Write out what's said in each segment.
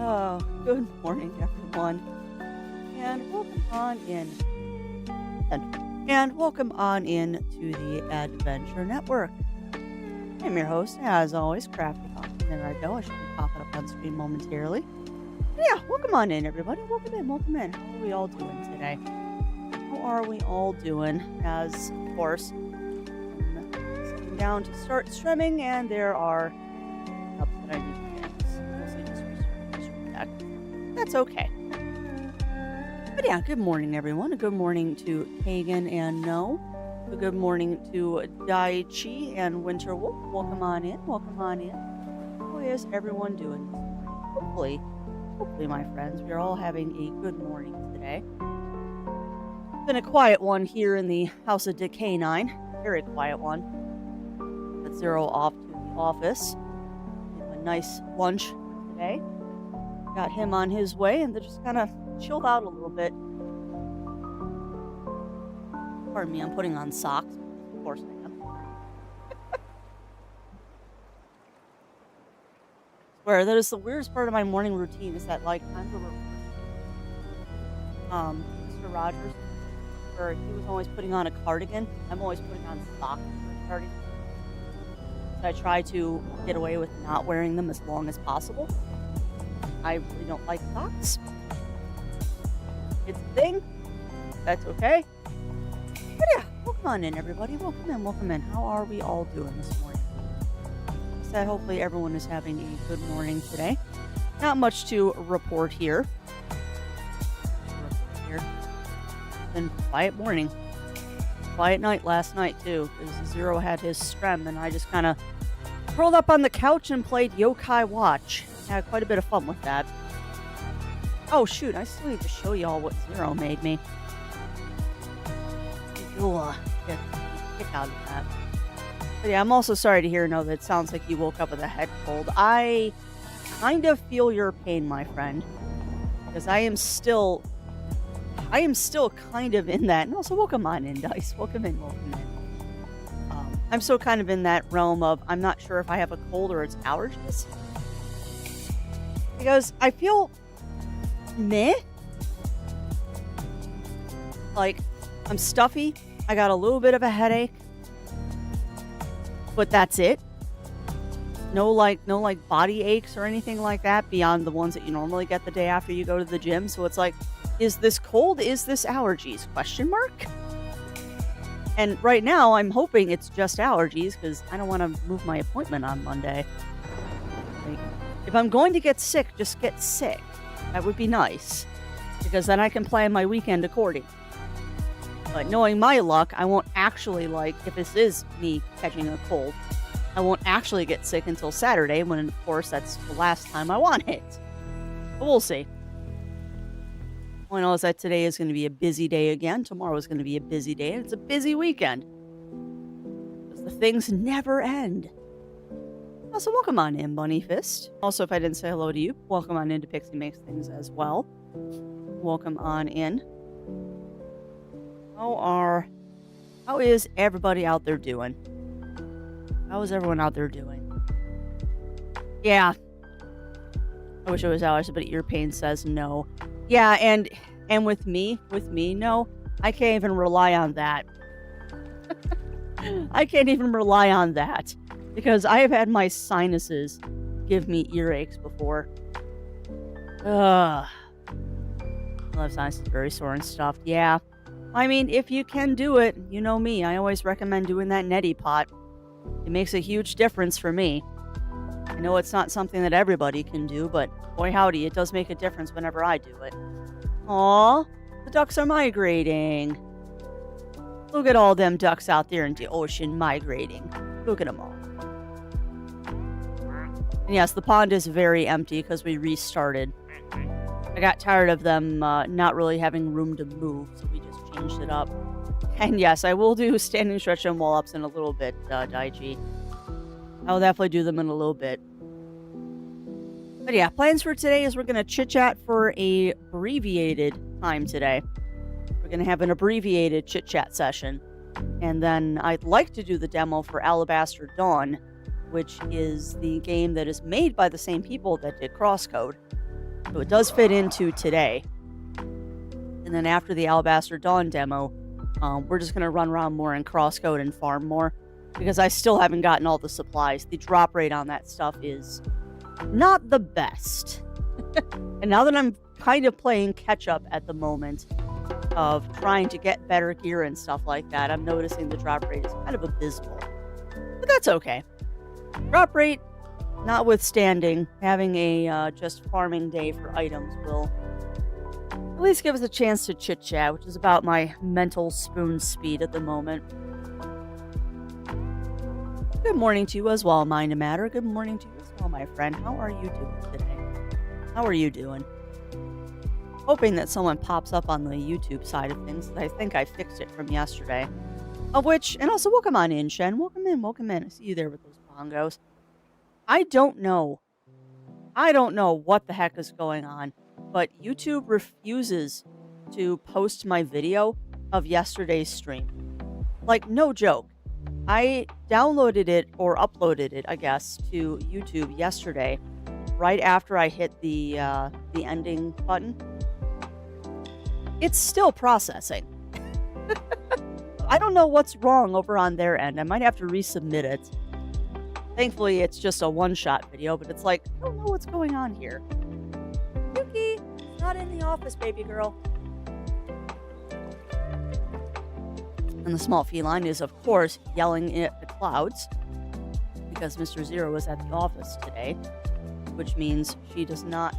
Good morning, everyone, and welcome on in. And welcome on in to the Adventure Network. I'm your host, as always, Crafty Hawk. There I go. I should be popping up on screen momentarily. Yeah, welcome on in, everybody. Welcome in, welcome in. How are we all doing today? How are we all doing? As, of course, I'm sitting down to start streaming, and there are ups that I need to fix. Mostly just restarting my stream deck. That's okay. But yeah, good morning, everyone. A good morning to Kagan and No. A good morning to Daichi and Winterwolf. Welcome on in. Welcome on in. How is everyone doing this morning? Hopefully, my friends, we are all having a good morning today. It's been a quiet one here in the House of Decay 9. Very quiet one. Got Zero off to the office. A nice lunch today. Got him on his way, and they just kind of chilled out a little bit. Pardon me, I'm putting on socks. Of course I am. Swear, that is the weirdest part of my morning routine, is that, like, time to Mr. Rogers, where he was always putting on a cardigan. I'm always putting on socks for cardigan. So I try to get away with not wearing them as long as possible. I really don't like socks. It's a thing. That's okay. But yeah, welcome on in, everybody. Welcome in, welcome in. How are we all doing this morning? So hopefully everyone is having a good morning today. Not much to report here. Been a quiet morning. Quiet night last night, too. Because Zero had his strem, and I just kind of curled up on the couch and played Yokai Watch. Had quite a bit of fun with that. Oh, shoot, I still need to show y'all what Zero made me. You'll get a kick out of that. But yeah, I'm also sorry to hear, that it sounds like you woke up with a head cold. I kind of feel your pain, my friend. Because I am still kind of in that. And also, welcome on in, Dice. Welcome in, welcome in. I'm still kind of in that realm of, I'm not sure if I have a cold or it's allergies. Because I feel meh. Like, I'm stuffy. I got a little bit of a headache. But that's it. No body aches or anything like that beyond the ones that you normally get the day after you go to the gym. So it's like, is this cold? Is this allergies? Question mark? And right now I'm hoping it's just allergies because I don't want to move my appointment on Monday. Like, if I'm going to get sick, just get sick. That would be nice. Because then I can plan my weekend accordingly. But knowing my luck, I won't actually, if this is me catching a cold, I won't actually get sick until Saturday, when, of course, that's the last time I want it. But we'll see. All I know is that today is going to be a busy day again. Tomorrow is going to be a busy day, and it's a busy weekend. Because the things never end. Also, welcome on in, Bunny Fist. Also, if I didn't say hello to you, welcome on in to Pixie Makes Things as well. Welcome on in. How is everybody out there doing? How is everyone out there doing? Yeah. I wish it was ours, but ear pain says no. Yeah, and with me, no. I can't even rely on that. I can't even rely on that. Because I have had my sinuses give me earaches before. My sinus is very sore and stuffed. Yeah. I mean, if you can do it, you know me. I always recommend doing that neti pot. It makes a huge difference for me. I know it's not something that everybody can do, but boy howdy, it does make a difference whenever I do it. Aw, the ducks are migrating. Look at all them ducks out there in the ocean migrating. Look at them all. And yes, the pond is very empty because we restarted. I got tired of them not really having room to move, so we just changed it up. And yes, I will do standing stretch and wall ups in a little bit, Daichi. I'll definitely do them in a little bit. But yeah, plans for today is we're going to chit-chat for a abbreviated time today. We're going to have an abbreviated chit-chat session. And then I'd like to do the demo for Alabaster Dawn, which is the game that is made by the same people that did CrossCode. So it does fit into today. And then after the Alabaster Dawn demo, we're just going to run around more in CrossCode and farm more, because I still haven't gotten all the supplies. The drop rate on that stuff is not the best. And now that I'm kind of playing catch up at the moment of trying to get better gear and stuff like that, I'm noticing the drop rate is kind of abysmal. But that's okay. Drop rate notwithstanding, having a just farming day for items will at least give us a chance to chit chat, which is about my mental spoon speed at the moment. Good morning to you as well, Mind and Matter. Good morning to you as well, my friend. How are you doing today? How are you doing? Hoping that someone pops up on the YouTube side of things. I think I fixed it from yesterday. Of which, and also welcome on in, Shen. Welcome in, welcome in. I see you there with those bongos. I don't know what the heck is going on, but YouTube refuses to post my video of yesterday's stream. Like, no joke. I downloaded it or uploaded it, I guess, to YouTube yesterday, right after I hit the ending button. It's still processing. I don't know what's wrong over on their end. I might have to resubmit it. Thankfully, it's just a one-shot video, but it's like, I don't know what's going on here. Yuki, it's not in the office, baby girl. And the small feline is, of course, yelling at the clouds because Mr. Zero was at the office today, which means she does not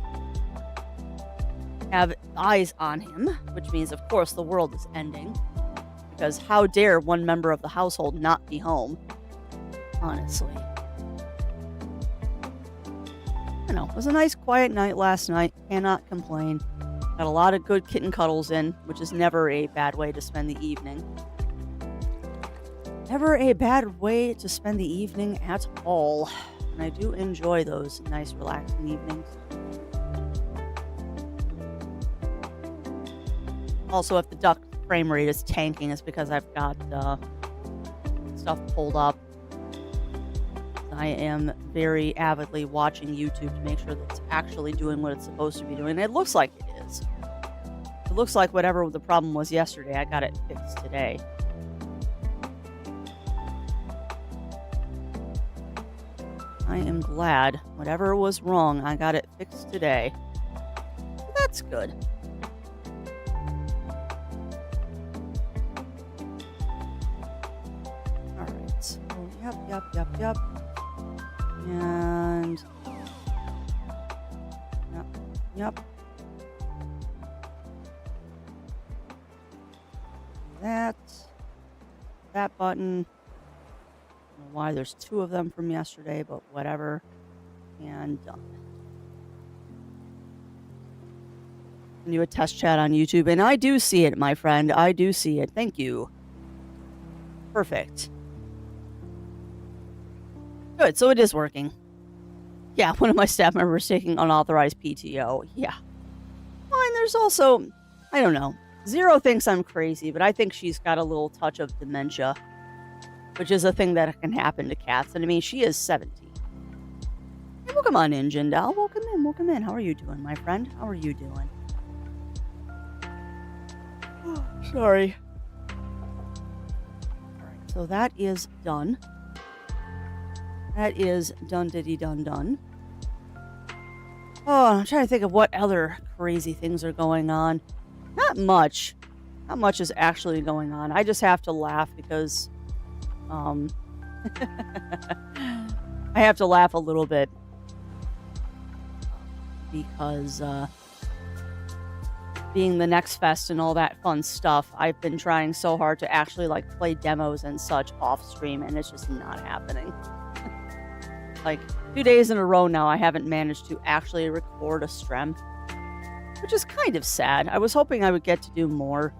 have eyes on him, which means, of course, the world is ending. Because how dare one member of the household not be home? Honestly. You know, it was a nice quiet night last night. Cannot complain. Got a lot of good kitten cuddles in, which is never a bad way to spend the evening. Never a bad way to spend the evening at all. And I do enjoy those nice, relaxing evenings. Also, if the duck frame rate is tanking, it's because I've got stuff pulled up. I am very avidly watching YouTube to make sure that it's actually doing what it's supposed to be doing. And it looks like it is. It looks like whatever the problem was yesterday, I got it fixed today. I am glad whatever was wrong, I got it fixed today. That's good. Alright, so yep. And yep. That button. I don't know why there's two of them from yesterday, but whatever. And done. Can do a test chat on YouTube, and I do see it, my friend. I do see it. Thank you. Perfect. Good, so it is working. Yeah, one of my staff members taking unauthorized PTO. Yeah. Well, and there's also, I don't know. Zero thinks I'm crazy, but I think she's got a little touch of dementia, which is a thing that can happen to cats. And I mean, she is 70. Hey, welcome on in, Jindal. Welcome in. How are you doing, my friend? How are you doing? Oh, sorry. Alright, so that is done. That is done. Oh, I'm trying to think of what other crazy things are going on. Not much. Not much is actually going on. I just have to laugh because, I have to laugh a little bit because, being the Next Fest and all that fun stuff, I've been trying so hard to actually, like, play demos and such off stream, and it's just not happening. Like, 2 days in a row now, I haven't managed to actually record a stream, which is kind of sad. I was hoping I would get to do more.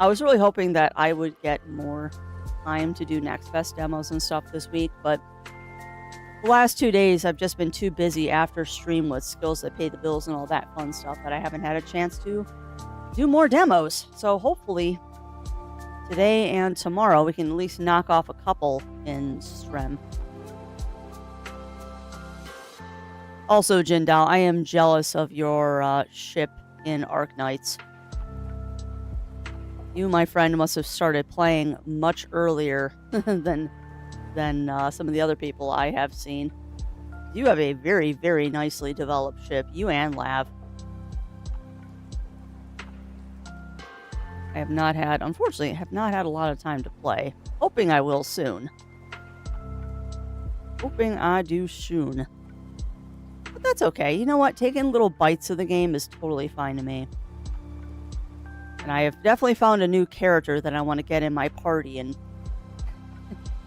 I was really hoping that I would get more time to do Next Fest demos and stuff this week, but the last 2 days I've just been too busy after stream with skills that pay the bills and all that fun stuff that I haven't had a chance to do more demos. So hopefully today and tomorrow we can at least knock off a couple in stream. Also, Jindal, I am jealous of your ship in Arknights. You, my friend, must have started playing much earlier than some of the other people I have seen. You have a very, very nicely developed ship. You and Lav. Unfortunately, I have not had a lot of time to play. Hoping I will soon. Hoping I do soon. But that's okay. You know what? Taking little bites of the game is totally fine to me. And I have definitely found a new character that I want to get in my party. And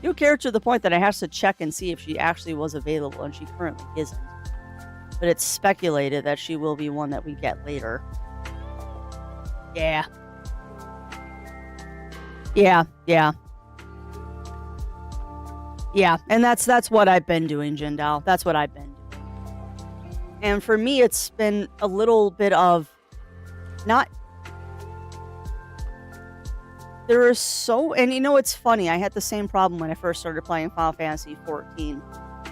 new character to the point that I have to check and see if she actually was available. And she currently isn't. But it's speculated that she will be one that we get later. Yeah. Yeah. And that's what I've been doing, Jindal. That's what I've been doing. And for me, it's been a little bit of not... There are and you know, it's funny. I had the same problem when I first started playing Final Fantasy XIV,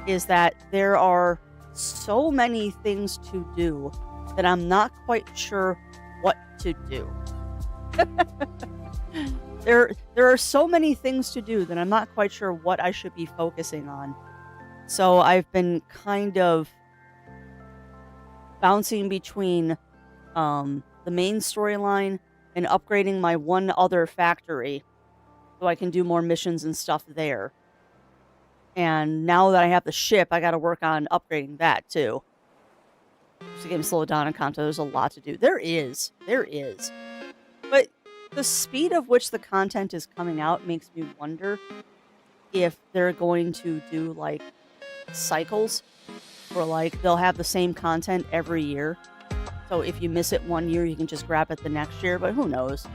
is that there are so many things to do that I'm not quite sure what to do. There are so many things to do that I'm not quite sure what I should be focusing on. So I've been kind of bouncing between the main storyline and upgrading my one other factory so I can do more missions and stuff there. And now that I have the ship, I got to work on upgrading that too. Just to get slowed down on content, there's a lot to do. There is. But the speed of which the content is coming out makes me wonder if they're going to do like cycles, or like they'll have the same content every year. So if you miss it one year, you can just grab it the next year, but who knows?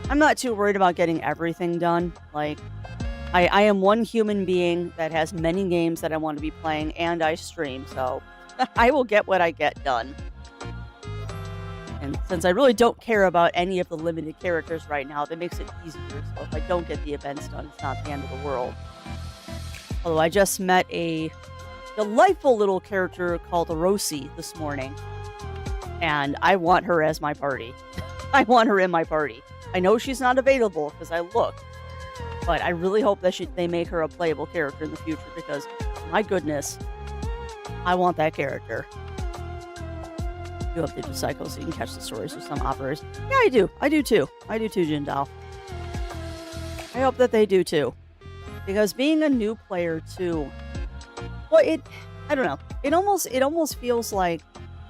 I'm not too worried about getting everything done. Like, I am one human being that has many games that I want to be playing, and I stream, so I will get what I get done. And since I really don't care about any of the limited characters right now, that makes it easier. So if I don't get the events done, it's not the end of the world. Although I just met a delightful little character called Rosie this morning. And I want her as my party. I want her in my party. I know she's not available because I looked. But I really hope that they make her a playable character in the future because, my goodness, I want that character. You hope they do cycles so you can catch the stories of some operators. Yeah, I do. I do too, Jindal. I hope that they do too. Because being a new player too, well, I don't know. It almost feels like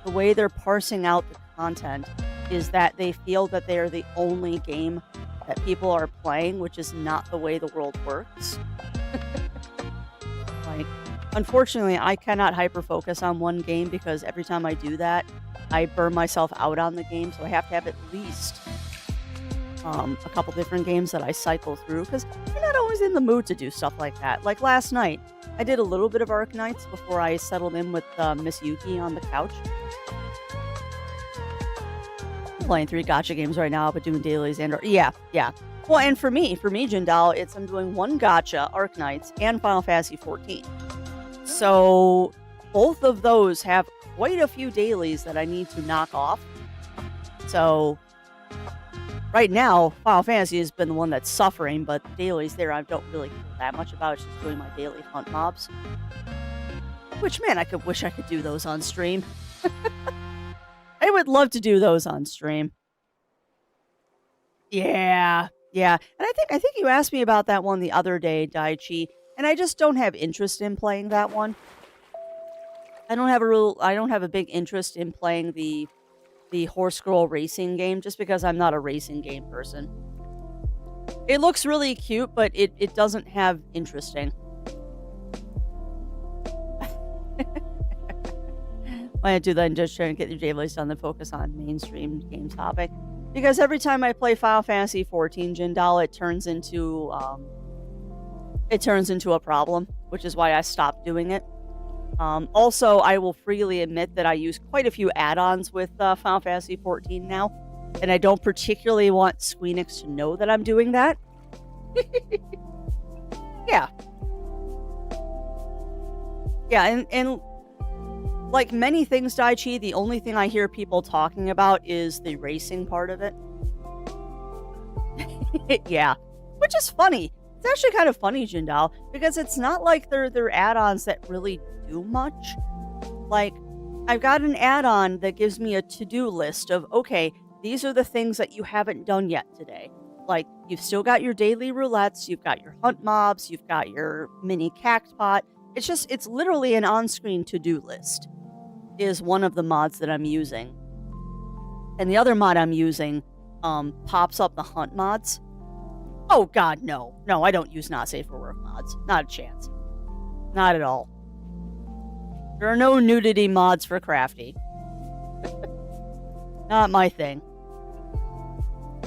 the way they're parsing out the content is that they feel that they are the only game that people are playing, which is not the way the world works. Like, unfortunately, I cannot hyper-focus on one game because every time I do that, I burn myself out on the game, so I have to have at least a couple different games that I cycle through because I'm not always in the mood to do stuff like that. Like last night, I did a little bit of Arknights before I settled in with Miss Yuki on the couch. I'm playing 3 gacha games right now, but doing dailies and... Yeah. Well, and for me, Jindal, I'm doing 1 gacha, Arknights, and Final Fantasy XIV. So both of those have quite a few dailies that I need to knock off. So right now, Final Fantasy has been the one that's suffering, but the dailies there I don't really care that much about. It's just doing my daily hunt mobs. Which, man, I wish I could do those on stream. I would love to do those on stream. Yeah. And I think you asked me about that one the other day, Daichi, and I just don't have interest in playing that one. I don't have a big interest in playing the horse girl racing game just because I'm not a racing game person. It looks really cute, but it doesn't have interesting. Why I do that and just try to get your dailies done and focus on mainstream game topic. Because every time I play Final Fantasy XIV, Jindal, it turns into a problem, which is why I stopped doing it. Also, I will freely admit that I use quite a few add-ons with Final Fantasy XIV now, and I don't particularly want Squeenix to know that I'm doing that. Yeah, and like many things, Daichi, the only thing I hear people talking about is the racing part of it. Yeah, which is funny. It's actually kind of funny, Jindal, because it's not like they're add-ons that really do much. Like, I've got an add-on that gives me a to-do list of, okay, these are the things that you haven't done yet today. Like, you've still got your daily roulettes, you've got your hunt mobs, you've got your mini cactpot. It's literally an on-screen to-do list is one of the mods that I'm using. And the other mod I'm using pops up the hunt mods. Oh god, no. No, I don't use not safe for work mods. Not a chance. Not at all. There are no nudity mods for Crafty. Not my thing.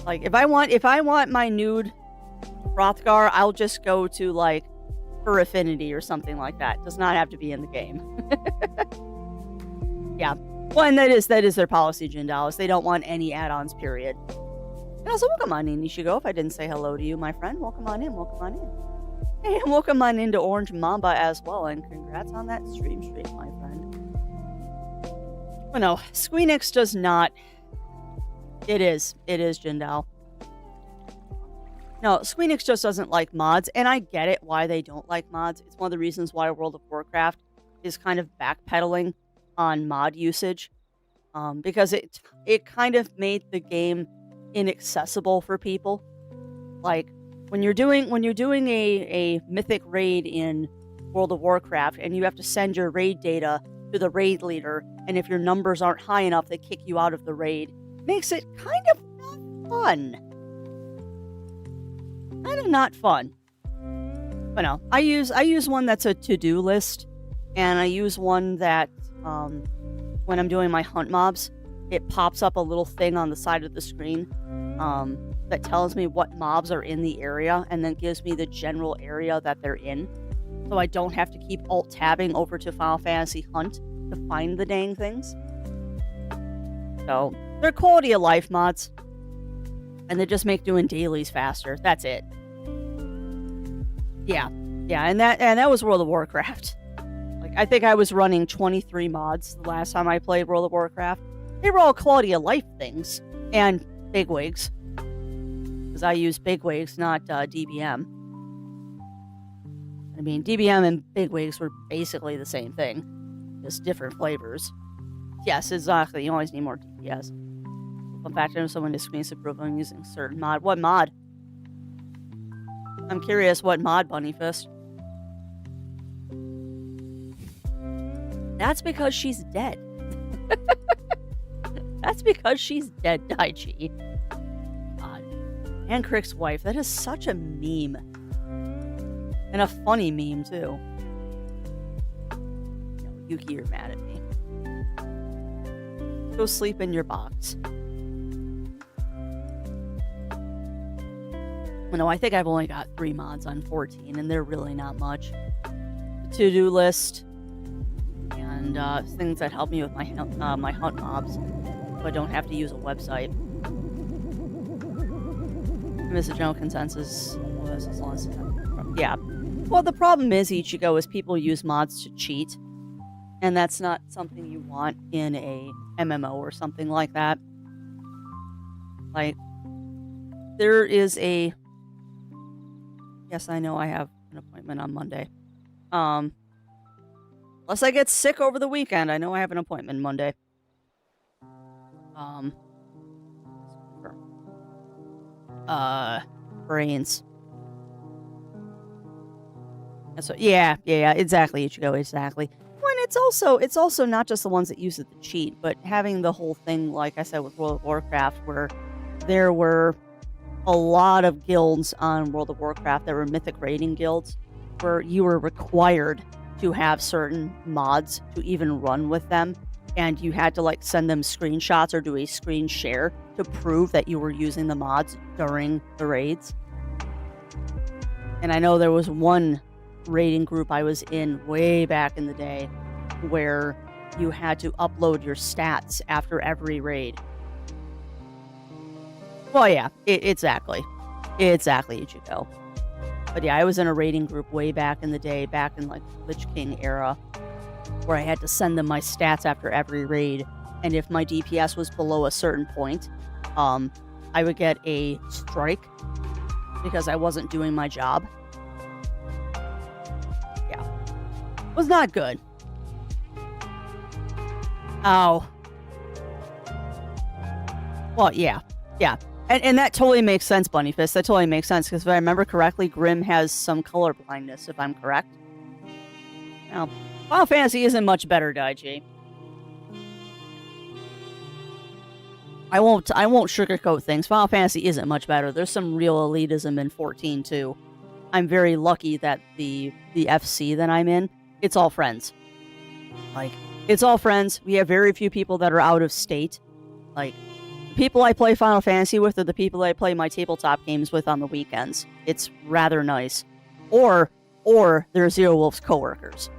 Like, if I want my nude Hrothgar, I'll just go to, like, Her Affinity or something like that. It does not have to be in the game. Yeah. Well, and that is their policy, Jindalis. They don't want any add-ons, period. And also, welcome on in, Nishigo. If I didn't say hello to you, my friend, welcome on in, welcome on in. And welcome on into Orange Mamba as well, and congrats on that stream, my friend. Oh no, Squeenix does not. It is, Jindal. No, Squeenix just doesn't like mods, and I get it why they don't like mods. It's one of the reasons why World of Warcraft is kind of backpedaling on mod usage, because it kind of made the game inaccessible for people. Like, when you're doing a mythic raid in World of Warcraft and you have to send your raid data to the raid leader, and if your numbers aren't high enough, they kick you out of the raid. Makes it kind of not fun. Kind of not fun. But no, I use one that's a to-do list, and I use one that when I'm doing my hunt mobs, it pops up a little thing on the side of the screen that tells me what mobs are in the area, and then gives me the general area that they're in. So I don't have to keep alt-tabbing over to Final Fantasy Hunt to find the dang things. So, they're quality of life mods. And they just make doing dailies faster. That's it. Yeah, and that was World of Warcraft. Like, I think I was running 23 mods the last time I played World of Warcraft. They were all quality of life things. And bigwigs. Because I use bigwigs, not DBM. I mean, DBM and bigwigs were basically the same thing. Just different flavors. Yes, exactly. You always need more DPS. Fun fact, I know someone is screen improving using certain mod. What mod? I'm curious what mod, Bunnyfist. That's because she's dead. That's because she's dead, Daichi. God. And Crick's wife. That is such a meme. And a funny meme, too. No, Yuki, you're mad at me. Go sleep in your box. No, I think I've only got 3 mods on 14, and they're really not much. To-do list, and things that help me with my hunt mobs, so I don't have to use a website. Miss the general consensus was as long as... Yeah. Well, the problem is, Ichigo, is people use mods to cheat, and that's not something you want in a MMO or something like that. Like, there is a... Yes, I know I have an appointment on Monday. Unless I get sick over the weekend, I know I have an appointment Monday. Brains. So yeah, exactly, Ichigo, exactly. Well, and it's also not just the ones that use it to cheat, but having the whole thing, like I said, with World of Warcraft, where there were a lot of guilds on World of Warcraft that were mythic raiding guilds, where you were required to have certain mods to even run with them, and you had to like send them screenshots or do a screen share to prove that you were using the mods during the raids. And I know there was one raiding group I was in way back in the day where you had to upload your stats after every raid. Well, yeah, exactly, Ichigo. But yeah, I was in a raiding group way back in the day, back in like Lich King era, where I had to send them my stats after every raid. And if my DPS was below a certain point, I would get a strike because I wasn't doing my job. Yeah. Was not good. Oh. Well, yeah. Yeah. And that totally makes sense, Bunnyfist. That totally makes sense, because if I remember correctly, Grim has some color blindness, if I'm correct. Now, Final Fantasy isn't much better, Daiji. I won't sugarcoat things. Final Fantasy isn't much better. There's some real elitism in 14, too. I'm very lucky that the FC that I'm in, it's all friends. Like, it's all friends. We have very few people that are out of state. Like, the people I play Final Fantasy with are the people I play my tabletop games with on the weekends. It's rather nice. Or they're Zero Wolf's coworkers.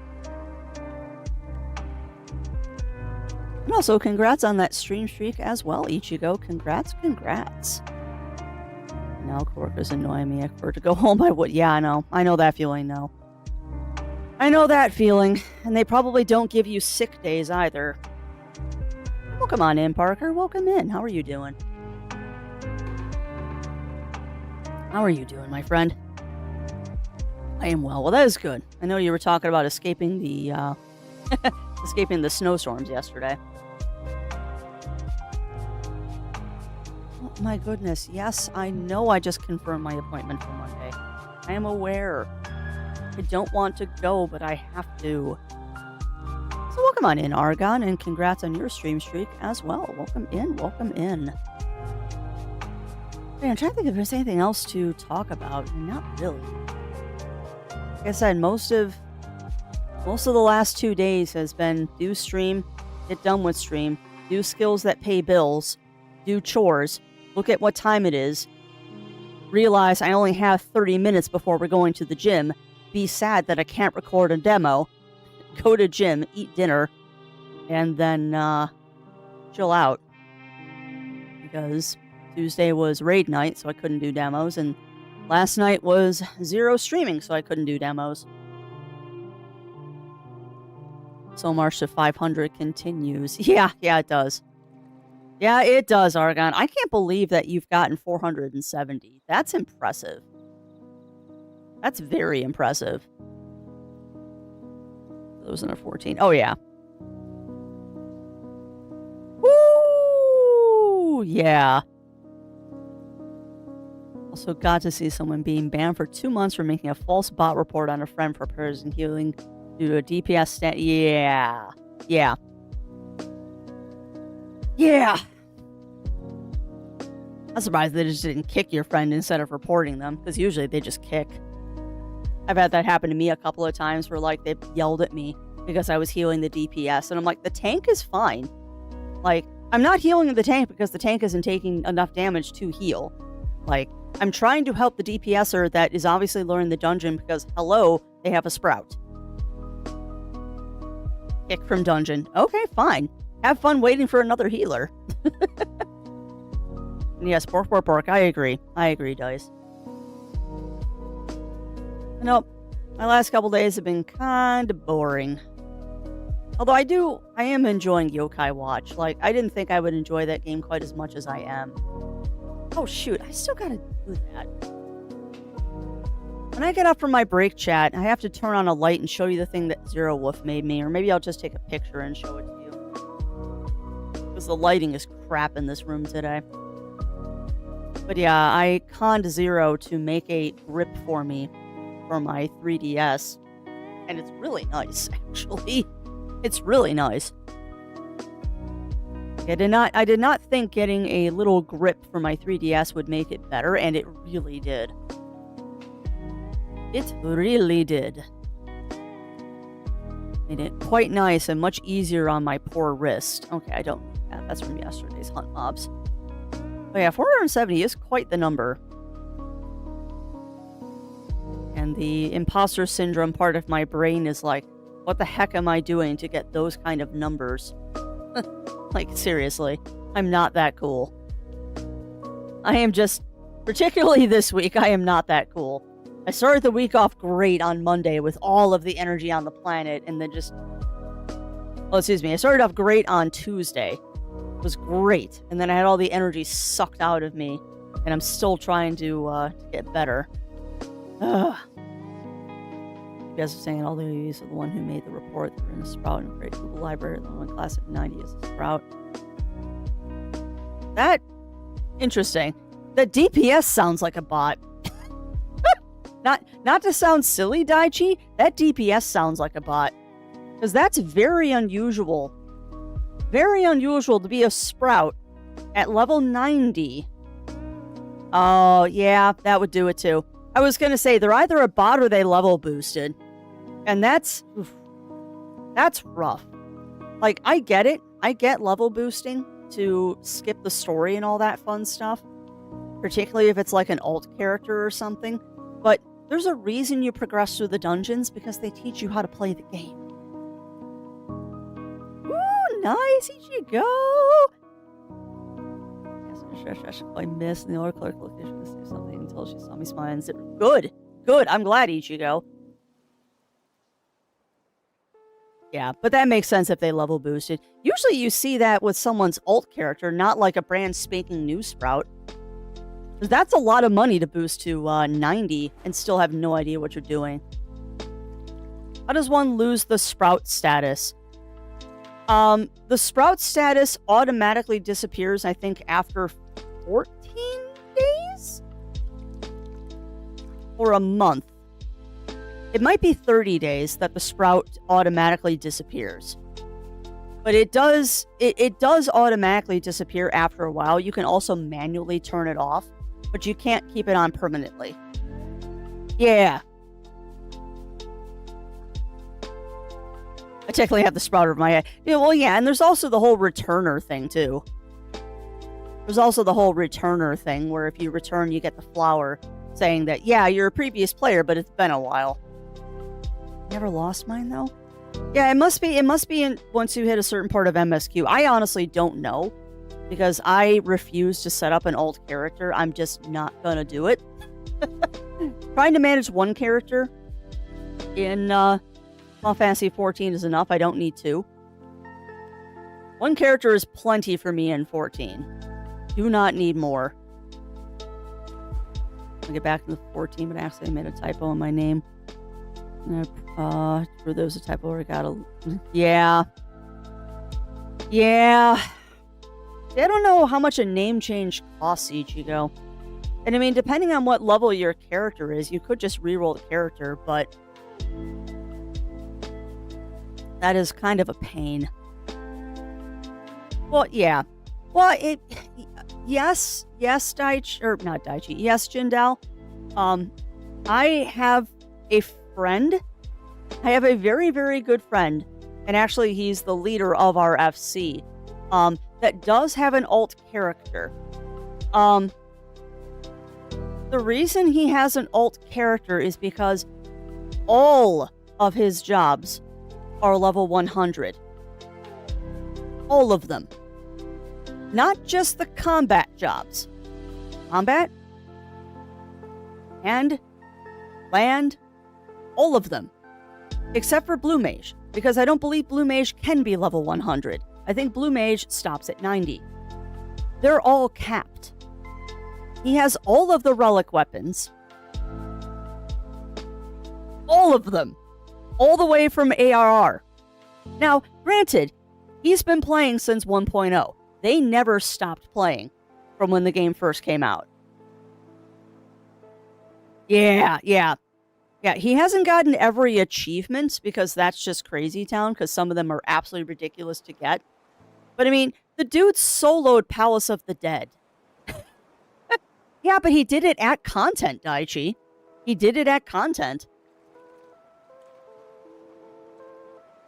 And also, congrats on that stream streak as well, Ichigo. Congrats. Now, coworkers annoy me. I prefer to go home. Yeah, I know. I know that feeling now. I know that feeling. And they probably don't give you sick days either. Welcome on in, Parker. Welcome in. How are you doing? How are you doing, my friend? I am well. Well, that is good. I know you were talking about escaping the escaping the snowstorms yesterday. Oh my goodness. Yes, I know I just confirmed my appointment for Monday. I am aware. I don't want to go, but I have to. So welcome on in, Argon, and congrats on your stream streak as well. Welcome in. Hey, I'm trying to think if there's anything else to talk about. Not really. Like I said, most of the last 2 days has been do stream, get done with stream, do skills that pay bills, do chores, look at what time it is, realize I only have 30 minutes before we're going to the gym, be sad that I can't record a demo, go to gym, eat dinner, and then chill out. Because Tuesday was raid night, so I couldn't do demos, and last night was zero streaming, so I couldn't do demos. So March to 500 continues. Yeah, it does. Yeah, it does, Argon. I can't believe that you've gotten 470. That's impressive. That's very impressive. Those in a 14. Oh, yeah. Woo! Yeah. Also got to see someone being banned for 2 months for making a false bot report on a friend for prison healing due to a DPS stat. Yeah. I'm surprised they just didn't kick your friend instead of reporting them, because usually they just kick. I've had that happen to me a couple of times where, like, they yelled at me because I was healing the DPS, and I'm like, the tank is fine. Like, I'm not healing the tank because the tank isn't taking enough damage to heal. Like, I'm trying to help the DPSer that is obviously learning the dungeon because, hello, they have a sprout. Kick from dungeon. Okay, fine. Have fun waiting for another healer. Yes, bork. I agree, Dice. Nope. My last couple days have been kind of boring. Although I am enjoying Yokai Watch. Like, I didn't think I would enjoy that game quite as much as I am. Oh, shoot. I still gotta do that. When I get up from my break chat, I have to turn on a light and show you the thing that Zero Wolf made me. Or maybe I'll just take a picture and show it to you. Because the lighting is crap in this room today. But yeah, I conned Zero to make a grip for me for my 3DS. And it's really nice, actually. It's really nice. I did not think getting a little grip for my 3DS would make it better, and it really did. It really did. Made it quite nice and much easier on my poor wrist. Okay, I don't need that. That's from yesterday's hunt mobs. But yeah, 470 is quite the number. And the imposter syndrome part of my brain is like, what the heck am I doing to get those kind of numbers? Like, seriously, I'm not that cool. I am just, particularly this week, I am not that cool. I started the week off great on Monday with all of the energy on the planet, and then just Oh, excuse me. I started off great on Tuesday. It was great. And then I had all the energy sucked out of me. And I'm still trying to get better. Ugh. You guys are saying all the use of the one who made the report. They're in a Sprout and great Google library. The one classic 90 is a Sprout. That interesting. The DPS sounds like a bot. Not to sound silly, Daichi. That DPS sounds like a bot. Because that's very unusual. Very unusual to be a Sprout at level 90. Oh, yeah, that would do it too. I was going to say, they're either a bot or they level boosted. And that's rough. Like, I get it. I get level boosting to skip the story and all that fun stuff. Particularly if it's like an alt character or something. But there's a reason you progress through the dungeons, because they teach you how to play the game. Ooh, nice. Here you go. I missed, and the other clerk looked at me to say something until she saw me smile and said, Good. I'm glad, Ichigo. Yeah, but that makes sense if they level boosted. Usually you see that with someone's alt character, not like a brand spanking new Sprout. Because that's a lot of money to boost to 90 and still have no idea what you're doing. How does one lose the Sprout status? The Sprout status automatically disappears, I think, after 14 days? Or a month. It might be 30 days that the Sprout automatically disappears. But it does automatically disappear after a while. You can also manually turn it off, but you can't keep it on permanently. Yeah. I technically have the Sprout over my head. Yeah, well, yeah, and there's also the whole returner thing, too. There's also the whole returner thing, where if you return, you get the flower saying that, yeah, you're a previous player, but it's been a while. Never lost mine, though? Yeah, it must be in once you hit a certain part of MSQ. I honestly don't know, because I refuse to set up an alt character. I'm just not gonna do it. Trying to manage one character in Final Fantasy 14 is enough. I don't need two. One character is plenty for me in 14. Do not need more. I'll get back to the 14, but actually I made a typo in my name. For those a typo, I gotta... Yeah. Yeah. I don't know how much a name change costs, Ichigo. And I mean, depending on what level your character is, you could just reroll the character, but... that is kind of a pain. Well, yeah. Well, yes, Daichi, or not Daichi, yes, Jindal. I have a friend. I have a very, very good friend, and actually he's the leader of our FC, that does have an alt character. The reason he has an alt character is because all of his jobs are level 100. All of them. Not just the combat jobs. Combat, and land, all of them. Except for Blue Mage, because I don't believe Blue Mage can be level 100. I think Blue Mage stops at 90. They're all capped. He has all of the relic weapons. All of them. All the way from ARR. Now, granted, he's been playing since 1.0. They never stopped playing from when the game first came out. Yeah. He hasn't gotten every achievement, because that's just Crazy Town, because some of them are absolutely ridiculous to get. But I mean, the dude soloed Palace of the Dead. Yeah, but he did it at content, Daichi. He did it at content.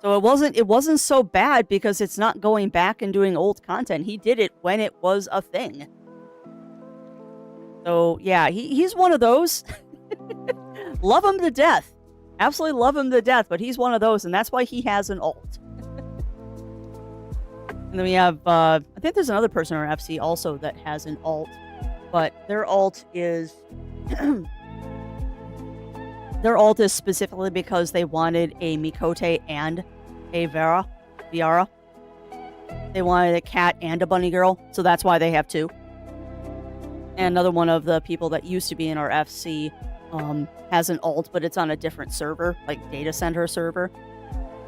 So it wasn't so bad because it's not going back and doing old content. He did it when it was a thing. So yeah, he's one of those. Love him to death. Absolutely love him to death, but he's one of those, and that's why he has an alt. And then we have, I think there's another person in our FC also that has an alt, but their alt is... their alt is specifically because they wanted a Mikote and a Vera. Viara. They wanted a cat and a bunny girl, so that's why they have two. And another one of the people that used to be in our FC has an alt, but it's on a different server, like data center server.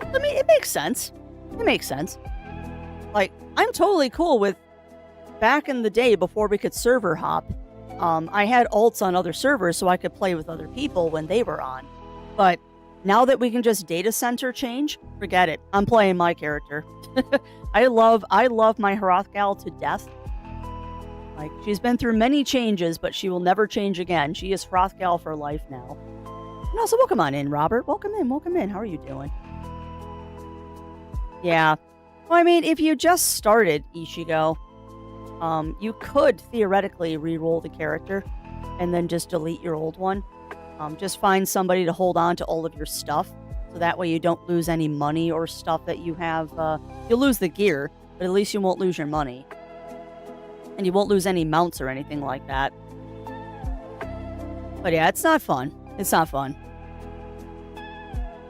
I mean, it makes sense. It makes sense. Like, I'm totally cool with back in the day before we could server hop. I had alts on other servers so I could play with other people when they were on. But now that we can just data center change, forget it. I'm playing my character. I love my Hrothgal to death. Like, she's been through many changes, but she will never change again. She is Hrothgal for life now. And also, welcome on in, Robert. Welcome in, welcome in. How are you doing? Yeah. Well, I mean, if you just started Ichigo, you could theoretically re-roll the character and then just delete your old one. Just find somebody to hold on to all of your stuff, so that way you don't lose any money or stuff that you have. You'll lose the gear, but at least you won't lose your money. And you won't lose any mounts or anything like that. But yeah, it's not fun. It's not fun.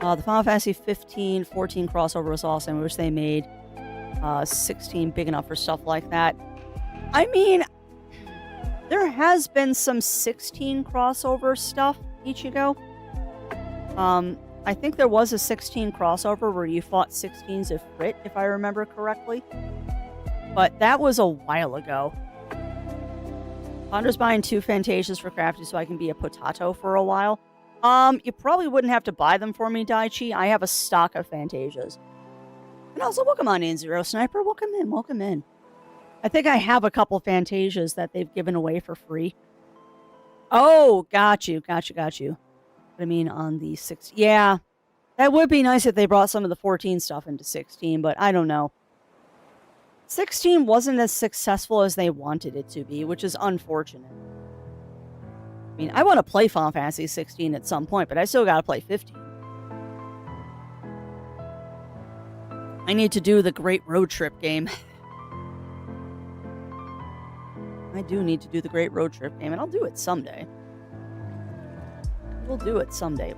The Final Fantasy 15, 14 crossover was awesome. I wish they made 16 big enough for stuff like that. I mean, there has been some 16 crossover stuff, Ichigo. I think there was a 16 crossover where you fought 16s of Frit, if I remember correctly. But that was a while ago. Ponder's buying 2 Fantasias for Crafty so I can be a potato for a while. You probably wouldn't have to buy them for me, Daichi. I have a stock of Fantasias. And also, welcome on in, Zero Sniper. Welcome in, welcome in. I think I have a couple Fantasias that they've given away for free. Oh, got you. But I mean, on the 6... Yeah, that would be nice if they brought some of the 14 stuff into 16, but I don't know. 16 wasn't as successful as they wanted it to be, which is unfortunate. I mean, I want to play Final Fantasy 16 at some point, but I still gotta play 15. I need to do the Great Road Trip game. I do need to do the Great Road Trip game, and I'll do it someday. We'll do it someday.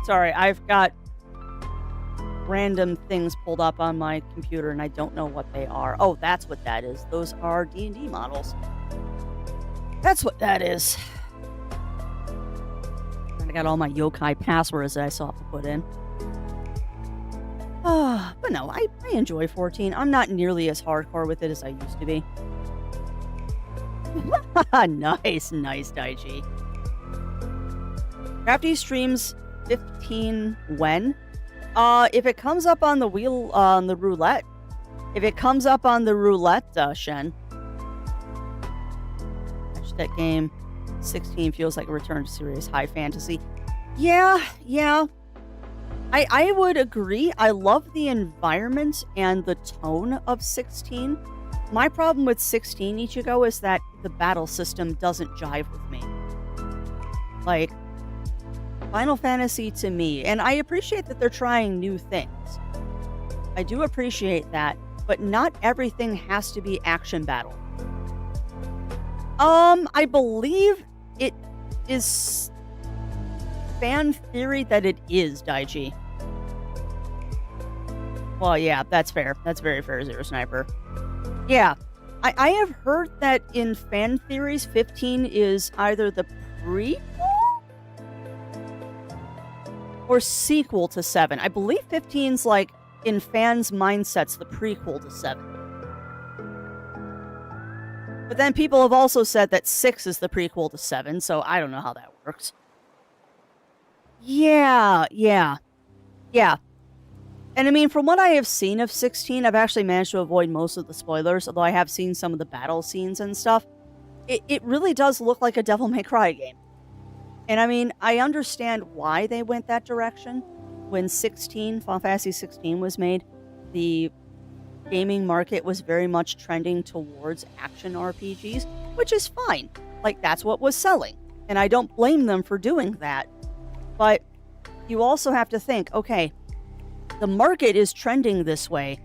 Sorry, I've got random things pulled up on my computer, and I don't know what they are. Oh, that's what that is. Those are D&D models. That's what that is. And I got all my yokai passwords that I still have to put in. But no, I enjoy 14. I'm not nearly as hardcore with it as I used to be. Nice, Daichi. Crafty streams 15 when? If it comes up on the wheel, on the roulette. If it comes up on the roulette, Shen. Actually, that game, 16 feels like a return to serious high fantasy. Yeah. I would agree. I love the environment and the tone of 16. My problem with 16, Ichigo, is that the battle system doesn't jive with me. Like, Final Fantasy to me, and I appreciate that they're trying new things. I do appreciate that, but not everything has to be action battle. I believe it is fan theory that it is, Daichi. Well, yeah, that's fair. That's very fair, Zero Sniper. Yeah, I have heard that in fan theories, 15 is either the prequel or sequel to 7. I believe 15's like, in fans' mindsets, the prequel to 7. But then people have also said that 6 is the prequel to 7, so I don't know how that works. Yeah. And I mean, from what I have seen of 16, I've actually managed to avoid most of the spoilers, although I have seen some of the battle scenes and stuff. It really does look like a Devil May Cry game. And I mean, I understand why they went that direction. When Final Fantasy 16 was made, the gaming market was very much trending towards action RPGs, which is fine. Like, that's what was selling. And I don't blame them for doing that. But you also have to think, okay, the market is trending this way,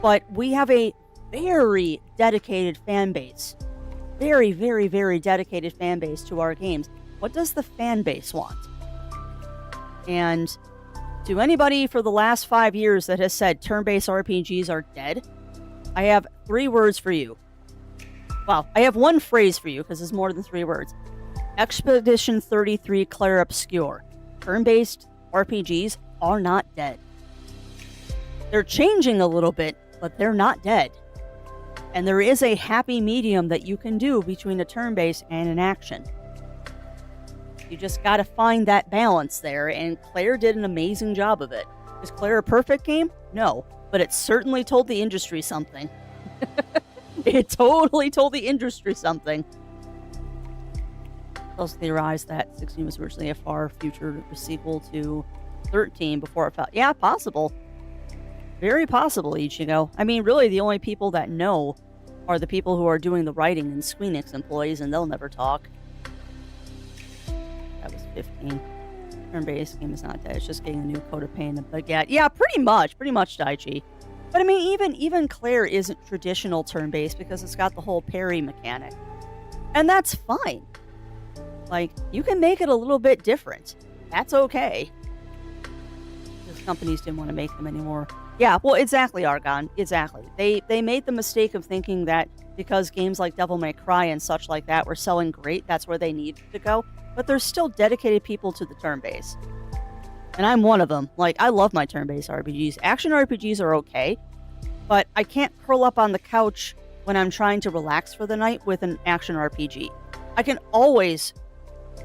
but we have a very dedicated fan base. Very, very, very dedicated fan base to our games. What does the fan base want? And to anybody for the last 5 years that has said turn-based RPGs are dead, I have 3 words for you. Well, I have 1 phrase for you because it's more than 3 words. Expedition 33 Clair Obscure. Turn-based RPGs are not dead. They're changing a little bit, but they're not dead. And there is a happy medium that you can do between a turn-based and an action. You just gotta find that balance there, and Clair did an amazing job of it. Is Clair a perfect game? No, but it certainly told the industry something. It totally told the industry something. Also theorized that 16 was originally a far future sequel to 13 before it fell. Yeah, possible. Very possible, Ichigo. I mean, really, the only people that know are the people who are doing the writing and Squeenix employees, and they'll never talk. That was 15. Turn-based game is not dead. It's just getting a new coat of paint and baguette. Yeah, pretty much, Daichi. But I mean, even Clair isn't traditional turn-based because it's got the whole parry mechanic. And that's fine. Like, you can make it a little bit different. That's okay. Because companies didn't want to make them anymore. Yeah, well, exactly, Argon. Exactly. They made the mistake of thinking that because games like Devil May Cry and such like that were selling great, that's where they needed to go. But there's still dedicated people to the turn-based. And I'm one of them. Like, I love my turn-based RPGs. Action RPGs are okay, but I can't curl up on the couch when I'm trying to relax for the night with an action RPG. I can always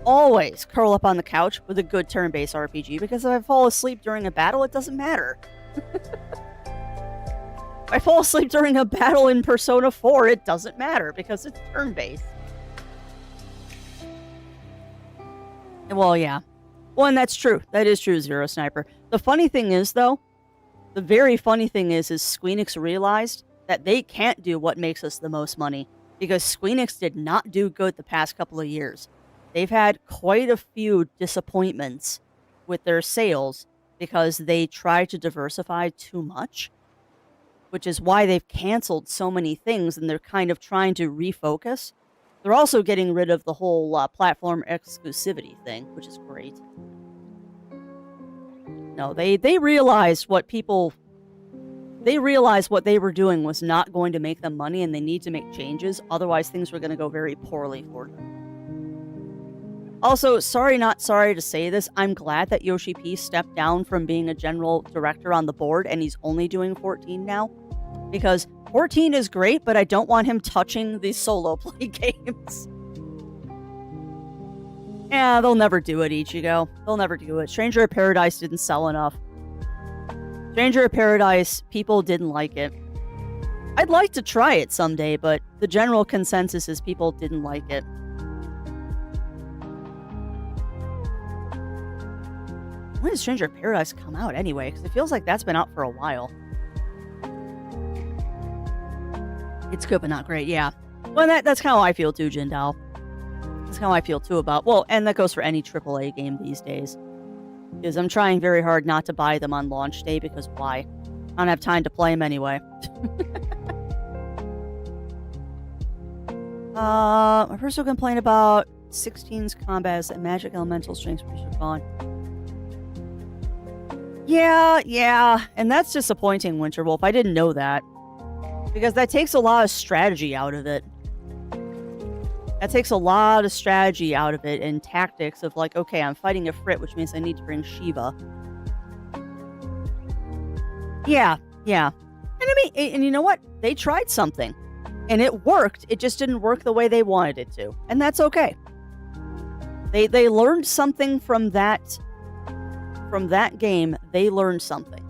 curl up on the couch with a good turn-based RPG, because if I fall asleep during a battle, it doesn't matter. If I fall asleep during a battle in Persona 4, it doesn't matter, because it's turn-based. Well, yeah. Well, and that's true. That is true, Zero Sniper. The funny thing is, though, the very funny thing is Squeenix realized that they can't do what makes us the most money, because Squeenix did not do good the past couple of years. They've had quite a few disappointments with their sales because they tried to diversify too much, which is why they've canceled so many things, and they're kind of trying to refocus. They're also getting rid of the whole platform exclusivity thing, which is great. No, they realized what people... They realized what they were doing was not going to make them money, and they need to make changes. Otherwise, things were going to go very poorly for them. Also, not sorry to say this, I'm glad that Yoshi P stepped down from being a general director on the board, and he's only doing 14 now. Because 14 is great, but I don't want him touching these solo play games. Yeah, they'll never do it, Ichigo. They'll never do it. Stranger of Paradise didn't sell enough. Stranger of Paradise, people didn't like it. I'd like to try it someday, but the general consensus is people didn't like it. When did Stranger of Paradise come out anyway? Because it feels like that's been out for a while. It's good, but not great, yeah. Well, that's how I feel too, Jindal. That's how I feel too about... Well, and that goes for any AAA game these days. Because I'm trying very hard not to buy them on launch day, because why? I don't have time to play them anyway. My personal complaint about 16's combat is that magic elemental strengths are gone. Yeah, and that's disappointing, Winterwolf. I didn't know that. Because that takes a lot of strategy out of it. That takes a lot of strategy out of it, and tactics of like, okay, I'm fighting a Frit, which means I need to bring Shiva. Yeah. And I mean, and you know what? They tried something. And it worked. It just didn't work the way they wanted it to. And that's okay. They learned something from that game. They learned something.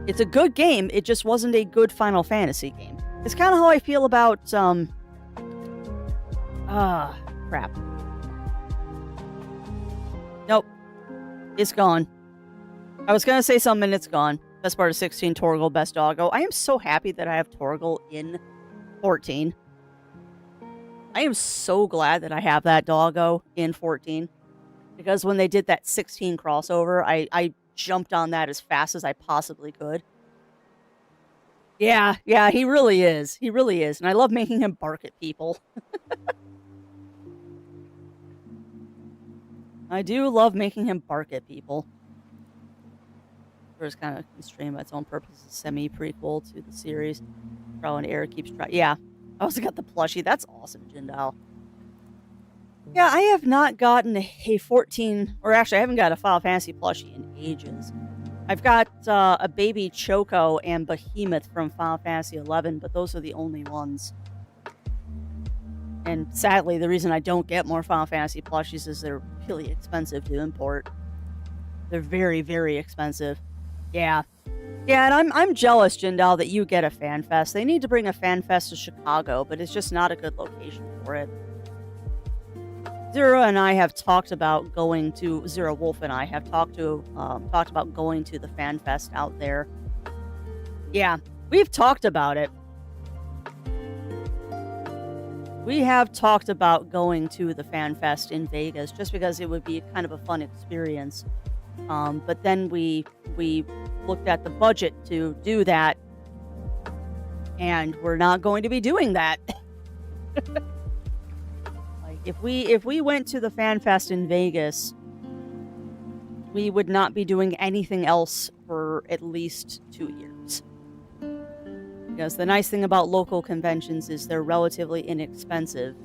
It's a good game. It just wasn't a good Final Fantasy game. It's kind of how I feel about, crap. Nope. It's gone. I was going to say something and it's gone. Best part of 16, Torgal, best doggo. I am so happy that I have Torgal in 14. I am so glad that I have that doggo in 14. Because when they did that 16 crossover, I jumped on that as fast as I possibly could. Yeah, he really is. He really is. And I love making him bark at people. I do love making him bark at people. It's kind of constrained by its own purposes, semi-prequel to the series. Trial and error keeps trying. Yeah, I also got the plushie. That's awesome, Jindal. Yeah, I have not gotten a 14, or actually, I haven't got a Final Fantasy plushie in ages. I've got a baby Choco and Behemoth from Final Fantasy 11, but those are the only ones. And sadly, the reason I don't get more Final Fantasy plushies is they're really expensive to import. They're very, very expensive. Yeah. Yeah, and I'm jealous, Jindal, that you get a fan fest. They need to bring a fan fest to Chicago, but it's just not a good location for it. Zero and I have talked about going to Zero Wolf and I have talked about going to the fan fest out there. Yeah, we've talked about it. We have talked about going to the fan fest in Vegas just because it would be kind of a fun experience. But then we looked at the budget to do that, and we're not going to be doing that. Like if we went to the fan fest in Vegas, we would not be doing anything else for at least 2 years. Because the nice thing about local conventions is they're relatively inexpensive.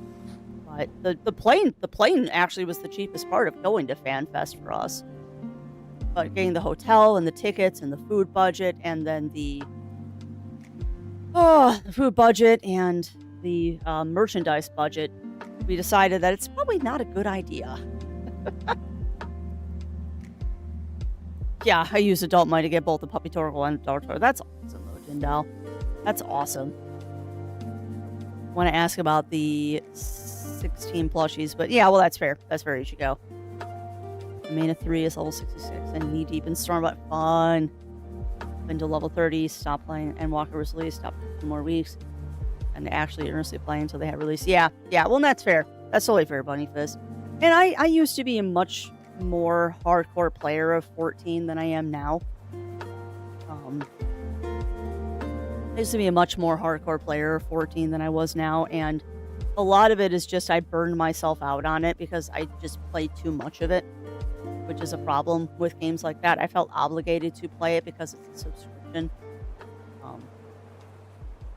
But the plane actually was the cheapest part of going to Fan Fest for us. But getting the hotel and the tickets and the food budget and then the food budget and the merchandise budget, we decided that it's probably not a good idea. Yeah, I used Adult Money to get both the Puppy Torkoal and the Dark Tour. That's awesome, though, Jindal. That's awesome. Want to ask about the 16 plushies, but yeah, well, that's fair. That's fair. You should go. Mana 3 is level 66 and knee deep in Stormblood. Fun. Been to level 30. Stop playing. And Walker was released. Stop for 2 more weeks. And actually earnestly playing until they have released. Yeah. Well, that's fair. That's totally fair, Bunny Fist. And I used to be a much more hardcore player of 14 than I am now. I used to be a much more hardcore player of 14 than I was now, and a lot of it is just I burned myself out on it because I just played too much of it, which is a problem with games like that. I felt obligated to play it because it's a subscription.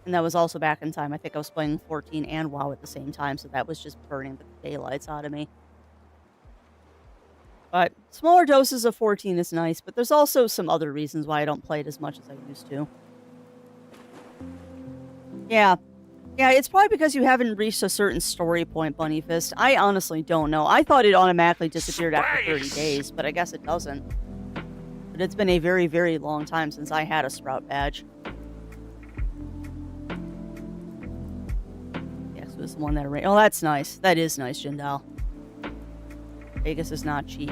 And that was also back in time. I think I was playing 14 and WoW at the same time, so that was just burning the daylights out of me. But smaller doses of 14 is nice, but there's also some other reasons why I don't play it as much as I used to. Yeah, it's probably because you haven't reached a certain story point, Bunny Fist. I honestly don't know. I thought it automatically disappeared after 30 days, but I guess it doesn't. But it's been a very, very long time since I had a Sprout badge. Yes, it was the one that... Oh, that's nice. That is nice, Jindal. Vegas is not cheap.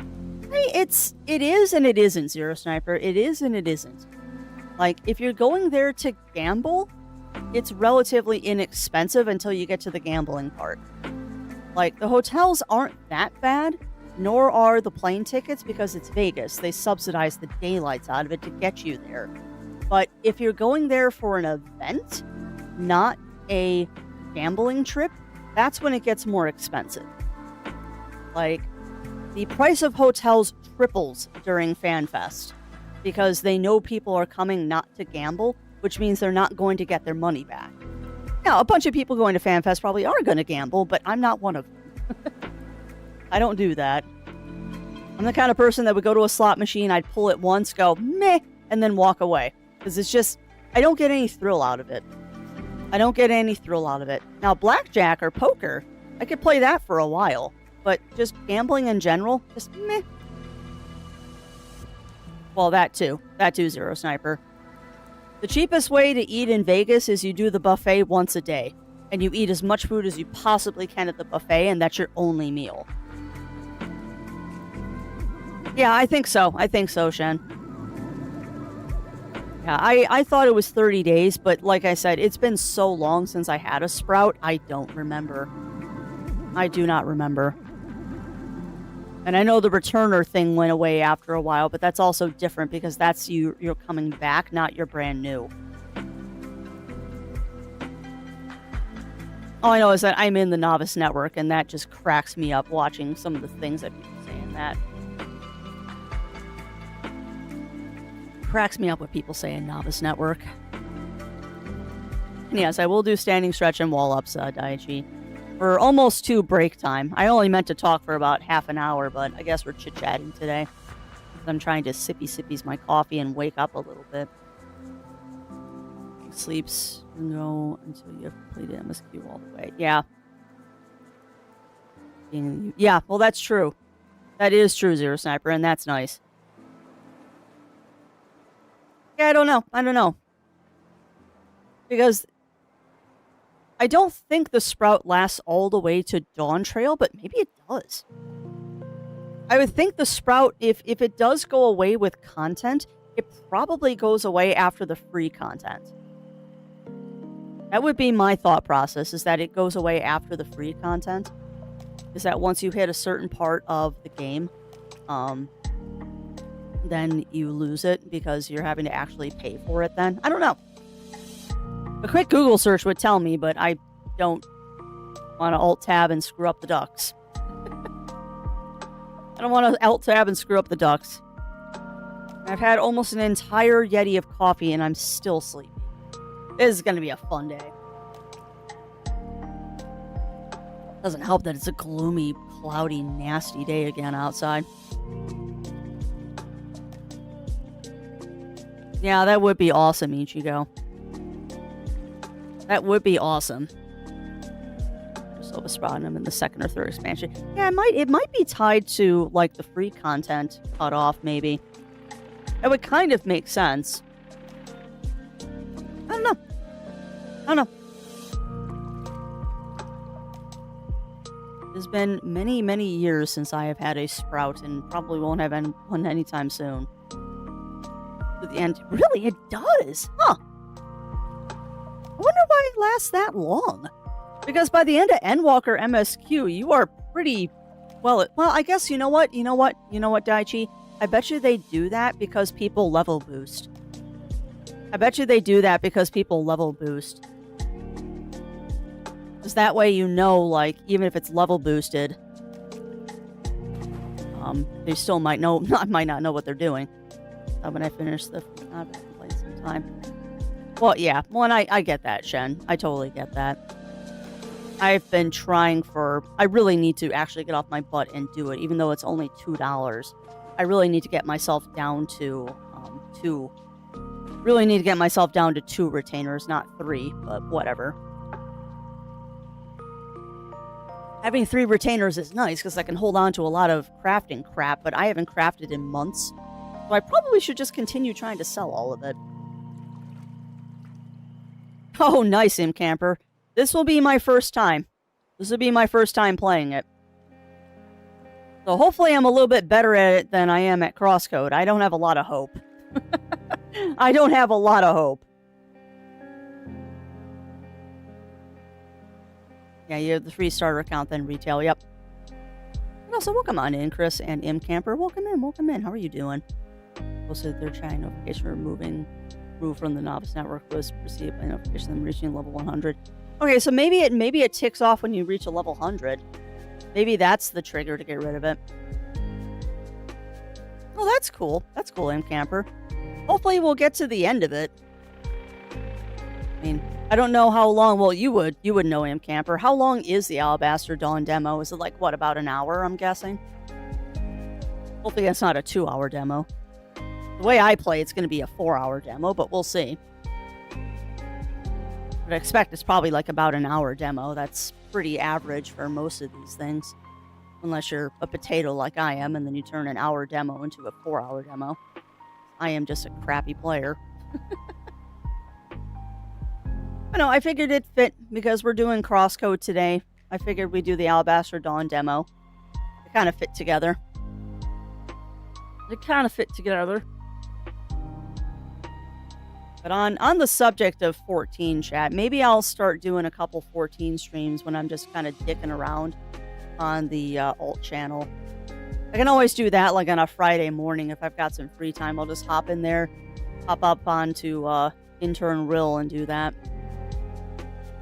It is and it isn't, Zero Sniper. It is and it isn't. Like, if you're going there to gamble, it's relatively inexpensive until you get to the gambling part. Like, the hotels aren't that bad, nor are the plane tickets because it's Vegas. They subsidize the daylights out of it to get you there. But if you're going there for an event, not a gambling trip, that's when it gets more expensive. Like, the price of hotels triples during FanFest because they know people are coming not to gamble, which means they're not going to get their money back. Now, a bunch of people going to FanFest probably are going to gamble, but I'm not one of them. I don't do that. I'm the kind of person that would go to a slot machine, I'd pull it once, go, meh, and then walk away. Because it's just, I don't get any thrill out of it. Now, blackjack or poker, I could play that for a while. But just gambling in general, just meh. Well, that too, Zero Sniper. The cheapest way to eat in Vegas is you do the buffet once a day. And you eat as much food as you possibly can at the buffet, and that's your only meal. Yeah, I think so, Shen. Yeah, I thought it was 30 days, but like I said, it's been so long since I had a Sprout, I don't remember. I do not remember. And I know the returner thing went away after a while, but that's also different because that's you're coming back, not you're brand new. All I know is that I'm in the novice network, and that just cracks me up watching some of the things that people are saying. than that. Cracks me up when people say a novice network. And yes, I will do standing stretch and wall ups, Daichi. For almost 2 break time. I only meant to talk for about half an hour, but I guess we're chit-chatting today. I'm trying to sippy-sippies my coffee and wake up a little bit. Sleeps and go until you have completed MSQ all the way. Yeah. Yeah, well, that's true. That is true, Zero Sniper, and that's nice. Yeah, I don't know. Because I don't think the Sprout lasts all the way to Dawn Trail, but maybe it does. I would think the Sprout, if it does go away with content, it probably goes away after the free content. That would be my thought process, is that it goes away after the free content. Is that once you hit a certain part of the game, then you lose it because you're having to actually pay for it then. I don't know. A quick Google search would tell me, but I don't want to Alt-Tab and screw up the ducks. I don't want to Alt-Tab and screw up the ducks. I've had almost an entire Yeti of coffee and I'm still sleepy. This is going to be a fun day. Doesn't help that it's a gloomy, cloudy, nasty day again outside. Yeah, that would be awesome, Ichigo. That would be awesome. Silver Sprout, I'm in the 2nd or 3rd expansion. Yeah, it might be tied to like the free content cutoff, maybe. That would kind of make sense. I don't know. It's been many, many years since I have had a Sprout, and probably won't have one anytime soon. To the end. Really, it does. Huh. I wonder why it lasts that long. Because by the end of Endwalker MSQ, you are pretty well. I guess you know what, Daichi. I bet you they do that because people level boost. Because that way, like, even if it's level boosted, they still might not know what they're doing. When I finish the, I've been playing some time. Well, yeah. Well, and I get that, Shen. I totally get that. I've been trying I really need to actually get off my butt and do it, even though it's only $2. I really need to get myself down to, 2 retainers, not 3, but whatever. Having 3 retainers is nice, because I can hold on to a lot of crafting crap, but I haven't crafted in months. So I probably should just continue trying to sell all of it. Oh, nice, Im Camper. This will be my first time. Playing it. So hopefully I'm a little bit better at it than I am at CrossCode. I don't have a lot of hope. Yeah, you have the free starter account, then retail. Yep. And also, welcome on in, Chris and Im Camper. Welcome in. How are you doing? Posted their chatting notification removed from the novice network was received by notification of them reaching level 100. Okay, so maybe it ticks off when you reach a level 100. Maybe that's the trigger to get rid of it. Oh, that's cool. Im Camper. Hopefully we'll get to the end of it. I mean, I don't know how long. Well, you would know, Im Camper. How long is the Alabaster Dawn demo? Is it like, what, about an hour, I'm guessing? Hopefully that's not a 2-hour demo. The way I play, it's going to be a 4-hour demo, but we'll see. But I expect it's probably like about an hour demo. That's pretty average for most of these things. Unless you're a potato like I am, and then you turn an hour demo into a 4-hour demo. I am just a crappy player. But no, I figured it fit because we're doing CrossCode today. I figured we'd do the Alabaster Dawn demo. They kind of fit together. But on the subject of 14 chat, maybe I'll start doing a couple 14 streams when I'm just kind of dicking around on the alt channel. I can always do that like on a Friday morning if I've got some free time. I'll just hop in there, hop up onto intern Rill and do that.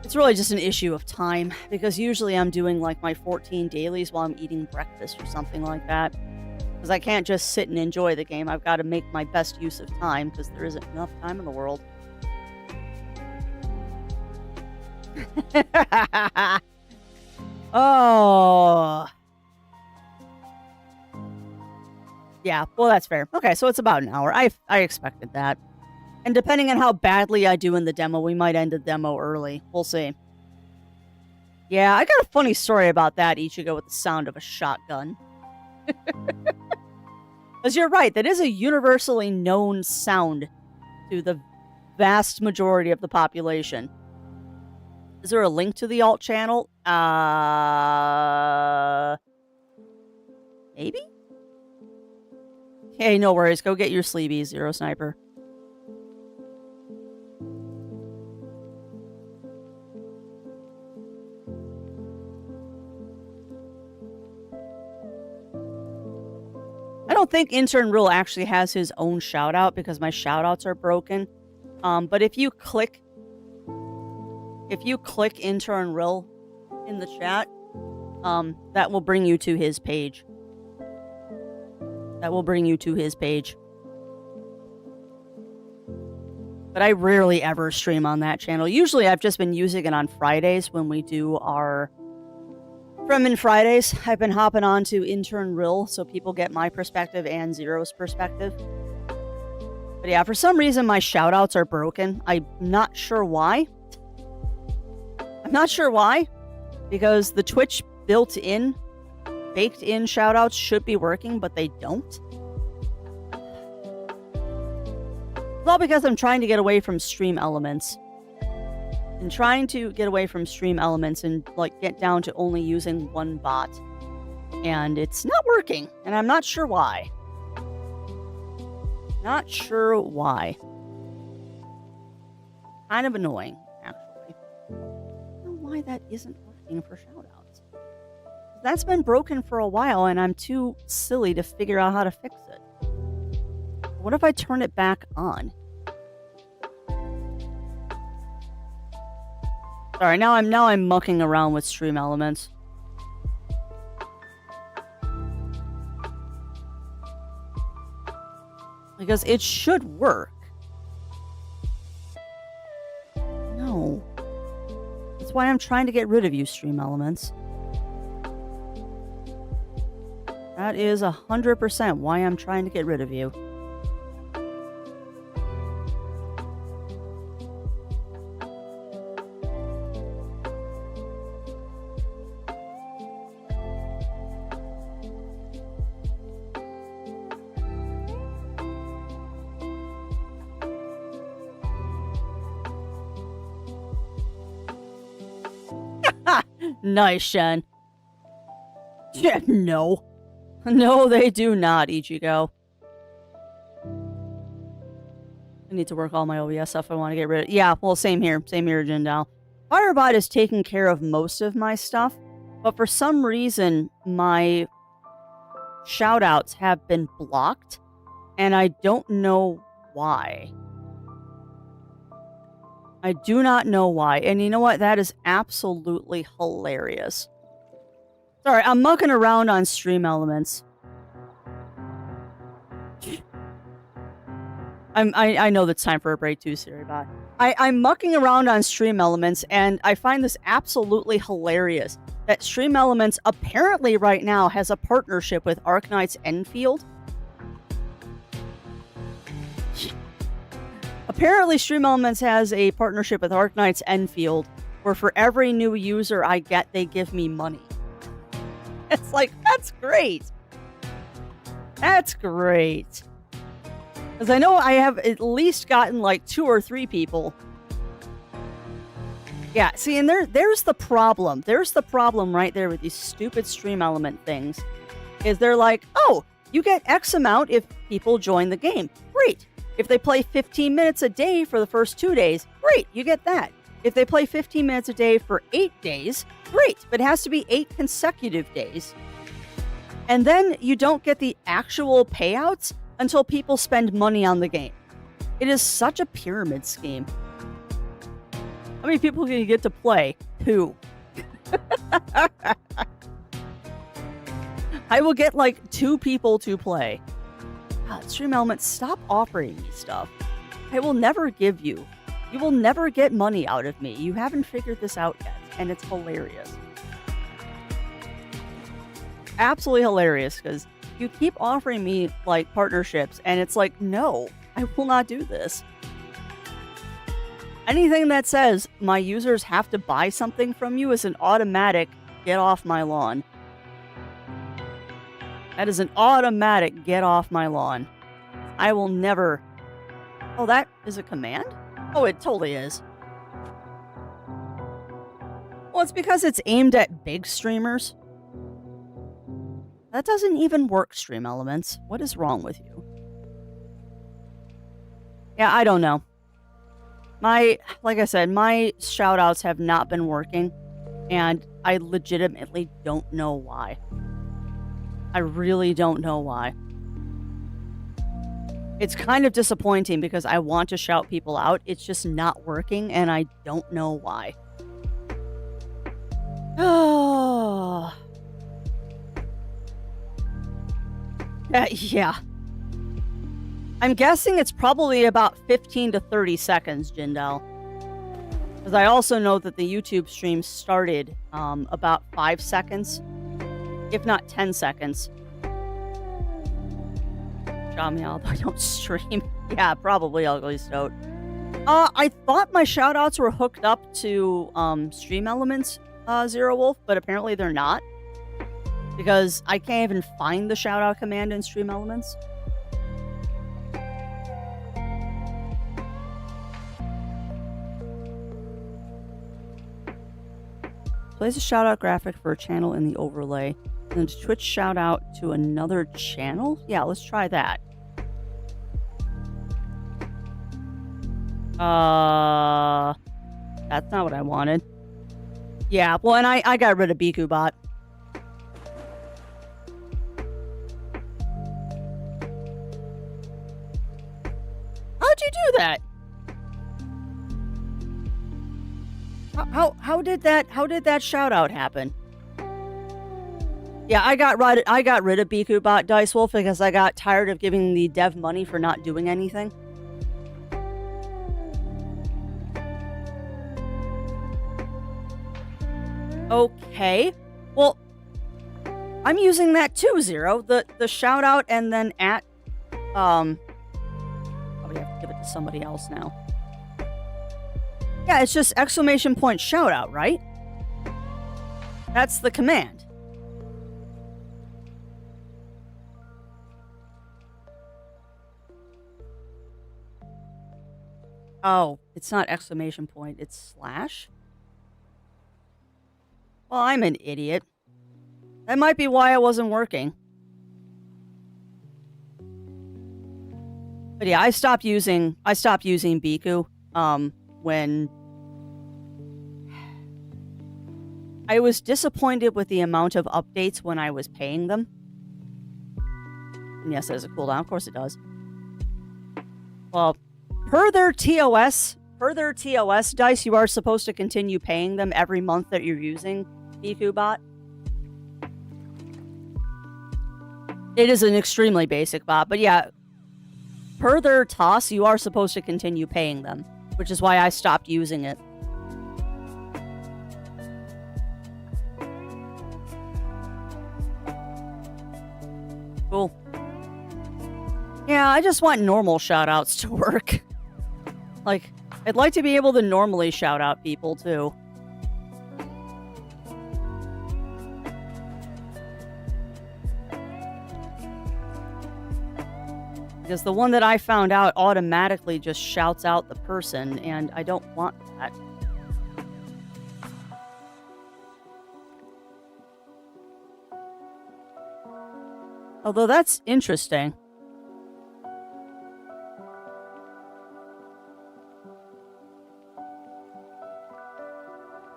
It's really just an issue of time because usually I'm doing like my 14 dailies while I'm eating breakfast or something like that. Because I can't just sit and enjoy the game. I've got to make my best use of time because there isn't enough time in the world. Oh. Yeah, well, that's fair. Okay, so it's about an hour. I expected that. And depending on how badly I do in the demo, we might end the demo early. We'll see. Yeah, I got a funny story about that, Ichigo, with the sound of a shotgun. Because you're right, that is a universally known sound to the vast majority of the population. Is there a link to the alt channel? Maybe? Hey, no worries. Go get your sleebies, Zero Sniper. I don't think Intern Rule actually has his own shout out because my shout outs are broken. But if you click Intern Rule in the chat, that will bring you to his page. That will bring you to his page. But I rarely ever stream on that channel. Usually I've just been using it on Fridays when we do our Fremen Fridays. I've been hopping on to Intern Rill so people get my perspective and Zero's perspective. But yeah, for some reason my shoutouts are broken. I'm not sure why. Because the Twitch built-in, baked-in shoutouts should be working, but they don't. It's all because I'm trying to get away from Stream Elements. And trying to get away from Stream Elements and like get down to only using one bot. And it's not working, and I'm not sure why. Not sure why. Kind of annoying, actually. I don't know why that isn't working for shoutouts. That's been broken for a while, and I'm too silly to figure out how to fix it. What if I turn it back on? Sorry, now I'm mucking around with Stream Elements. Because it should work. No. That's why I'm trying to get rid of you, Stream Elements. That is 100% why I'm trying to get rid of you. Nice, Shen. Yeah, no. No, they do not, Ichigo. I need to work all my OBS stuff I want to get rid of. Yeah, well, same here. Same here, Jindal. Firebot is taking care of most of my stuff, but for some reason, my shoutouts have been blocked, and I don't know why. I do not know why. And you know what? That is absolutely hilarious. Sorry, I'm mucking around on Stream Elements. I know that's time for a break too, Siri. Bye. I'm mucking around on Stream Elements, and I find this absolutely hilarious. That Stream Elements apparently right now has a partnership with Arknight's Enfield. Apparently, Stream Elements has a partnership with Arknight's Enfield, where for every new user I get, they give me money. It's like, that's great. That's great. Because I know I have at least gotten like 2 or 3 people. Yeah, see, and there's the problem. There's the problem right there with these stupid Stream Element things. Is they're like, oh, you get X amount if people join the game. Great. If they play 15 minutes a day for the first 2 days, great, you get that. If they play 15 minutes a day for 8 days, great, but it has to be 8 consecutive days. And then you don't get the actual payouts until people spend money on the game. It is such a pyramid scheme. How many people can you get to play? 2. I will get like 2 people to play. God, Stream Elements, stop offering me stuff. I will never give you. You will never get money out of me. You haven't figured this out yet, and it's hilarious. Absolutely hilarious, because you keep offering me, like, partnerships, and it's like, no, I will not do this. Anything that says my users have to buy something from you is an automatic get off my lawn. That is an automatic get off my lawn. I will never... Oh, that is a command? Oh, it totally is. Well, it's because it's aimed at big streamers. That doesn't even work, Stream Elements. What is wrong with you? Yeah, I don't know. Like I said, my shoutouts have not been working, and I legitimately don't know why. I really don't know why. It's kind of disappointing because I want to shout people out. It's just not working, and I don't know why. Oh. Yeah. I'm guessing it's probably about 15 to 30 seconds, Jindal. Because I also know that the YouTube stream started about 5 seconds, if not 10 seconds. Shot me out, I don't stream. Yeah, probably Ugly Stoat. I thought my shoutouts were hooked up to Stream Elements, Zero Wolf, but apparently they're not. Because I can't even find the shoutout command in Stream Elements. Plays a shoutout graphic for a channel in the overlay. And then Twitch shoutout to another channel? Yeah, let's try that. That's not what I wanted. Yeah, well, and I got rid of BikuBot. How'd you do that? How did that shout out happen? Yeah, I got rid of BikuBot, Dice Wolf, because I got tired of giving the dev money for not doing anything. Okay. Well, I'm using that too, Zero. The shout out and then at probably have to give it to somebody else now. Yeah, it's just exclamation point shout out, right? That's the command. Oh, it's not exclamation point, it's slash? Well, I'm an idiot. That might be why it wasn't working. But yeah, I stopped using Biku when I was disappointed with the amount of updates when I was paying them. And yes, it has a cooldown. Of course it does. Well, per their TOS Dice, you are supposed to continue paying them every month that you're using BikuBot. It is an extremely basic bot, but yeah, per their TOS, you are supposed to continue paying them, which is why I stopped using it. Cool. Yeah, I just want normal shoutouts to work. Like, I'd like to be able to normally shout out people, too. Because the one that I found out automatically just shouts out the person, and I don't want that. Although that's interesting.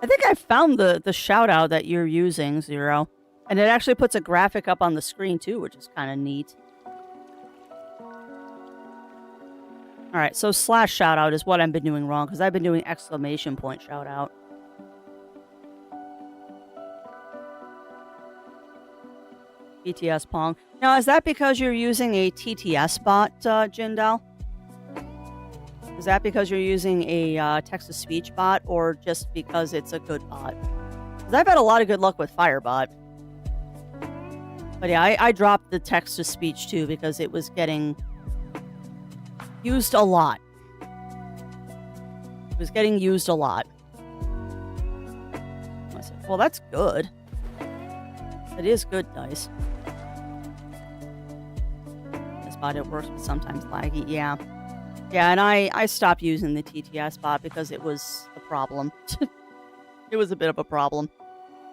I think I found the shout out that you're using, Zero. And it actually puts a graphic up on the screen too, which is kind of neat. Alright, so slash shout out is what I've been doing wrong, because I've been doing exclamation point shout out. BTS Pong. Now, is that because you're using a TTS bot, Jindal? Is that because you're using a text-to-speech bot, or just because it's a good bot? Because I've had a lot of good luck with Firebot. But yeah, I dropped the text-to-speech too because it was getting used a lot. It was getting used a lot. I said, well, that's good. It is good, Dice. This bot, it works, but sometimes laggy. Yeah. Yeah, and I stopped using the TTS bot because it was a problem. It was a bit of a problem.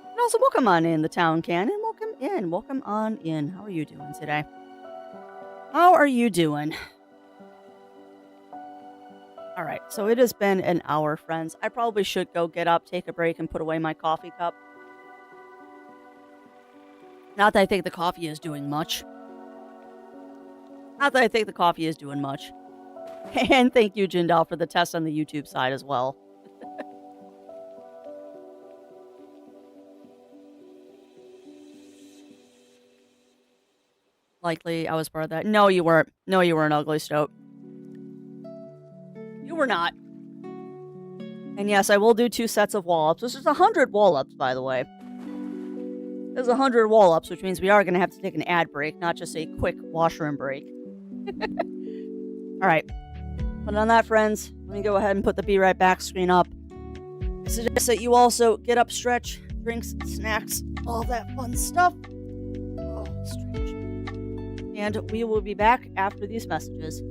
And also, welcome on in, the Town Cannon. Welcome in. Welcome on in. How are you doing today? How are you doing? All right, so it has been an hour, friends. I probably should go get up, take a break, and put away my coffee cup. Not that I think the coffee is doing much. Not that I think the coffee is doing much. And thank you, Jindal, for the test on the YouTube side as well. Likely, I was part of that. No, you weren't. No, you weren't, Ugly Stoat. You were not. And yes, I will do 2 sets of wall-ups. This is 100 wall-ups, by the way. There's 100 wall-ups, which means we are going to have to take an ad break, not just a quick washroom break. All right. But on that, friends, let me go ahead and put the Be Right Back screen up. I suggest that you also get up, stretch, drinks, snacks, all that fun stuff. Oh, stretch. And we will be back after these messages.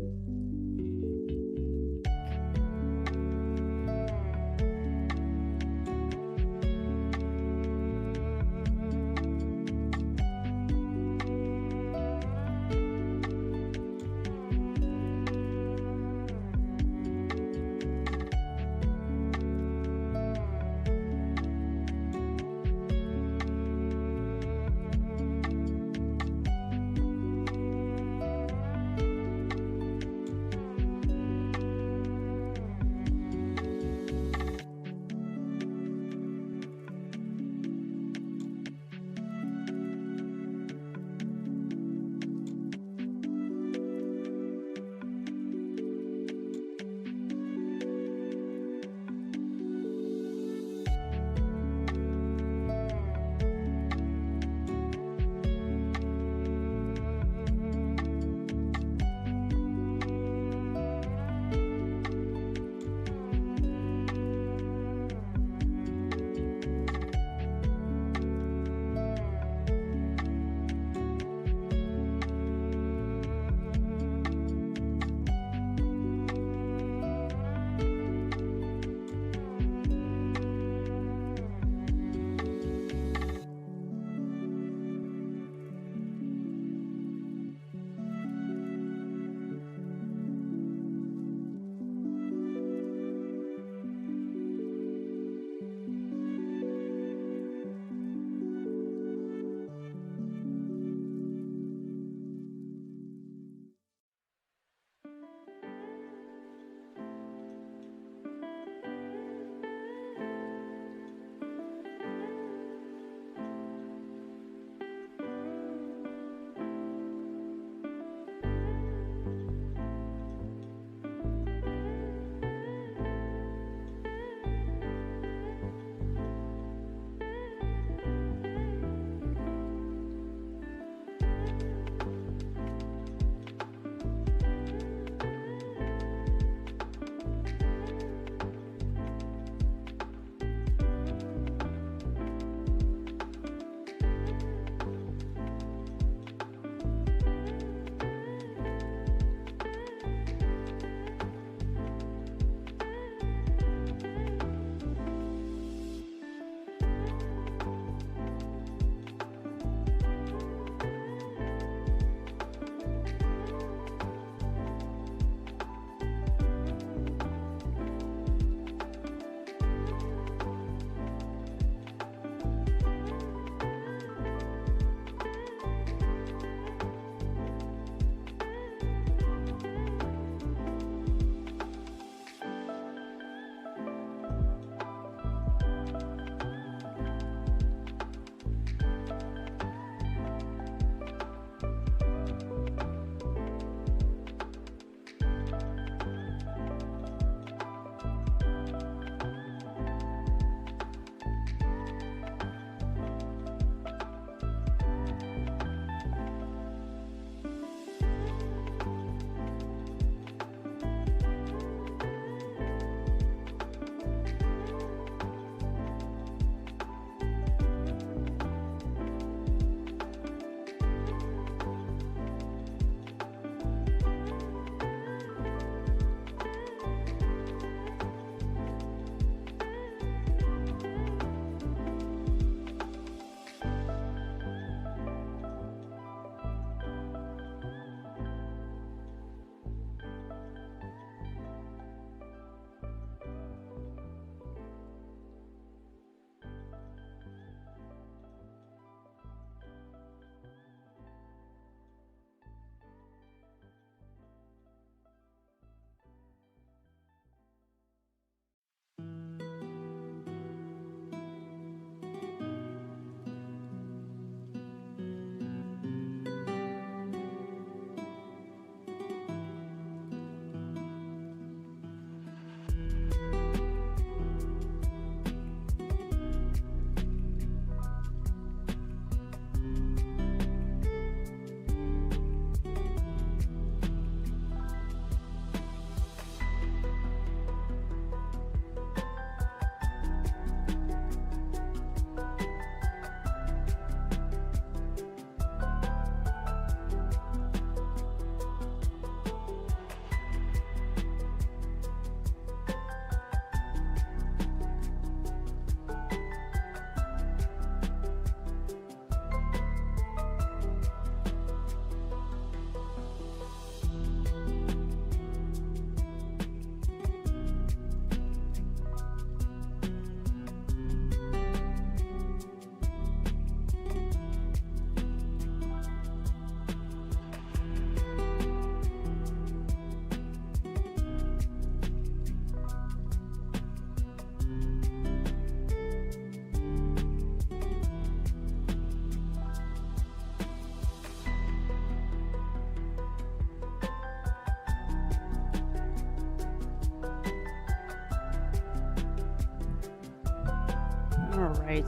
Alright.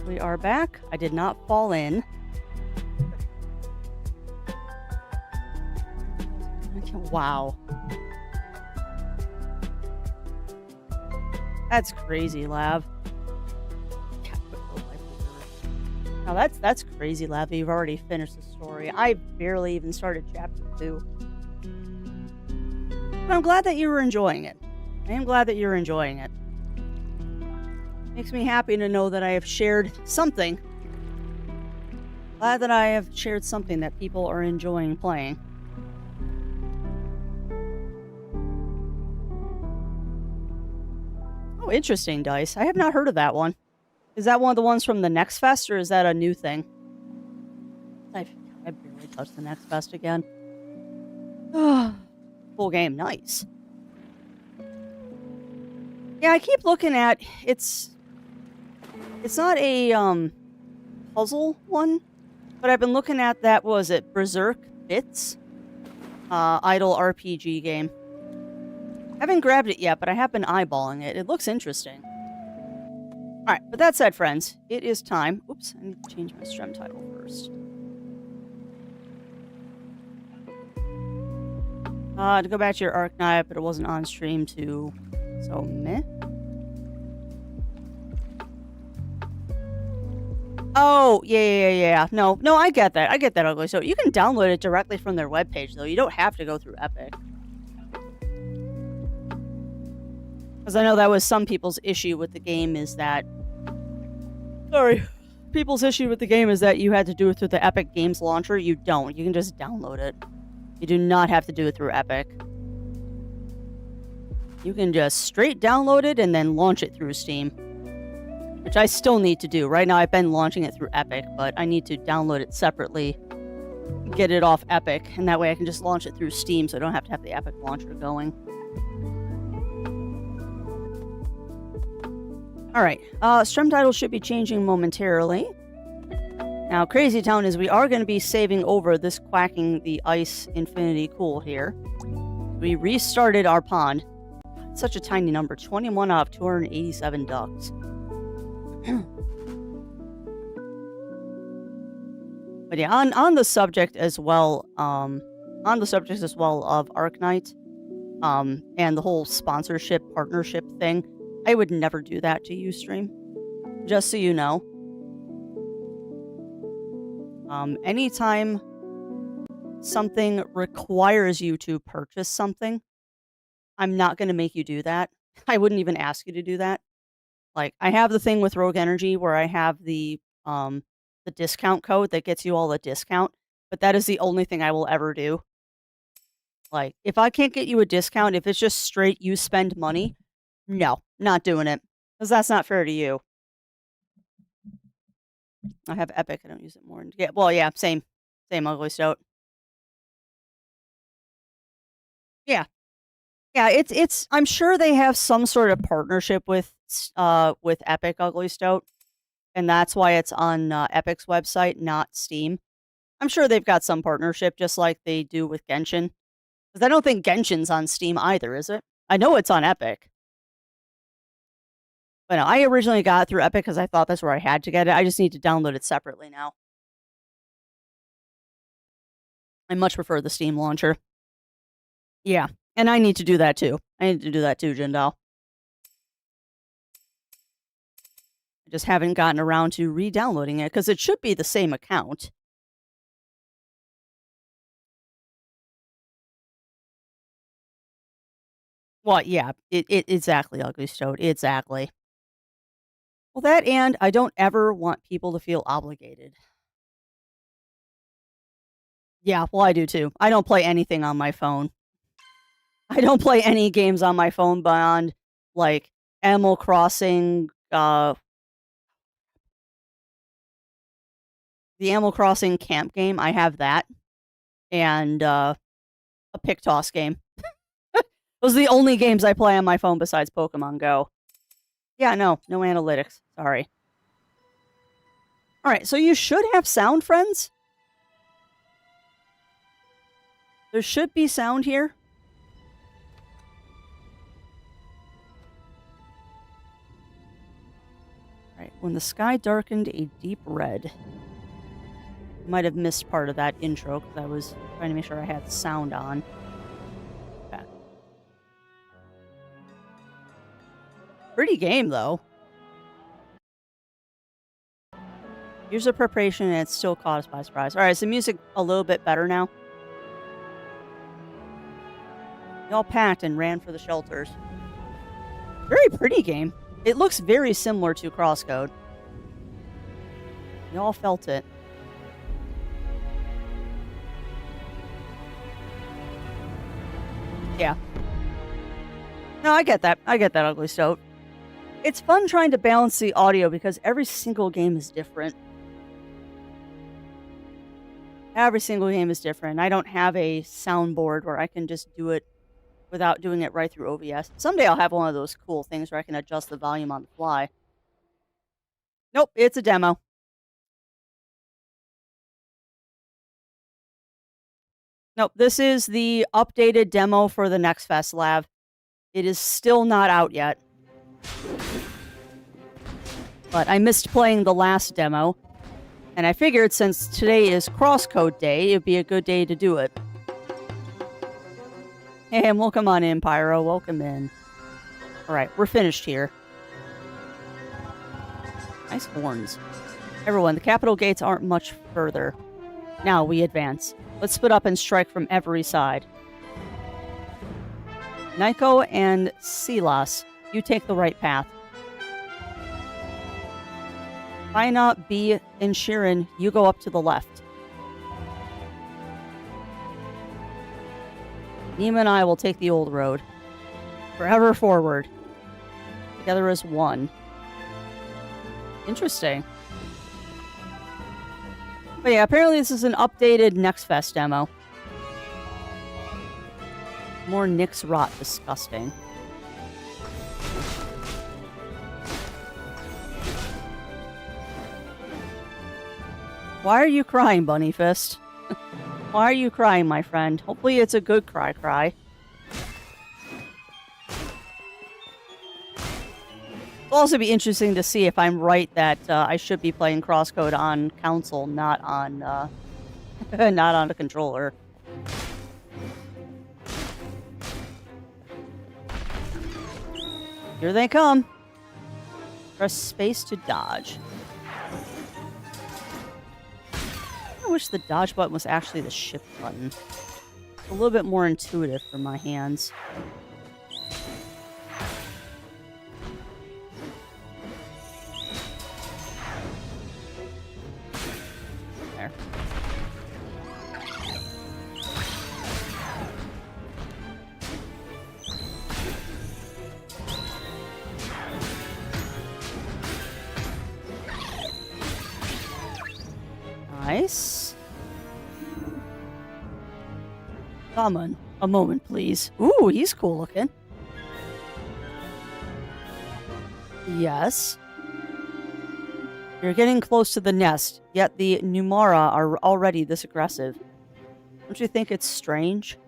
We are back. I did not fall in. Wow. That's crazy, Lav. Now that's crazy, Lav. You've already finished the story. I barely even started chapter 2. But I'm glad that you were enjoying it. I am glad that you're enjoying it. Makes me happy to know that I have shared something. Glad that I have shared something that people are enjoying playing. Oh, interesting, Dice. I have not heard of that one. Is that one of the ones from the Next Fest, or is that a new thing? I barely touched the Next Fest again. Full game, nice. Yeah, I keep looking at it's not a puzzle one, but I've been looking at that. What was it Berserk Bits? Idle RPG game. Haven't grabbed it yet, but I have been eyeballing it. It looks interesting. Alright, but that said, friends, it is time. Oops, I need to change my stream title first. To go back to your Arknight, but it wasn't on stream too. So, meh. Oh, yeah. No, I get that. I get that, Ugly. So you can download it directly from their webpage, though. You don't have to go through Epic. Because I know that was some people's issue with the game is that... Sorry. People's issue with the game is that you had to do it through the Epic Games Launcher. You don't. You can just download it. You do not have to do it through Epic. You can just straight download it and then launch it through Steam. Which I still need to do. Right now I've been launching it through Epic, but I need to download it separately. Get it off Epic, and that way I can just launch it through Steam so I don't have to have the Epic launcher going. Alright, stream title should be changing momentarily. Now, Crazy Town is we are going to be saving over this Quacking the Ice Infinity Cool here. We restarted our pond. It's such a tiny number, 21 out of 287 ducks. But yeah, on the subject as well, of Arknight, and the whole sponsorship, partnership thing, I would never do that to Ustream. Just so you know. Anytime something requires you to purchase something, I'm not going to make you do that. I wouldn't even ask you to do that. Like, I have the thing with Rogue Energy where I have the discount code that gets you all the discount, but that is the only thing I will ever do. Like, if I can't get you a discount, if it's just straight you spend money, no, not doing it. Because that's not fair to you. I have Epic, I don't use it more. Yeah, well, yeah, same Ugly Stoat. Yeah. Yeah, it's I'm sure they have some sort of partnership with Epic Ugly Stoat, and that's why it's on Epic's website, not Steam. I'm sure they've got some partnership, just like they do with Genshin. Because I don't think Genshin's on Steam either, is it? I know it's on Epic. But no, I originally got it through Epic because I thought that's where I had to get it. I just need to download it separately now. I much prefer the Steam launcher. Yeah, and I need to do that too. I need to do that too, Jindal. I just haven't gotten around to re-downloading it because it should be the same account. Well, yeah, it exactly, Ugly Stoat, exactly. Well, that and I don't ever want people to feel obligated. Yeah, well, I do too. I don't play anything on my phone. I don't play any games on my phone beyond, like, Animal Crossing, the Animal Crossing camp game, I have that, and, a pick toss game. Those are the only games I play on my phone besides Pokemon Go. Yeah, no analytics, sorry. Alright, so you should have sound, friends. There should be sound here. When the sky darkened a deep red. Might have missed part of that intro because I was trying to make sure I had sound on. Okay. Pretty game, though. Years of preparation, and it still caught us by surprise. All right, is the music a little bit better now? We all packed and ran for the shelters. Very pretty game. It looks very similar to CrossCode. We all felt it. Yeah. No, I get that. I get that, Ugly Stoat. It's fun trying to balance the audio because every single game is different. Every single game is different. I don't have a soundboard where I can just do it without doing it right through OBS. Someday I'll have one of those cool things where I can adjust the volume on the fly. Nope, it's a demo. Nope, this is the updated demo for the Next Fest Lab. It is still not out yet. But I missed playing the last demo. And I figured since today is CrossCode Day, it'd be a good day to do it. Hey, and welcome on in, Pyro. Welcome in. Alright, we're finished here. Nice horns. Everyone, the capital gates aren't much further. Now we advance. Let's split up and strike from every side. Nico and Silas, you take the right path. Fina, B, and Sheeran, you go up to the left. Nima and I will take the old road. Forever forward. Together as one. Interesting. But yeah, apparently this is an updated Next Fest demo. More Nyx rot. Disgusting. Why are you crying, Bunny Fist? Why are you crying, my friend? Hopefully it's a good cry. It'll also be interesting to see if I'm right that I should be playing CrossCode on console, not on not on a controller. Here they come. Press space to dodge. I wish the dodge button was actually the shift button. It's a little bit more intuitive for my hands. There. Nice. Summon. A moment, please. Ooh, he's cool looking. Yes. You're getting close to the nest, yet the Numara are already this aggressive. Don't you think it's strange?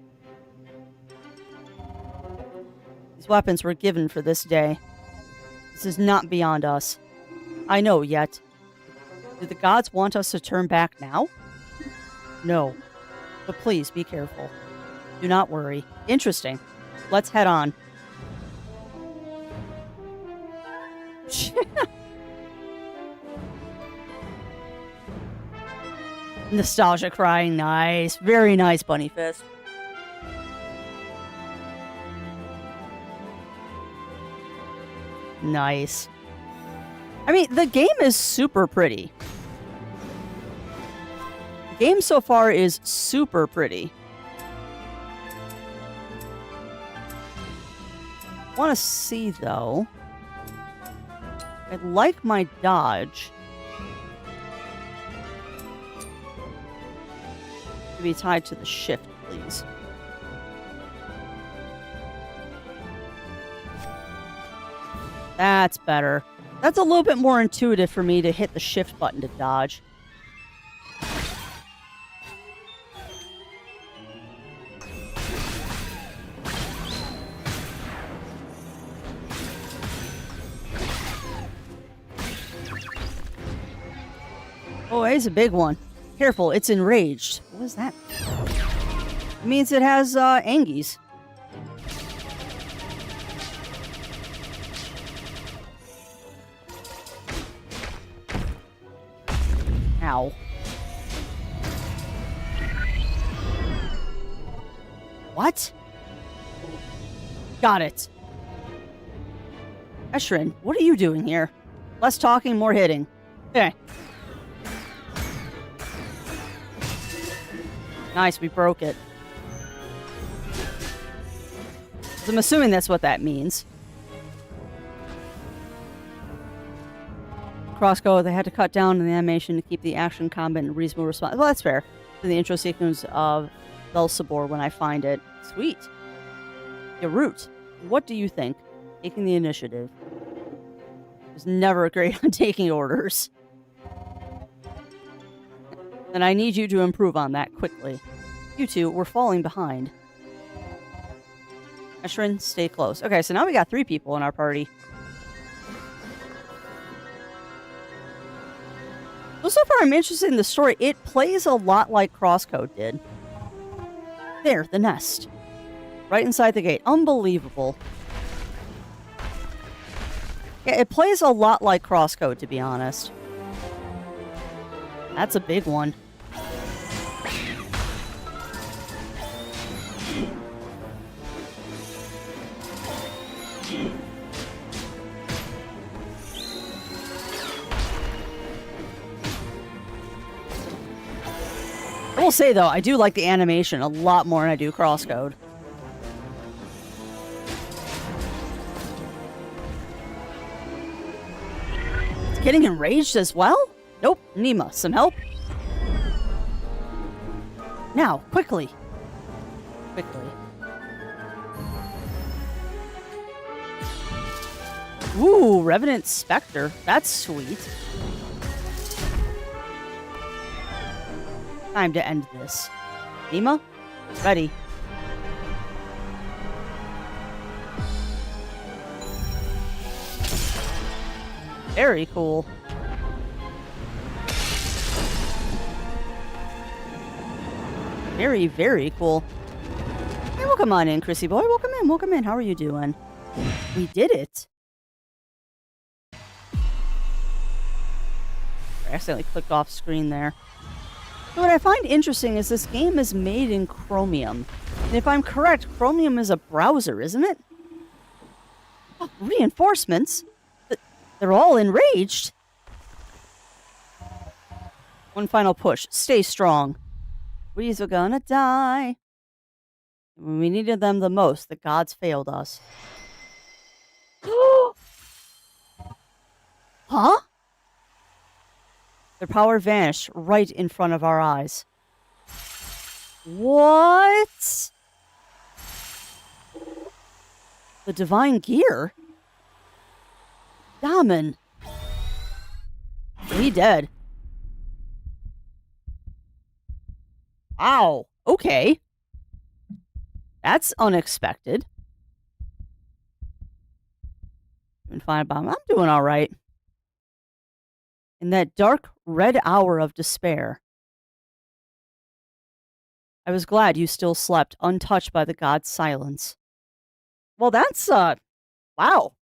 These weapons were given for this day. This is not beyond us. I know, yet. Do the gods want us to turn back now? No. But please, be careful. Do not worry. Interesting. Let's head on. Nostalgia crying. Nice. Very nice, Bunny Fist. Nice. I mean, the game is super pretty. The game so far is super pretty. I want to see, though. I'd like my dodge to be tied to the shift, please. That's better. That's a little bit more intuitive for me to hit the shift button to dodge. Oh, it's a big one. Careful, it's enraged. What is that? It means it has angies. Ow. What? Got it. Eshrin, what are you doing here? Less talking, more hitting. Okay. Nice, we broke it. So I'm assuming that's what that means. CrossCode, they had to cut down on the animation to keep the action combat and reasonable response. Well, that's fair. For the intro sequence of Belsabor when I find it. Sweet. Yarut, what do you think? Taking the initiative. Was never great on taking orders. And I need you to improve on that quickly. You two, we're falling behind. Eshrin, stay close. Okay, so now we got 3 people in our party. Well, so far I'm interested in the story. It plays a lot like CrossCode did. There, the nest. Right inside the gate. Unbelievable. Yeah, it plays a lot like CrossCode, to be honest. That's a big one. I will say, though, I do like the animation a lot more than I do CrossCode. It's getting enraged as well? Nope. Nima, some help? Now, quickly. Quickly. Ooh, Revenant Spectre. That's sweet. Time to end this. Nima? Ready. Very cool. Very, very cool. Hey, welcome on in, Chrissy boy. Welcome in, welcome in. How are you doing? We did it. I accidentally clicked off screen there. What I find interesting is this game is made in Chromium. And if I'm correct, Chromium is a browser, isn't it? Oh, reinforcements? They're all enraged. One final push. Stay strong. We're gonna die. When we needed them the most, the gods failed us. Huh? Their power vanished right in front of our eyes. What? The divine gear? Daman. He dead. Wow. Okay. That's unexpected. Been fine about him. I'm doing all right. In that dark, red hour of despair, I was glad you still slept, untouched by the god's silence. Well, that's, wow.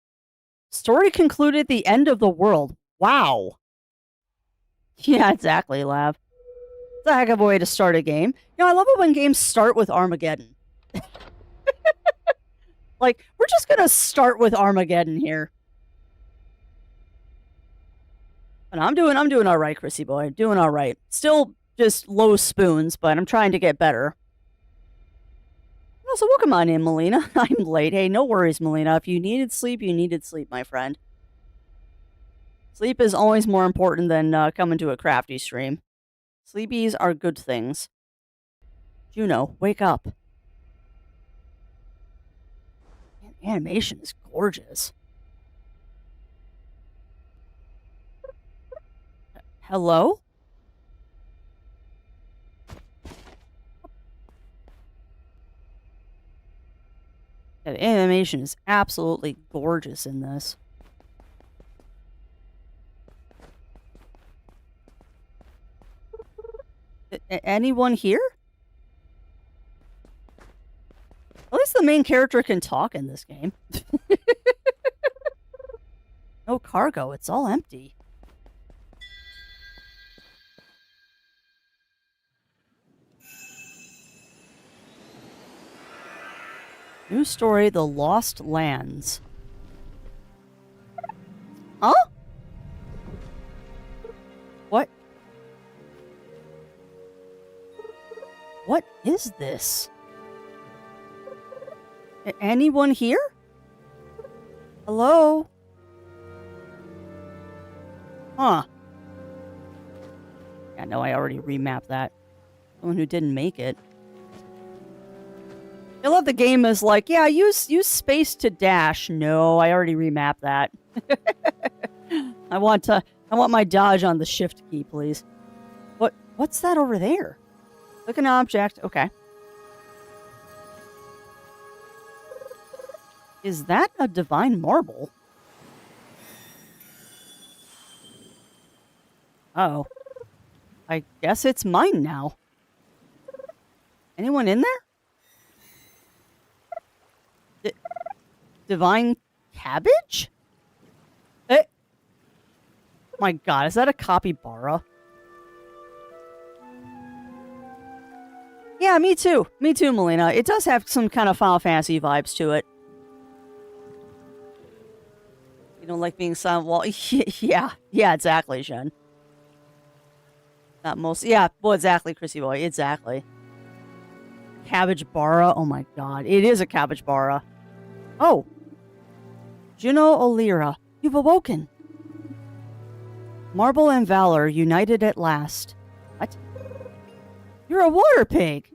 Story concluded the end of the world. Wow. Yeah, exactly, Lav. It's a heck of a way to start a game. You know, I love it when games start with Armageddon. Like, we're just gonna start with Armageddon here. And I'm doing all right, Chrissy boy. Doing all right. Still just low spoons, but I'm trying to get better. Also, welcome on in, Melina. I'm late. Hey, no worries, Melina. If you needed sleep, you needed sleep, my friend. Sleep is always more important than coming to a crafty stream. Sleepies are good things. Juno, wake up. Man, animation is gorgeous. Hello? Yeah, the animation is absolutely gorgeous in this. Anyone here? At least the main character can talk in this game. No cargo. It's all empty. New story, The Lost Lands. Huh? What? What is this? Anyone here? Hello? Huh. Yeah, no, I already remapped that. Someone who didn't make it. I love the game is like, yeah, use space to dash. No, I already remapped that. I want my dodge on the shift key, please. What's that over there? Click an object. Okay. Is that a divine marble? Oh. I guess it's mine now. Anyone in there? Divine cabbage? My god, is that a capybara? Yeah, me too. Me too, Melina. It does have some kind of Final Fantasy vibes to it. You don't like being silent? Well, yeah, exactly, Shen. Not most. Yeah, well, exactly, Chrissy boy. Exactly. Cabbage bara. Oh my god. It is a cabbage bara. Oh. Juno O'Lira, you've awoken. Marble and valor united at last. What? You're a water pig.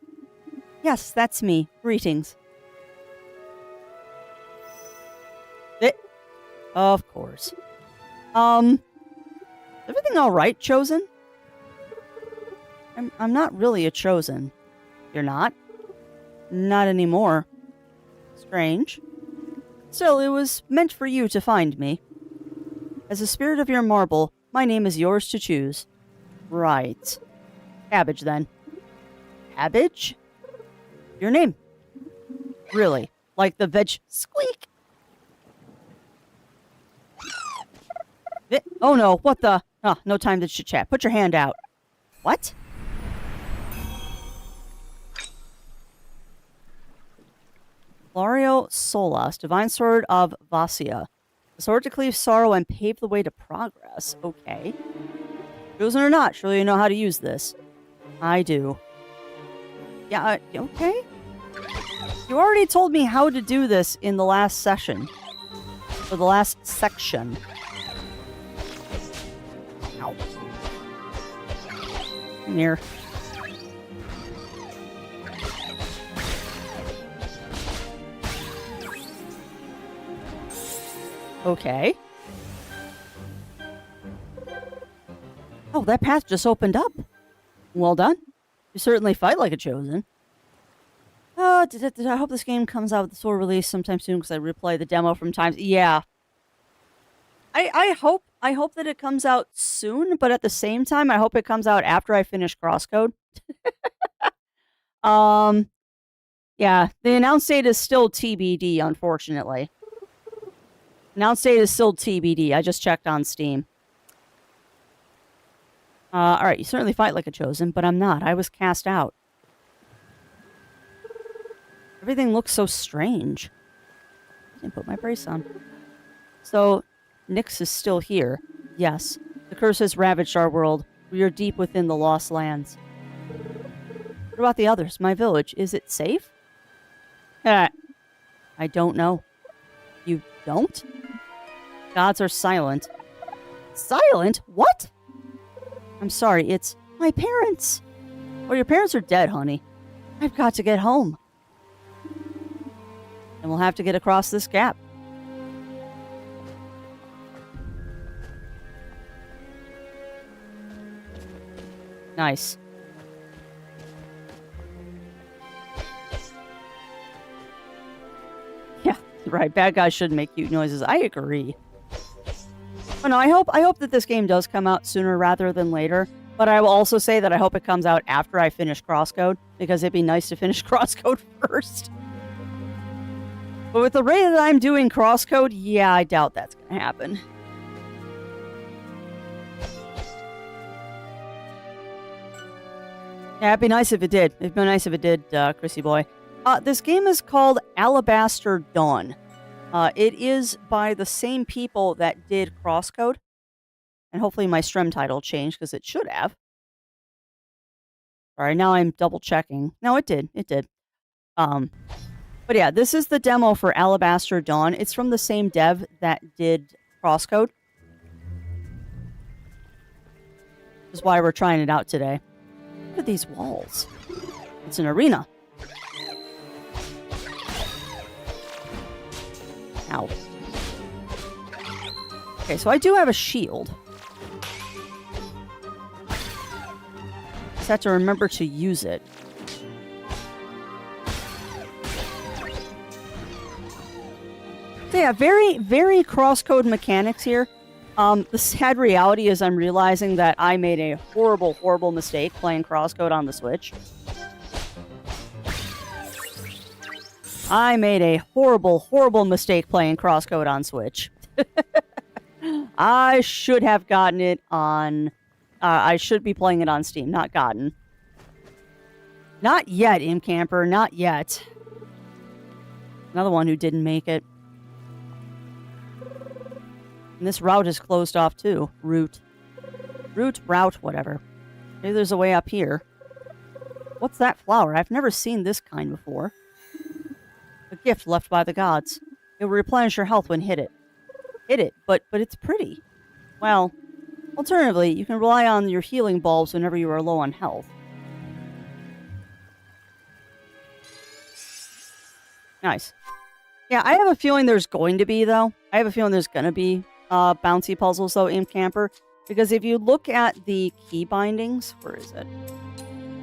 Yes, that's me. Greetings. Of course. Everything all right, Chosen? I'm not really a Chosen. You're not? Not anymore. Strange. Still, it was meant for you to find me. As a spirit of your marble, my name is yours to choose. Right. Cabbage, then. Cabbage? Your name. Really? Like the veg... Squeak! Oh no, what the... Oh, no time to chit-chat. Put your hand out. What? Lario Solas, Divine Sword of Vasya. The sword to cleave sorrow and pave the way to progress. Okay. Chosen or not, surely you know how to use this. I do. Yeah, okay. You already told me how to do this in the last session. Or the last section. Ow. Come here. Okay. Oh, that path just opened up. Well done. You certainly fight like a chosen. I hope this game comes out with the full release sometime soon because I replay the demo from times. Yeah. I hope that it comes out soon, but at the same time, I hope it comes out after I finish CrossCode. Yeah, the announce date is still TBD, unfortunately. Announce date is still TBD. I just checked on Steam. Alright, you certainly fight like a chosen, but I'm not. I was cast out. Everything looks so strange. I didn't put my brace on. So, Nyx is still here. Yes, the curse has ravaged our world. We are deep within the Lost Lands. What about the others? My village, is it safe? I don't know. You don't? Gods are silent. Silent? What? I'm sorry, it's my parents. Well, your parents are dead, honey. I've got to get home. And we'll have to get across this gap. Nice. Yeah, right. Bad guys shouldn't make cute noises. I agree. Oh, no, I hope that this game does come out sooner rather than later. But I will also say that I hope it comes out after I finish CrossCode, because it'd be nice to finish CrossCode first. But with the rate that I'm doing CrossCode, yeah, I doubt that's going to happen. Yeah, it'd be nice if it did. It'd be nice if it did, Chrissy boy. This game is called Alabaster Dawn. It is by the same people that did CrossCode. And hopefully my stream title changed, because it should have. All right, now I'm double checking. No, it did. It did. But yeah, this is the demo for Alabaster Dawn. It's from the same dev that did CrossCode. This is why we're trying it out today. Look at these walls. It's an arena. Ow. Okay, so I do have a shield. Just have to remember to use it. So yeah, very, very CrossCode mechanics here. The sad reality is I'm realizing that I made a horrible, horrible mistake playing CrossCode on the Switch. I made a horrible, horrible mistake playing CrossCode on Switch. I should have gotten it on... I should be playing it on Steam, not gotten. Not yet, Imp Camper, not yet. Another one who didn't make it. And this route is closed off too. Route, whatever. Maybe there's a way up here. What's that flower? I've never seen this kind before. A gift left by the gods. It will replenish your health when hit it. Hit it, but it's pretty. Well, alternatively, you can rely on your healing bulbs whenever you are low on health. Nice. Yeah, I have a feeling there's going to be, though. I have a feeling there's going to be bouncy puzzles, though, Imp Camper. Because if you look at the key bindings... Where is it?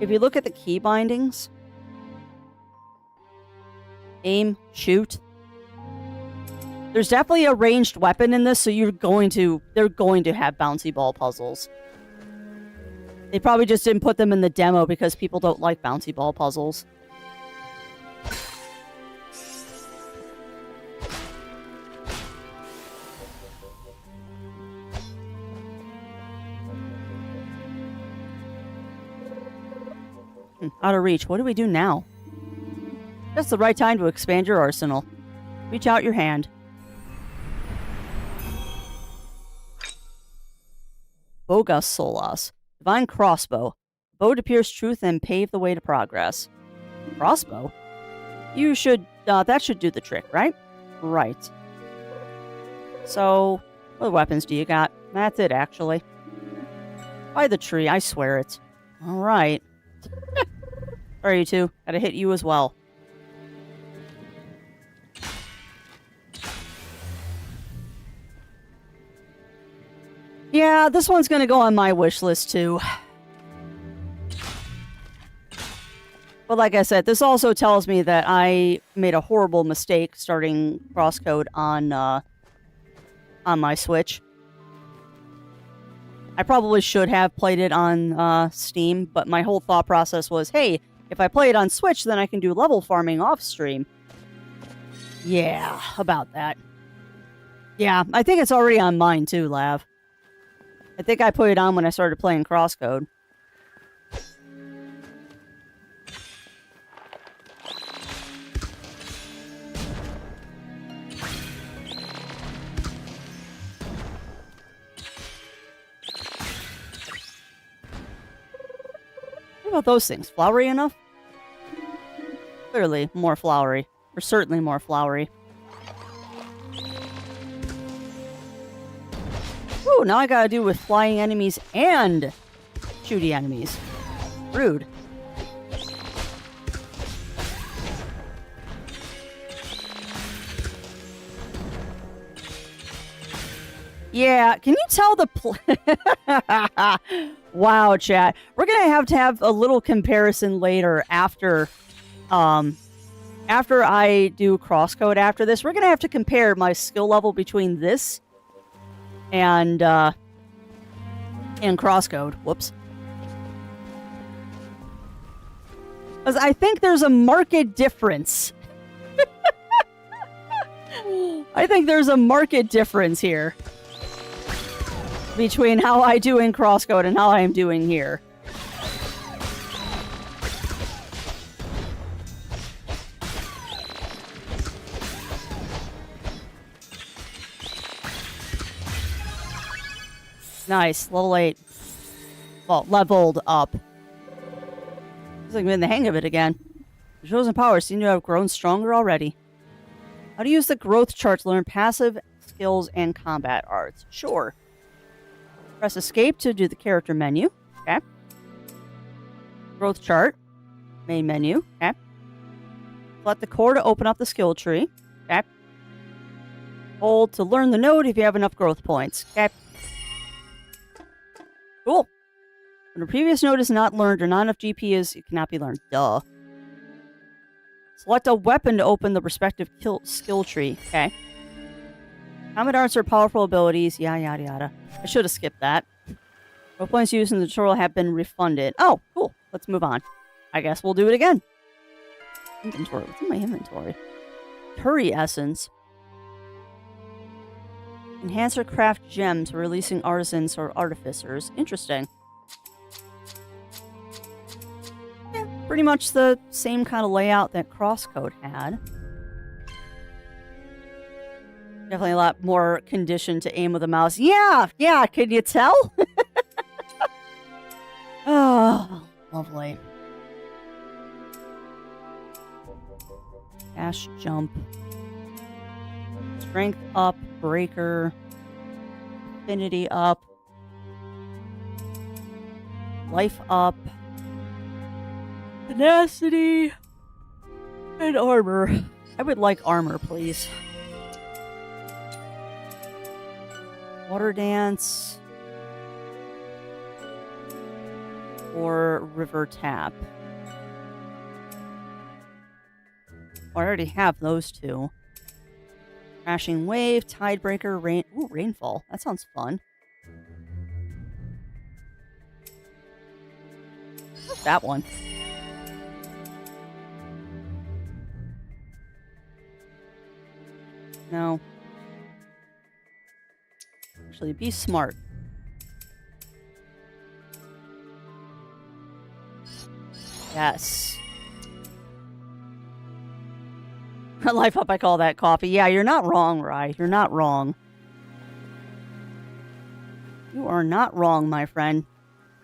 If you look at the key bindings... Aim, shoot. There's definitely a ranged weapon in this, so they're going to have bouncy ball puzzles. They probably just didn't put them in the demo because people don't like bouncy ball puzzles. Out of reach. What do we do now? That's the right time to expand your arsenal. Reach out your hand. Bogus Solas. Divine Crossbow. Bow to pierce truth and pave the way to progress. Crossbow? You should... that should do the trick, right? Right. So, what weapons do you got? That's it, actually. By the tree, I swear it. Alright. Where are you two? Gotta hit you as well. Yeah, this one's gonna go on my wish list, too. But like I said, this also tells me that I made a horrible mistake starting CrossCode on my Switch. I probably should have played it on Steam, but my whole thought process was, hey, if I play it on Switch, then I can do level farming off stream. Yeah, about that. Yeah, I think it's already on mine too, Lav. I think I put it on when I started playing CrossCode. What about those things? Flowery enough? Clearly more flowery. Or certainly more flowery. Ooh, now I gotta do with flying enemies and shooty enemies. Rude. Yeah, can you tell the Wow, chat. We're gonna to have a little comparison later after I do CrossCode after this. We're gonna have to compare my skill level between this and CrossCode. Whoops. Because I think there's a market difference. I think there's a market difference here between how I do in CrossCode and how I am doing here. Nice. Level 8. Well, leveled up. Feels like I'm in the hang of it again. The chosen powers seem to have grown stronger already. How to use the growth chart to learn passive skills and combat arts. Sure. Press escape to do the character menu. Okay. Growth chart. Main menu. Okay. Select the core to open up the skill tree. Okay. Hold to learn the node if you have enough growth points. Okay. Cool. When a previous node is not learned or not enough GP is, it cannot be learned. Duh. Select a weapon to open the respective skill tree. Okay. Combat arts are powerful abilities. Yada, yada, yada. I should have skipped that. No points used in the tutorial have been refunded. Oh, cool. Let's move on. I guess we'll do it again. Inventory. What's in my inventory? Curry essence. Enhance or craft gems for releasing artisans or artificers. Interesting. Yeah, pretty much the same kind of layout that CrossCode had. Definitely a lot more conditioned to aim with a mouse. Yeah, can you tell? Oh, lovely. Dash, jump. Strength up, breaker. Affinity up. Life up. Tenacity. And armor. I would like armor, please. Water dance. Or river tap. Oh, I already have those two. Crashing wave, tidebreaker, rain. Ooh, rainfall. That sounds fun. What's that one? No. Actually, be smart. Yes. Life up, I call that coffee. Yeah, you're not wrong, Rye. You're not wrong. You are not wrong, my friend.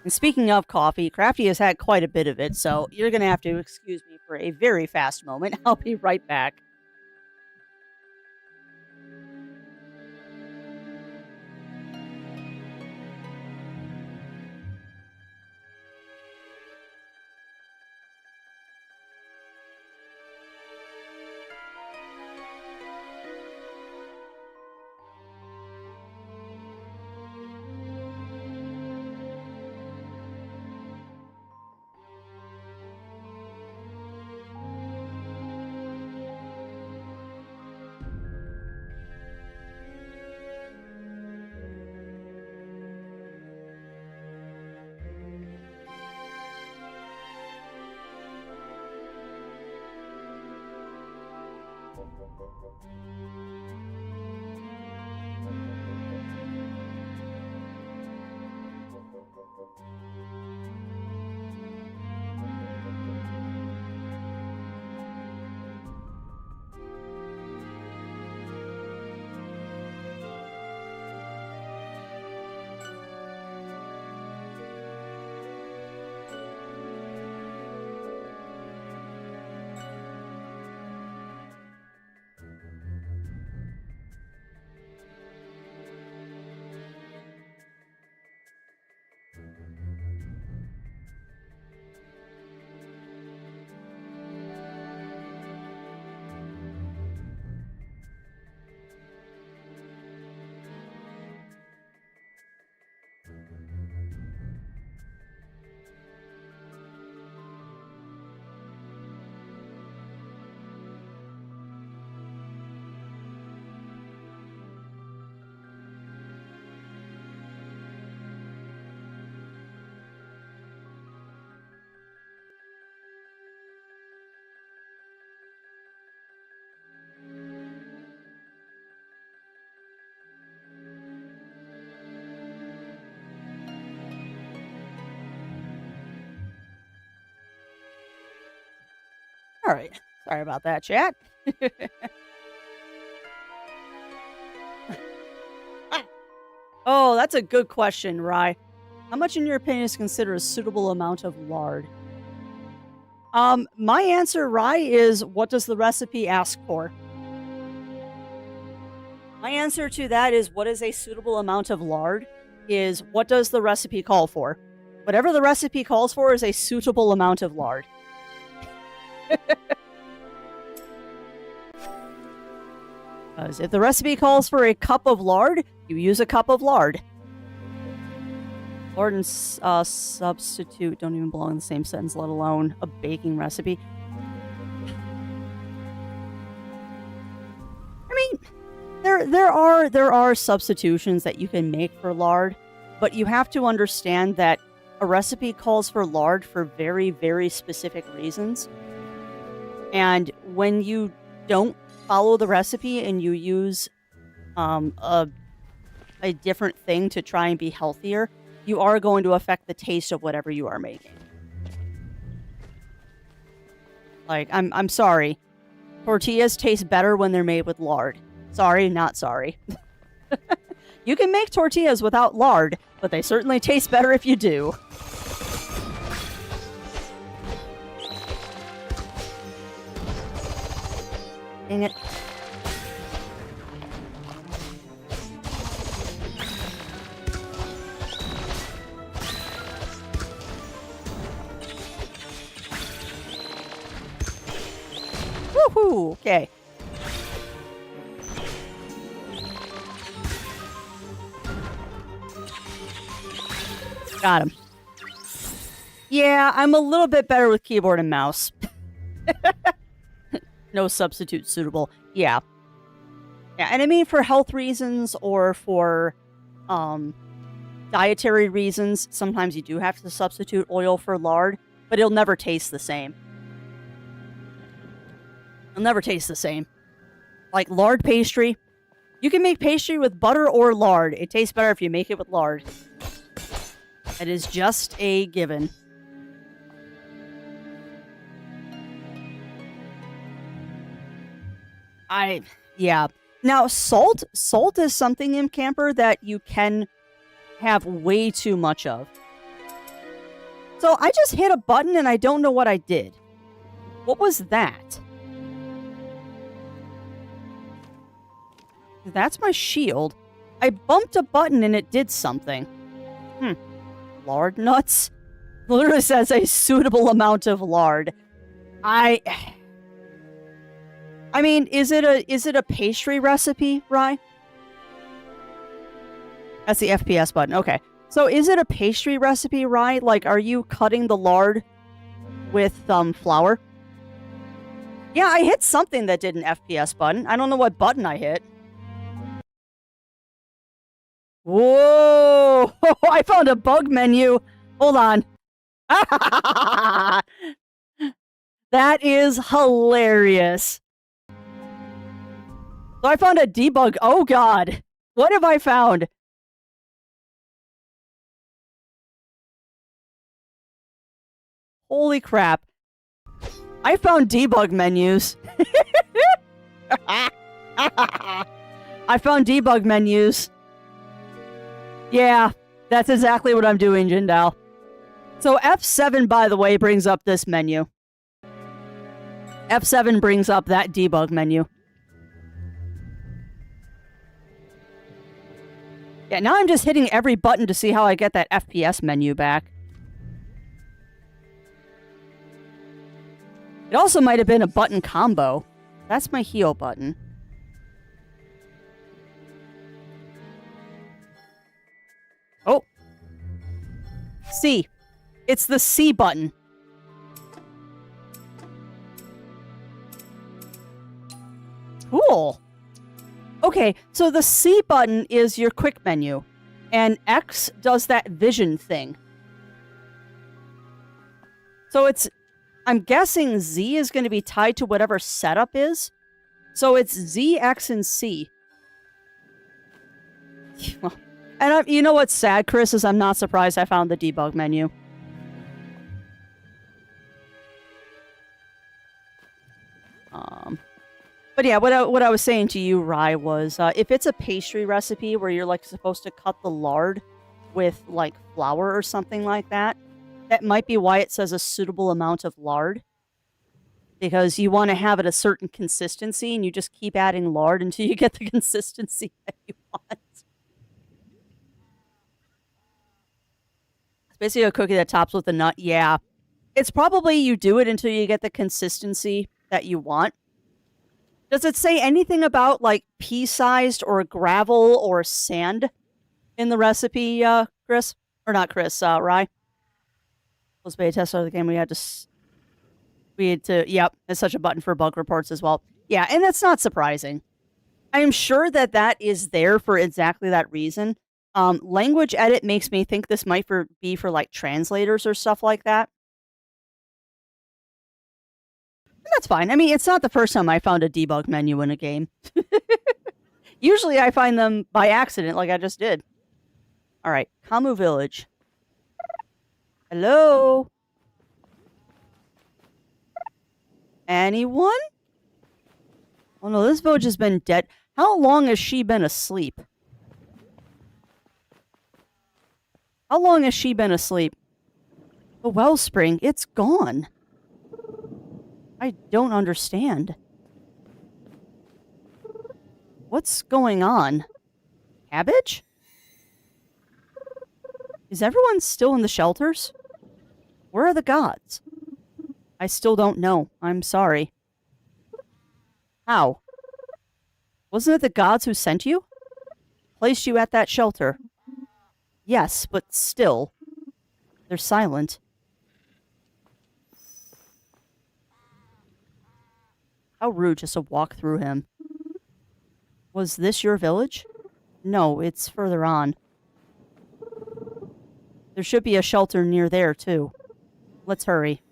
And speaking of coffee, Crafty has had quite a bit of it, so you're going to have to excuse me for a very fast moment. I'll be right back. All right. Sorry about that, chat. Oh, that's a good question, Rye. How much, in your opinion, is considered a suitable amount of lard? My answer, Rye, is what does the recipe ask for? My answer to that is what is a suitable amount of lard is what does the recipe call for? Whatever the recipe calls for is a suitable amount of lard. Because if the recipe calls for a cup of lard, you use a cup of lard. Lard and substitute don't even belong in the same sentence, let alone a baking recipe. I mean, there are substitutions that you can make for lard, but you have to understand that a recipe calls for lard for very, very specific reasons. And when you don't follow the recipe and you use a different thing to try and be healthier, you are going to affect the taste of whatever you are making. Like, I'm sorry. Tortillas taste better when they're made with lard. Sorry, not sorry. You can make tortillas without lard, but they certainly taste better if you do. Dang it. Woohoo! Okay. Got him. Yeah, I'm a little bit better with keyboard and mouse. No substitute suitable. Yeah. Yeah, and I mean for health reasons or for dietary reasons, sometimes you do have to substitute oil for lard, but it'll never taste the same. It'll never taste the same. Like lard pastry. You can make pastry with butter or lard. It tastes better if you make it with lard. It is just a given. Yeah. Now, salt is something in camper that you can have way too much of. So I just hit a button and I don't know what I did. What was that? That's my shield. I bumped a button and it did something. Lard nuts? Literally says a suitable amount of lard. I mean, is it a pastry recipe, Rye? That's the FPS button. Okay. So is it a pastry recipe, Rye? Like, are you cutting the lard with flour? Yeah, I hit something that did an FPS button. I don't know what button I hit. Whoa! I found a bug menu. Hold on. That is hilarious. So I found a debug. Oh god. What have I found? Holy crap. I found debug menus. I found debug menus. Yeah, that's exactly what I'm doing, Jindal. So F7, by the way, brings up this menu. F7 brings up that debug menu. Yeah, now I'm just hitting every button to see how I get that FPS menu back. It also might have been a button combo. That's my heal button. Oh. C. It's the C button. Cool. Okay, so the C button is your quick menu, and X does that vision thing. So I'm guessing Z is going to be tied to whatever setup is. So it's Z, X, and C. And you know what's sad, Chris, is I'm not surprised I found the debug menu. But yeah, what I was saying to you, Rye, was if it's a pastry recipe where you're like supposed to cut the lard with like flour or something like that, that might be why it says a suitable amount of lard. Because you want to have it a certain consistency, and you just keep adding lard until you get the consistency that you want. It's basically a cookie that tops with a nut. Yeah. It's probably you do it until you get the consistency that you want. Does it say anything about, like, pea-sized or gravel or sand in the recipe, Chris? Or not Chris, Rye? Was beta test of the game. We had to, yep, there's such a button for bug reports as well. Yeah, and that's not surprising. I am sure that that is there for exactly that reason. Language edit makes me think this might be for, like, translators or stuff like that. And that's fine. I mean, it's not the first time I found a debug menu in a game. Usually I find them by accident, like I just did. All right, Kamu Village. Hello? Anyone? Oh no, this village has been dead. How long has she been asleep? How long has she been asleep? The wellspring, it's gone. I don't understand. What's going on? Cabbage? Is everyone still in the shelters? Where are the gods? I still don't know. I'm sorry. How? Wasn't it the gods who sent you? Placed you at that shelter? Yes, but still. They're silent. How rude just to walk through him. Was this your village? No, it's further on. There should be a shelter near there, too. Let's hurry.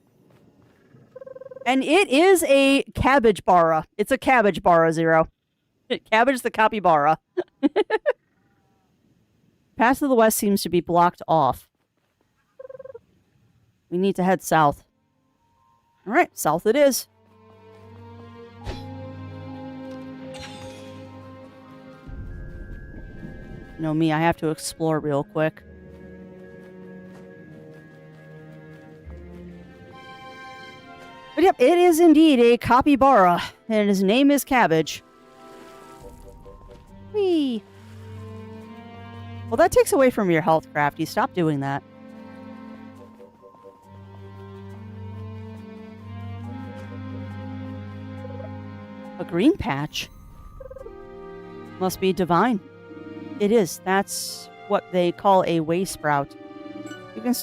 And it is a cabbage bara. It's a cabbage bara, Zero. Cabbage the capybara. Path to the west seems to be blocked off. We need to head south. Alright, south it is. You know me, I have to explore real quick. But yep, it is indeed a capybara, and his name is Cabbage. Whee! Well, that takes away from your health, Crafty. Stop doing that. A green patch? Must be divine. It is. That's what they call a way sprout. You can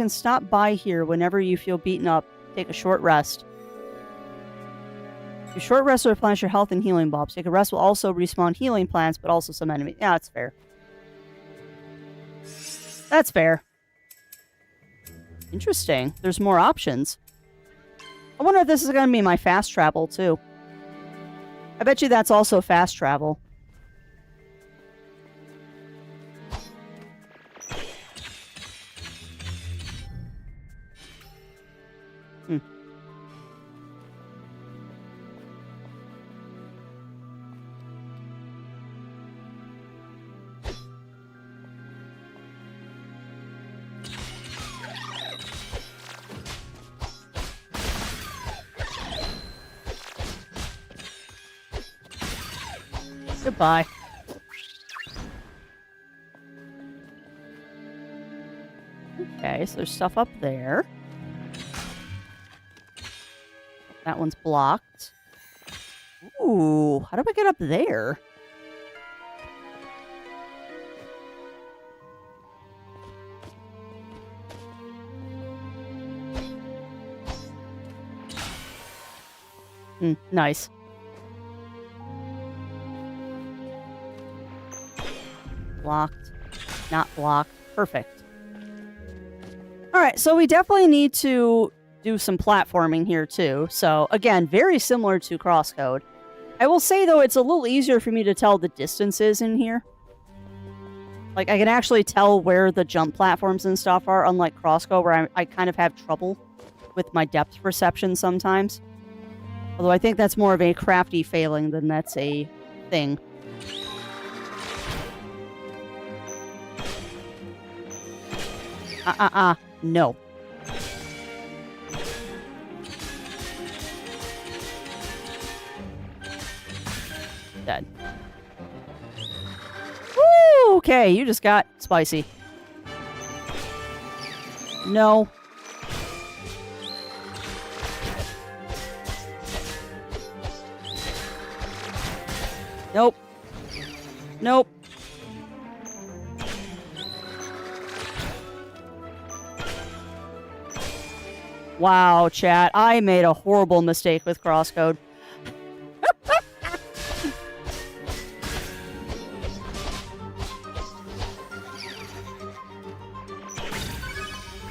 stop by here whenever you feel beaten up. Take a short rest. Your short rest will replenish your health and healing bulbs. Take a rest will also respawn healing plants, but also some enemies. Yeah, that's fair. That's fair. Interesting. There's more options. I wonder if this is going to be my fast travel, too. I bet you that's also fast travel. Goodbye. Okay, so there's stuff up there. That one's blocked. Ooh, how do I get up there? Nice. Blocked. Not blocked. Perfect. Alright, so we definitely need to do some platforming here too. So, again, very similar to CrossCode. I will say, though, it's a little easier for me to tell the distances in here. Like, I can actually tell where the jump platforms and stuff are, unlike CrossCode, where I kind of have trouble with my depth perception sometimes. Although I think that's more of a crafty failing than that's a thing. No. Dead. Woo! Okay, you just got spicy. No. Nope. Nope. Wow, chat. I made a horrible mistake with CrossCode.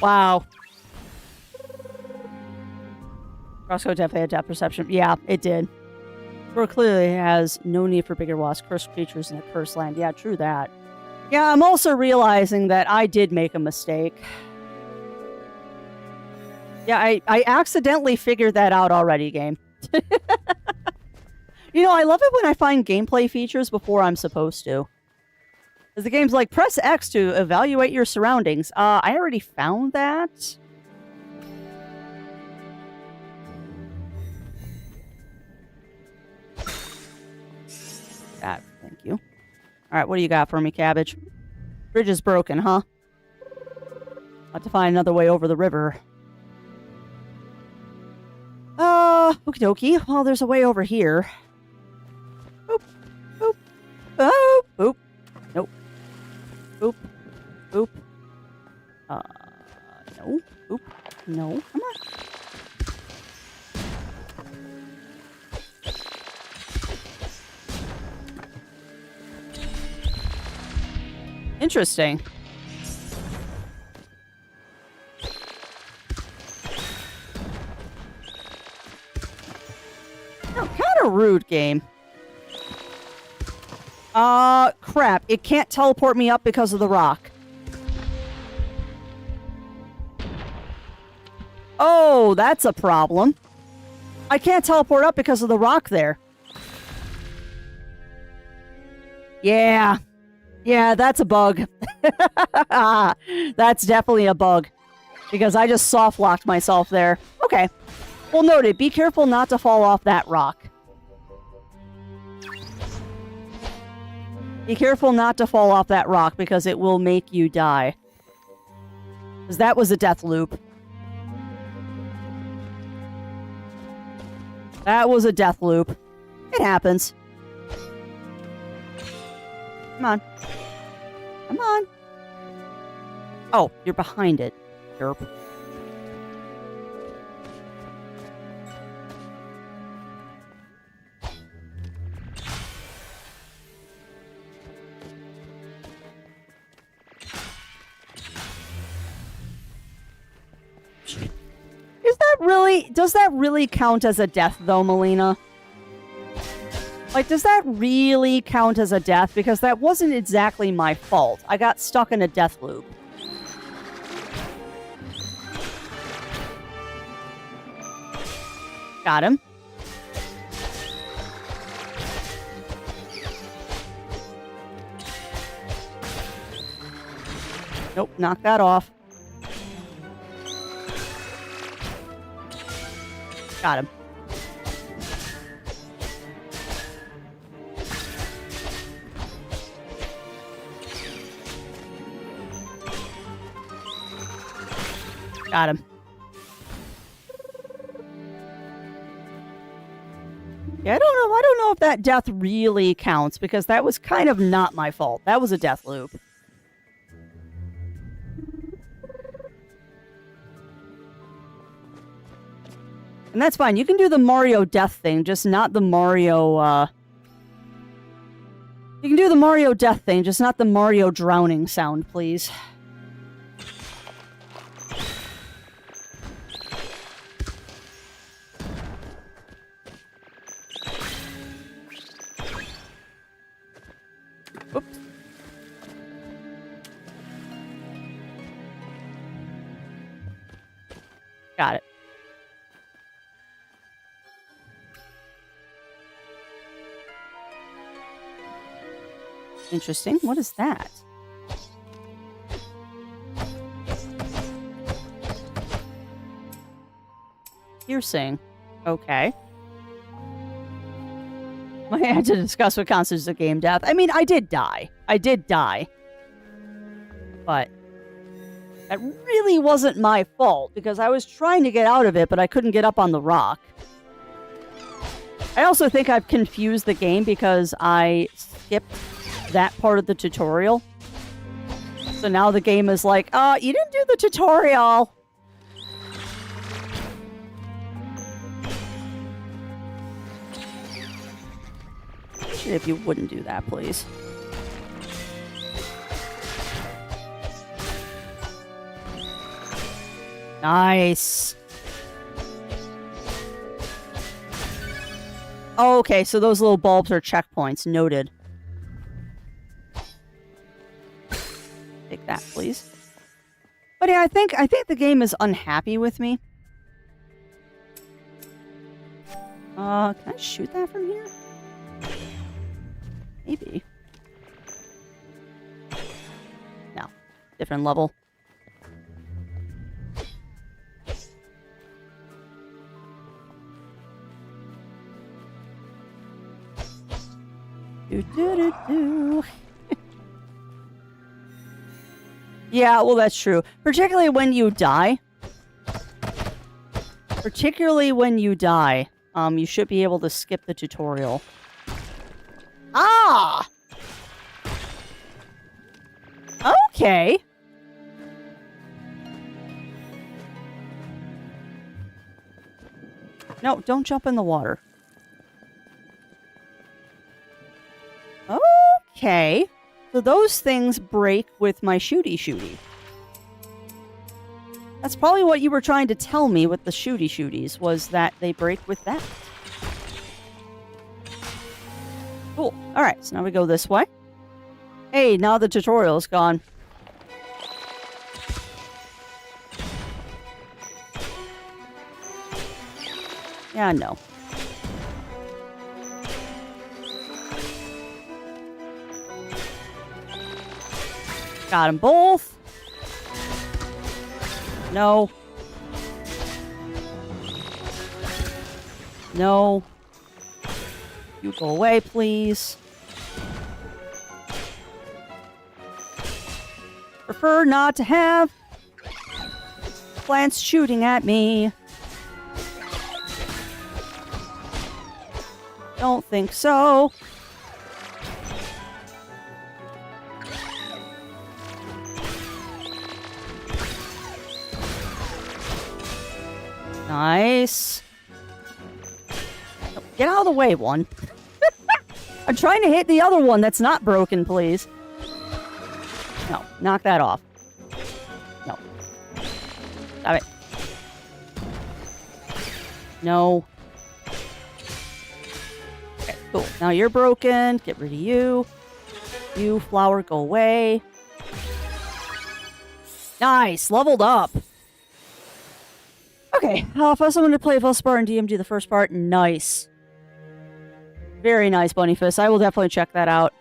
Wow. CrossCode definitely had depth perception. Yeah, it did. Or clearly has no need for bigger wasps, cursed creatures in a cursed land. Yeah, true that. Yeah, I'm also realizing that I did make a mistake. Yeah, I accidentally figured that out already, game. You know, I love it when I find gameplay features before I'm supposed to. Because the game's like, press X to evaluate your surroundings. I already found that. That, thank you. Alright, what do you got for me, cabbage? Bridge is broken, huh? I'll have to find another way over the river. Okie dokie. Well, there's a way over here. Boop. Boop. Oh, boop. Nope. Boop. Boop. No. Boop. No. Come on. Interesting. No, kind of rude, game. Crap. It can't teleport me up because of the rock. Oh, that's a problem. I can't teleport up because of the rock there. Yeah. Yeah, that's a bug. That's definitely a bug. Because I just soft-locked myself there. Okay. Well, noted. Be careful not to fall off that rock. Be careful not to fall off that rock because it will make you die. Because that was a death loop. That was a death loop. It happens. Come on. Come on. Oh, you're behind it. Derp. Does that really count as a death, though, Melina? Like, does that really count as a death? Because that wasn't exactly my fault. I got stuck in a death loop. Got him. Nope, knock that off. Got him. Got him. Yeah, I don't know if that death really counts, because that was kind of not my fault. That was a death loop. And that's fine. You can do the Mario death thing, just not the Mario, You can do the Mario death thing, just not the Mario drowning sound, please. Oops. Got it. Interesting. What is that? Piercing. Okay. I had to discuss what counts as a game death. I mean, I did die. But that really wasn't my fault because I was trying to get out of it, but I couldn't get up on the rock. I also think I've confused the game because I skipped that part of the tutorial. So now the game is like, you didn't do the tutorial. If you wouldn't do that, please. Nice. Oh, okay, so those little bulbs are checkpoints. Noted. Take that, please. But yeah, I think the game is unhappy with me. Can I shoot that from here? Maybe. No. Different level. Do. Yeah, well, that's true. Particularly when you die. You should be able to skip the tutorial. Ah! Okay. No, don't jump in the water. Okay. So those things break with my shooty. That's probably what you were trying to tell me with the shooties, was that they break with that. Cool. Alright, so now we go this way. Hey, now the tutorial's gone. Yeah, no. Got them both. No. No. You go away, please. Prefer not to have plants shooting at me. Don't think so. Nice. Get out of the way, one. I'm trying to hit the other one that's not broken, please. No, knock that off. No. Stop it. No. Okay, cool. Now you're broken. Get rid of you. You, flower, go away. Nice. Leveled up. Okay, first I'm going to play Velspar and DMD the first part. Nice. Very nice, Bunnyfist. I will definitely check that out.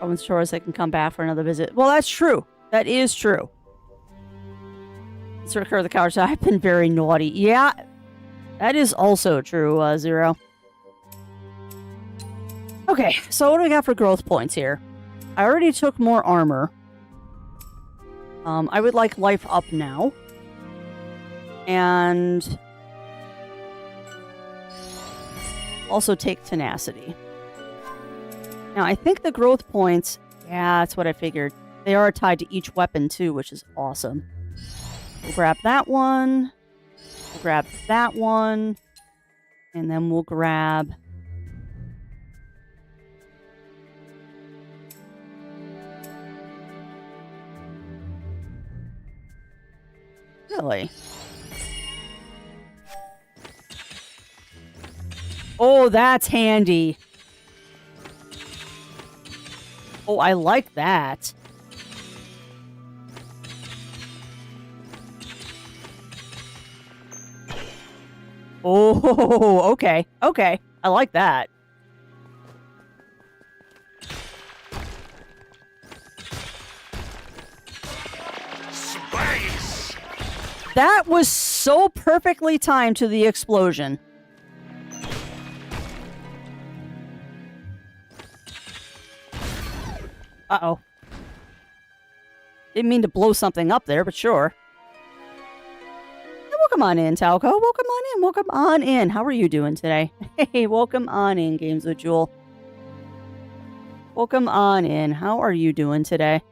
I wasn't sure as I can come back for another visit. Well, that's true. That is true. Let's recur the coward. I've been very naughty. Yeah, that is also true, Zero. Okay, so what do we got for growth points here? I already took more armor. I would like life up now. And also take tenacity. Now, I think the growth points, yeah, that's what I figured. They are tied to each weapon, too, which is awesome. We'll grab that one. We'll grab that one. And then we'll grab... Really? Oh, that's handy. Oh, I like that. Oh, okay. Okay. I like that. That was so perfectly timed to the explosion. Uh-oh. Didn't mean to blow something up there, but sure. Hey, welcome on in, Talco. Welcome on in. Welcome on in. How are you doing today? Hey, welcome on in, Games with Jewel. Welcome on in. How are you doing today?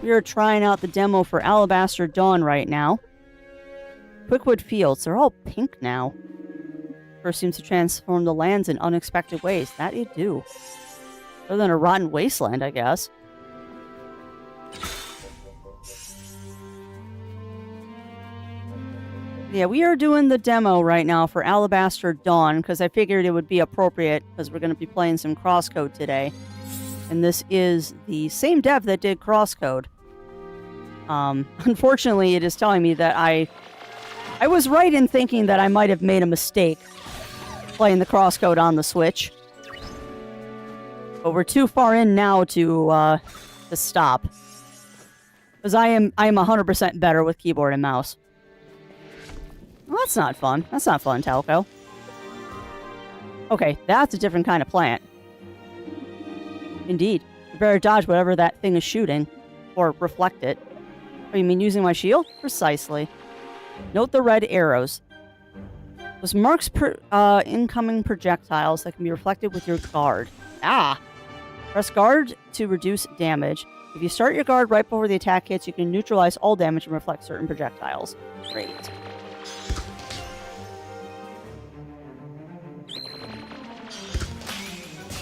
We are trying out the demo for Alabaster Dawn right now. Quickwood Fields. They're all pink now. First seems to transform the lands in unexpected ways. That you do. Other than a rotten wasteland, I guess. Yeah, we are doing the demo right now for Alabaster Dawn because I figured it would be appropriate because we're going to be playing some CrossCode today. And this is the same dev that did CrossCode. Unfortunately, it is telling me that I was right in thinking that I might have made a mistake playing the CrossCode on the Switch. But we're too far in now to stop. Because I am 100% better with keyboard and mouse. Well, that's not fun. That's not fun, Talco. Okay, that's a different kind of plant. Indeed. You better dodge whatever that thing is shooting. Or reflect it. Oh, you mean using my shield? Precisely. Note the red arrows. Those marks incoming projectiles that can be reflected with your guard. Ah! Press guard to reduce damage. If you start your guard right before the attack hits, you can neutralize all damage and reflect certain projectiles. Great.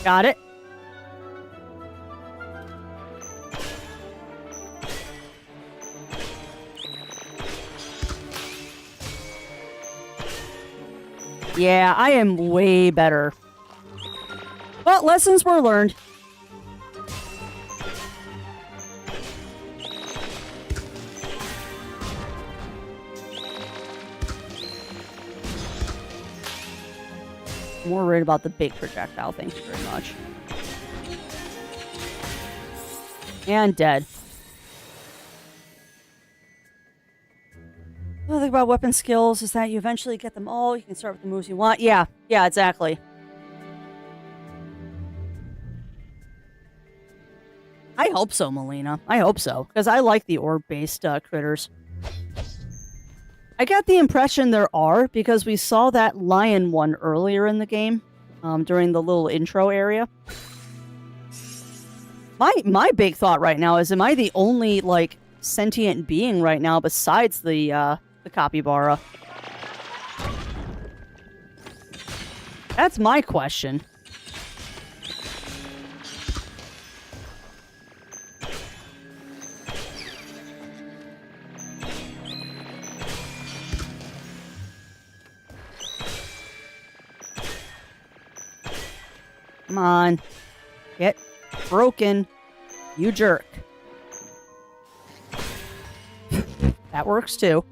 Got it. Yeah, I am way better. But lessons were learned. More worried about the big projectile, thank you very much. And dead. The thing about weapon skills is that you eventually get them all. You can start with the moves you want. Yeah, exactly. I hope so, Melina. I hope so. Because I like the orb-based critters. I got the impression there are, because we saw that lion one earlier in the game, during the little intro area. My big thought right now is, am I the only, like, sentient being right now besides the capybara? That's my question. Come on. Get broken. You jerk. That works too.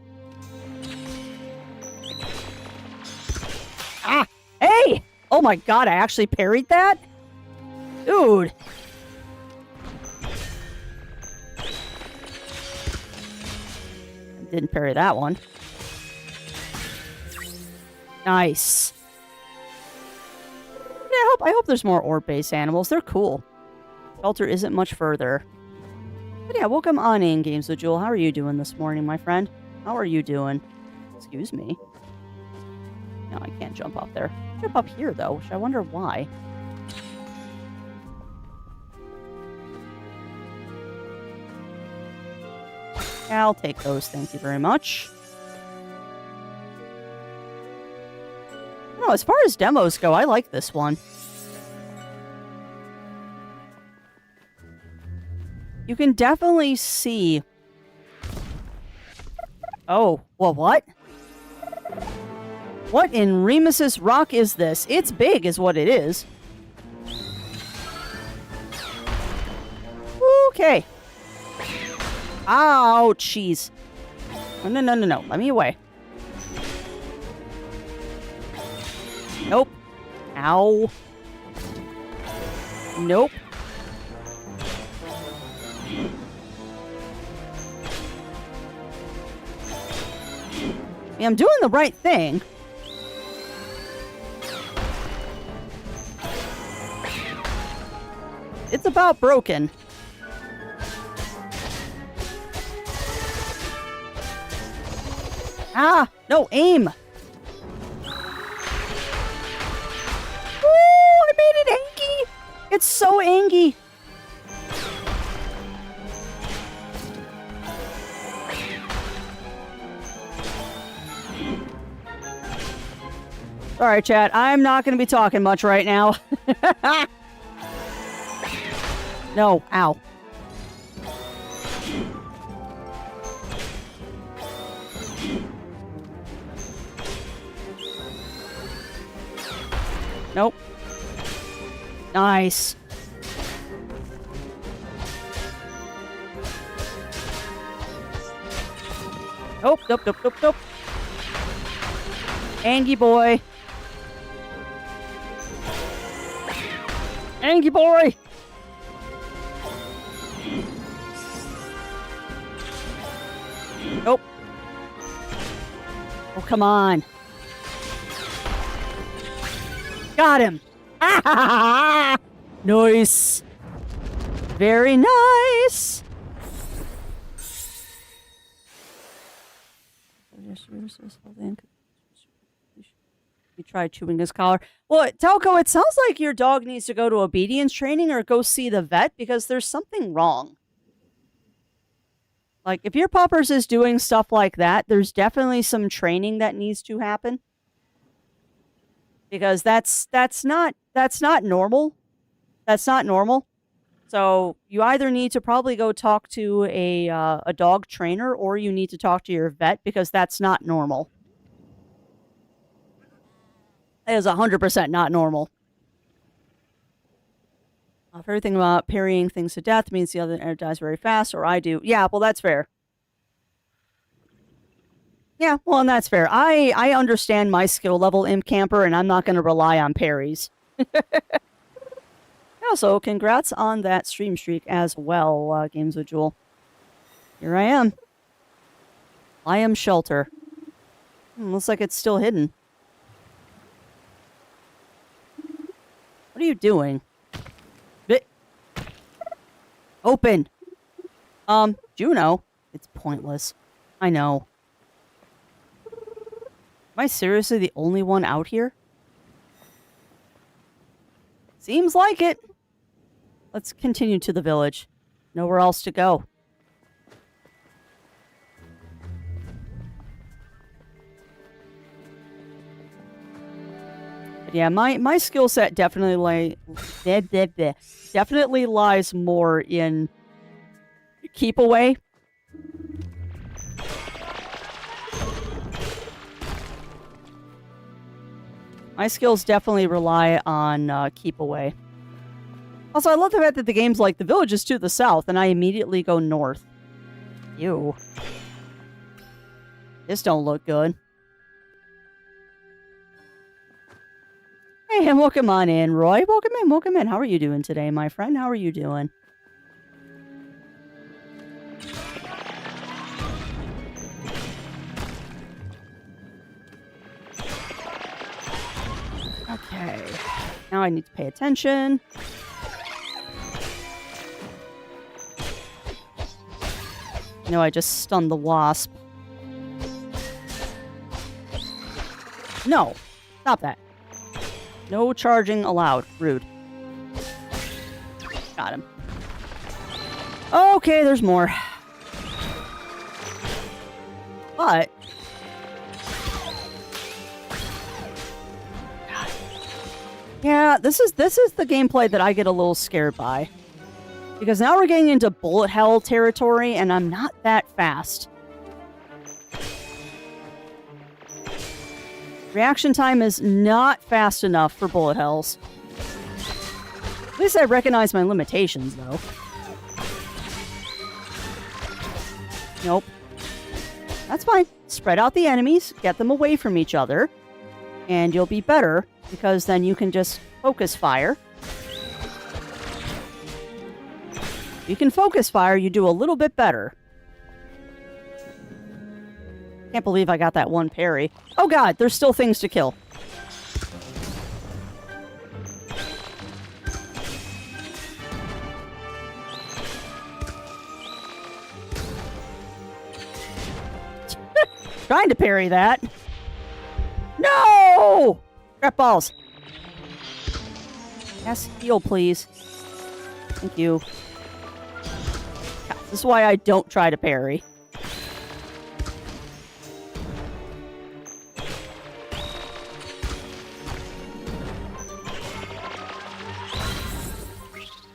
Ah! Hey! Oh my god, I actually parried that? Dude! Didn't parry that one. Nice. Yeah, I hope there's more orb-based animals. They're cool. Shelter isn't much further. But yeah, welcome on in, Games with Jewel. How are you doing this morning, my friend? How are you doing? Excuse me. No, I can't jump up there. Jump up here, though, which I wonder why. I'll take those, thank you very much. No, as far as demos go, I like this one. You can definitely see... Oh, well, what? What in Remus's rock is this? It's big is what it is. Okay. Ow, jeez. No. Let me away. Nope. Ow. Nope. mean, I'm doing the right thing. It's about broken. Ah, no, aim. Woo, I made it angy. It's so angy. All right, chat. I'm not going to be talking much right now. No, ow. Nope. Nice. Nope, nope, nope, nope, nope. Angie boy. Angie boy! Nope. Oh, come on. Got him. Nice. Very nice. You try chewing his collar. Well, Telco, it sounds like your dog needs to go to obedience training or go see the vet because there's something wrong. Like, if your puppers is doing stuff like that, there's definitely some training that needs to happen. Because that's not normal. That's not normal. So you either need to probably go talk to a dog trainer or you need to talk to your vet because that's not normal. That is 100% not normal. If everything about parrying things to death means the other dies very fast, or I do. Yeah, well, that's fair. Yeah, well, and that's fair. I understand my skill level, Imp Camper, and I'm not going to rely on parries. Also, congrats on that stream streak as well, Games with Jewel. Here I am. I am shelter. Looks like it's still hidden. What are you doing? Open! Juno? It's pointless. I know. Am I seriously the only one out here? Seems like it. Let's continue to the village. Nowhere else to go. But yeah, my skill set definitely definitely lies more in keep away. My skills definitely rely on keep away. Also, I love the fact that the game's like, the village is to the south, and I immediately go north. Ew. This don't look good. Hey, and welcome on in, Roy. Welcome in, welcome in. How are you doing today, my friend? How are you doing? Okay. Now I need to pay attention. No, I just stunned the wasp. No. Stop that. No charging allowed. Rude. Got him. Okay, there's more. But... yeah, this is the gameplay that I get a little scared by. Because now we're getting into bullet hell territory, and I'm not that fast. Reaction time is not fast enough for bullet hells. At least I recognize my limitations, though. Nope. That's fine. Spread out the enemies, get them away from each other, and you'll be better, because then you can just focus fire. You can focus fire, you do a little bit better. Can't believe I got that one parry. Oh god, there's still things to kill. Trying to parry that. No! Crap balls. Yes, heal, please. Thank you. This is why I don't try to parry.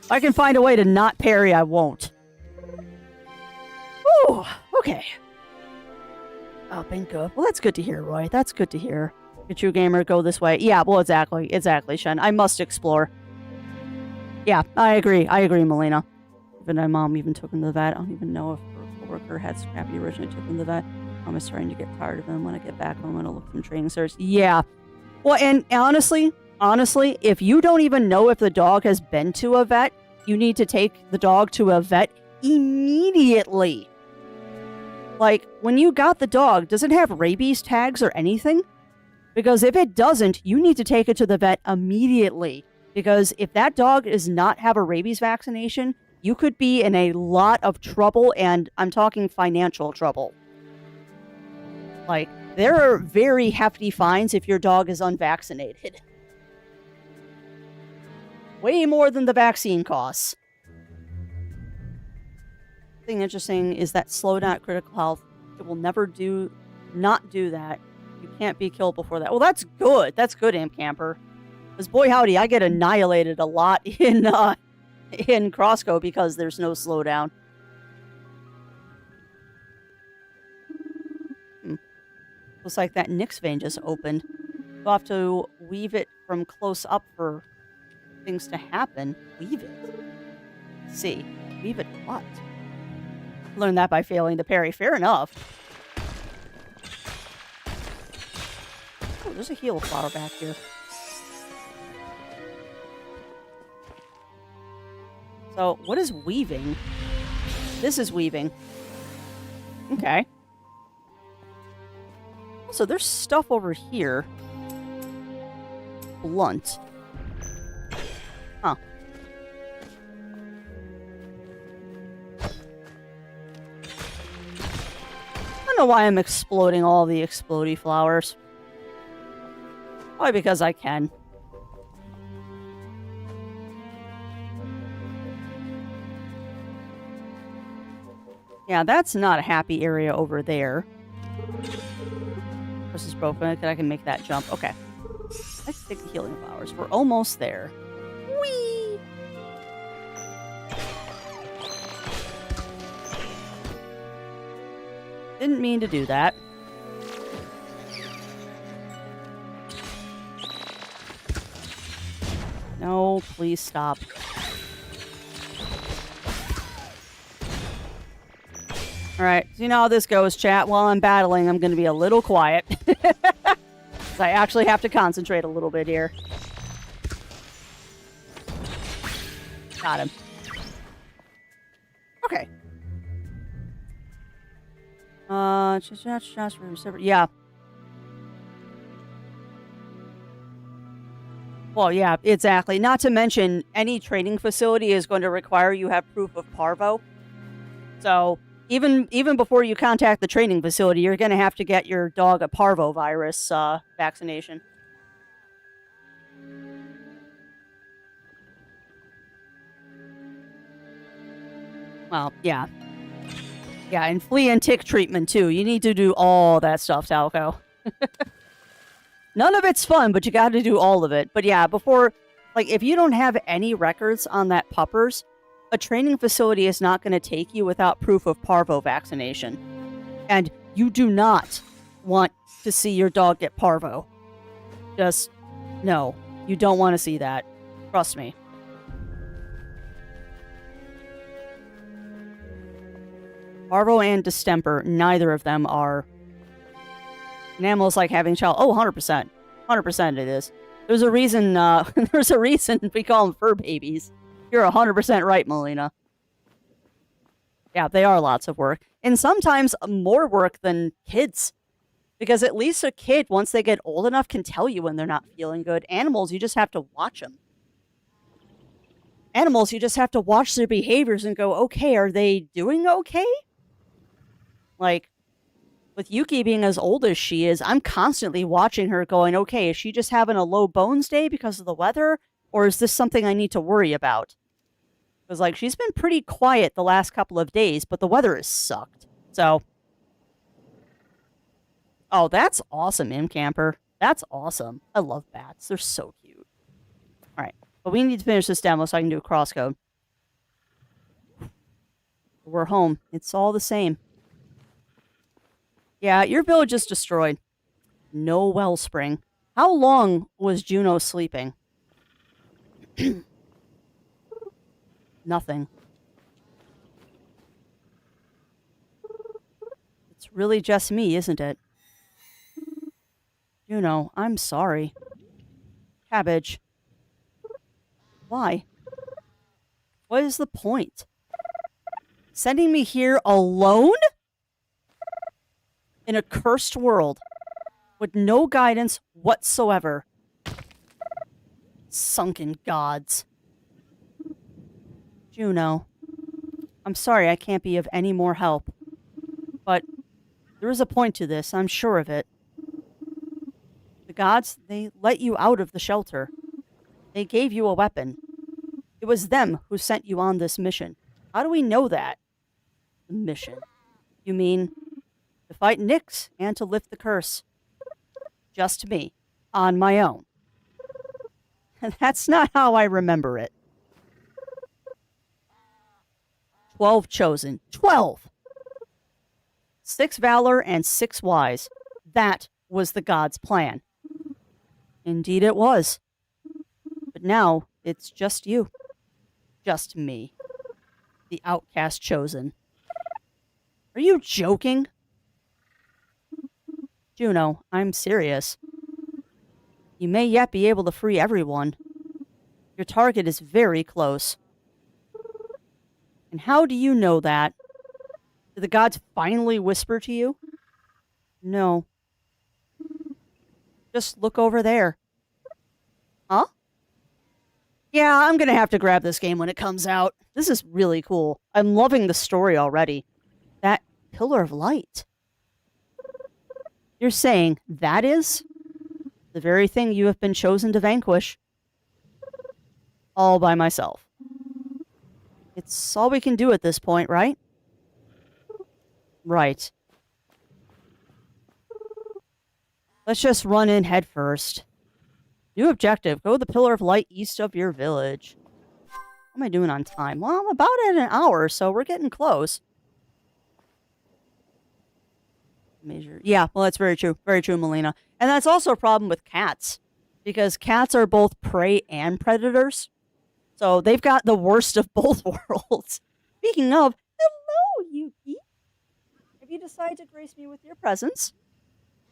If I can find a way to not parry, I won't. Ooh, okay. Oh, been good. Well, that's good to hear, Roy. That's good to hear. A true gamer, go this way. Yeah, well, exactly, Shen. I must explore. Yeah, I agree, Melina. Even my mom even took him to the vet. I don't even know if her coworker had Scrappy originally took him to the vet. I'm starting to get tired of him. When I get back home, I'm gonna look from training search. Yeah. Well, and honestly, if you don't even know if the dog has been to a vet, you need to take the dog to a vet immediately. Like, when you got the dog, does it have rabies tags or anything? Because if it doesn't, you need to take it to the vet immediately. Because if that dog does not have a rabies vaccination, you could be in a lot of trouble, and I'm talking financial trouble. Like, there are very hefty fines if your dog is unvaccinated. Way more than the vaccine costs. Thing interesting is that slow down at critical health. It will never not do that. You can't be killed before that. Well, that's good. That's good, Imp Camper. Because boy howdy, I get annihilated a lot in CrossCode because there's no slowdown. Looks like that Nyx vein just opened. You'll have to weave it from close up for things to happen. Weave it. Let's see. Weave it what? Learned that by failing to parry. Fair enough. Oh, there's a heal flower back here. So, what is weaving? This is weaving. Okay. So, there's stuff over here. Blunt. Huh. I don't know why I'm exploding all the explodey flowers. Why? Because I can. Yeah, that's not a happy area over there. This is broken. I can make that jump. Okay. Let's take the healing flowers. We're almost there. Whee! Didn't mean to do that. No, please stop. Alright, so you know how this goes, chat. While I'm battling, I'm going to be a little quiet. So I actually have to concentrate a little bit here. Got him. Okay. Yeah. Well, yeah, exactly. Not to mention, any training facility is going to require you have proof of parvo. So, even before you contact the training facility, you're going to have to get your dog a parvovirus vaccination. Well, yeah. Yeah, and flea and tick treatment, too. You need to do all that stuff, Talco. None of it's fun, but you got to do all of it. But yeah, before, like, if you don't have any records on that puppers, a training facility is not going to take you without proof of parvo vaccination. And you do not want to see your dog get parvo. Just, no. You don't want to see that. Trust me. Parvo and distemper, neither of them are... An animal's like having a child. Oh, 100%. 100% it is. There's a reason, there's a reason we call them fur babies. You're 100% right, Melina. Yeah, they are lots of work. And sometimes more work than kids. Because at least a kid, once they get old enough, can tell you when they're not feeling good. Animals, you just have to watch them. Animals, you just have to watch their behaviors and go, okay, are they doing okay? Like, with Yuki being as old as she is, I'm constantly watching her going, okay, is she just having a low bones day because of the weather? Or is this something I need to worry about? Because, like, she's been pretty quiet the last couple of days, but the weather has sucked. So, oh, that's awesome, M Camper. That's awesome. I love bats. They're so cute. All right, but we need to finish this demo so I can do a CrossCode. We're home. It's all the same. Yeah, your village is destroyed. No wellspring. How long was Juno sleeping? Nothing. It's really just me, isn't it? Juno, I'm sorry. Cabbage. Why? What is the point? Sending me here alone? In a cursed world. With no guidance whatsoever. Sunken gods. Juno. I'm sorry I can't be of any more help. But there is a point to this, I'm sure of it. The gods, they let you out of the shelter. They gave you a weapon. It was them who sent you on this mission. How do we know that? The mission. You mean to fight Nyx and to lift the curse? Just me. On my own. That's not how I remember it. 12 chosen. 12! 6 valor and 6 wise. That was the god's plan. Indeed it was. But now, it's just you. Just me. The outcast chosen. Are you joking? Juno, I'm serious. You may yet be able to free everyone. Your target is very close. And how do you know that? Did the gods finally whisper to you? No. Just look over there. Huh? Yeah, I'm gonna have to grab this game when it comes out. This is really cool. I'm loving the story already. That pillar of light. You're saying that is the very thing you have been chosen to vanquish. All by myself. It's all we can do at this point, right? Right. Let's just run in head first. New objective. Go to the pillar of light east of your village. What am I doing on time? Well, I'm about at an hour, so we're getting close. Measure. Yeah, well, that's very true. Very true, Melina. And that's also a problem with cats. Because cats are both prey and predators. So they've got the worst of both worlds. Speaking of, hello, Yuki. Have you decided to grace me with your presence?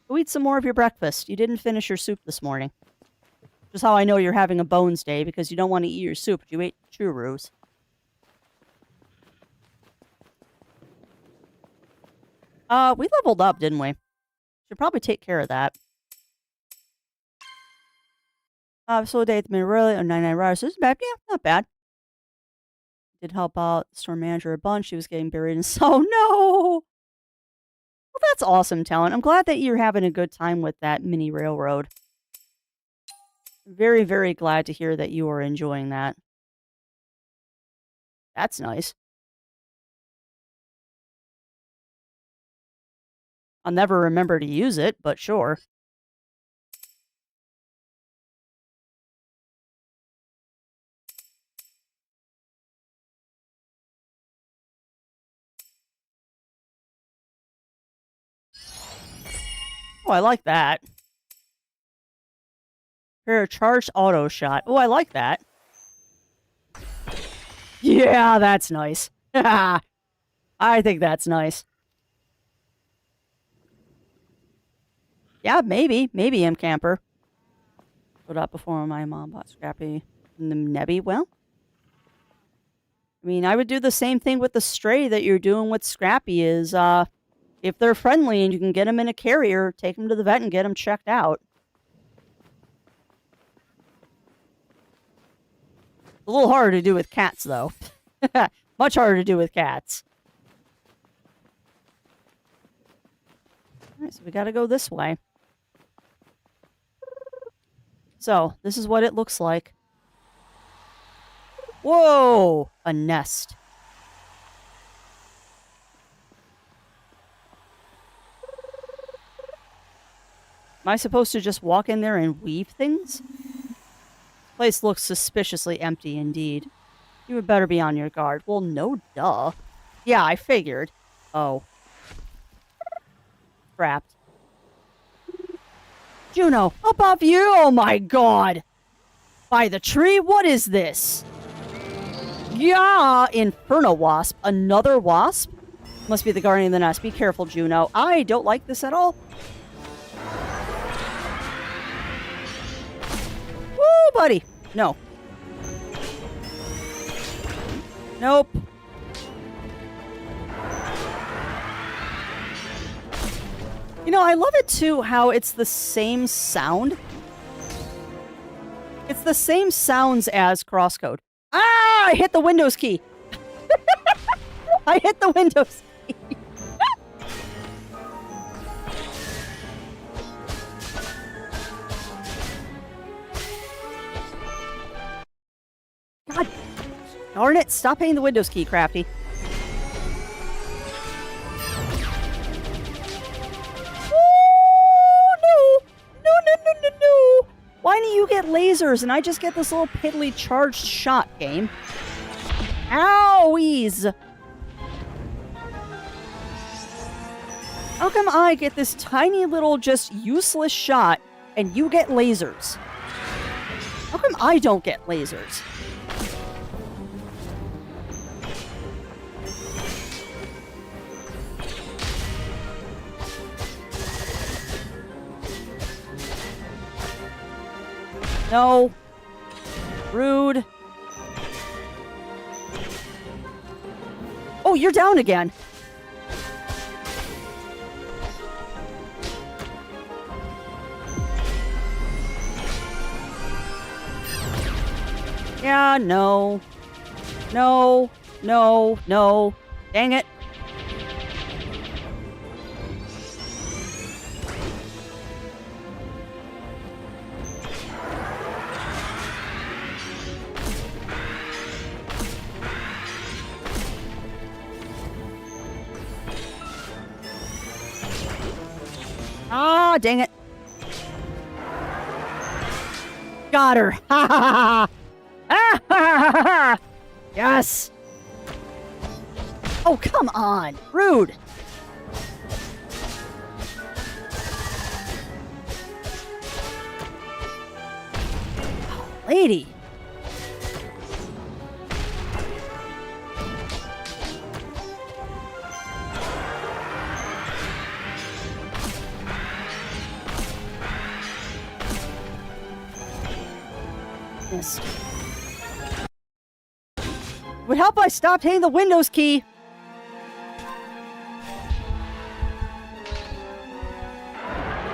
Go eat some more of your breakfast. You didn't finish your soup this morning. Just how I know you're having a bones day, because you don't want to eat your soup. You ate churros. We leveled up, didn't we? Should probably take care of that. So day at the minute early, 99 hours. This is bad. Yeah, not bad. Did help out the store manager a bunch. She was getting buried in so no. Well, that's awesome, Talon. I'm glad that you're having a good time with that mini railroad. Very, very glad to hear that you are enjoying that. That's nice. I'll never remember to use it, but sure. Oh, I like that. Here, a charged auto shot. Oh, I like that. Yeah, that's nice. I think that's nice. Yeah, maybe. Maybe M Camper. Put up before my mom bought Scrappy and the Nebby. Well, I mean, I would do the same thing with the Stray that you're doing with Scrappy is, if they're friendly and you can get them in a carrier, take them to the vet and get them checked out. A little harder to do with cats, though. Much harder to do with cats. All right, so we got to go this way. So, this is what it looks like. Whoa! A nest. Am I supposed to just walk in there and weave things? This place looks suspiciously empty indeed. You had better be on your guard. Well, no duh. Yeah, I figured. Oh. Trapped. Juno, above you! Oh my god! By the tree? What is this? Yeah! Inferno wasp. Another wasp? Must be the guardian of the nest. Be careful, Juno. I don't like this at all. Woo, buddy! No. Nope. You know, I love it too how it's the same sound. It's the same sounds as CrossCode. Ah! I hit the Windows key. I hit the Windows key. God darn it. Stop hitting the Windows key, Crafty. No. Why do you get lasers and I just get this little piddly charged shot, game? Owies! How come I get this tiny little just useless shot and you get lasers? How come I don't get lasers? No. Rude. Oh, you're down again. Yeah, no. No. No. No. Dang it. Ah, dang it. Got her. Ha ha ha ha. Ha. Yes. Oh, come on. Rude. Oh, lady. Would help if I stopped hitting the Windows key.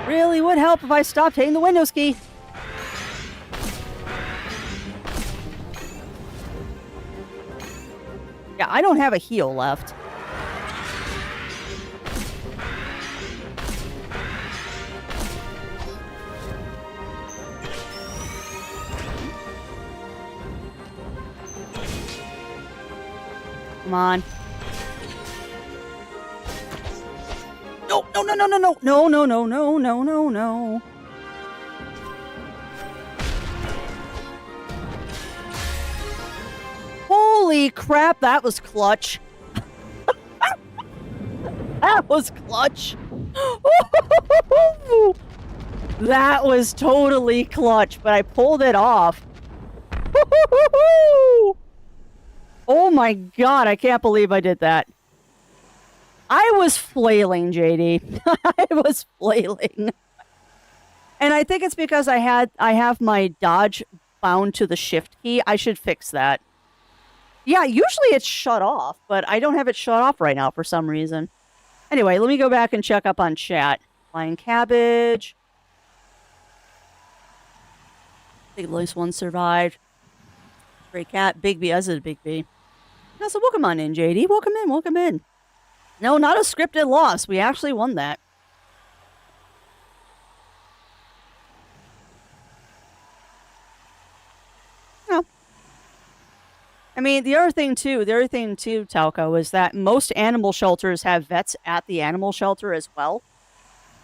Really would help if I stopped hitting the Windows key. Yeah, I don't have a heal left. Come on. No, no, no, no, no, no, no, no, no, no, no, no, no. Holy crap, that was clutch. That was clutch. That was totally clutch, but I pulled it off. Oh my god, I can't believe I did that. I was flailing, JD. I was flailing. And I think it's because I have my dodge bound to the shift key. I should fix that. Yeah, usually it's shut off, but I don't have it shut off right now for some reason. Anyway, let me go back and check up on chat. Flying cabbage. Big Loose one survived. Stray cat. Big B. As a big B. Now, so welcome on in, JD. Welcome in. Welcome in. No, not a scripted loss. We actually won that. No. I mean, the other thing too, Talco, is that most animal shelters have vets at the animal shelter as well.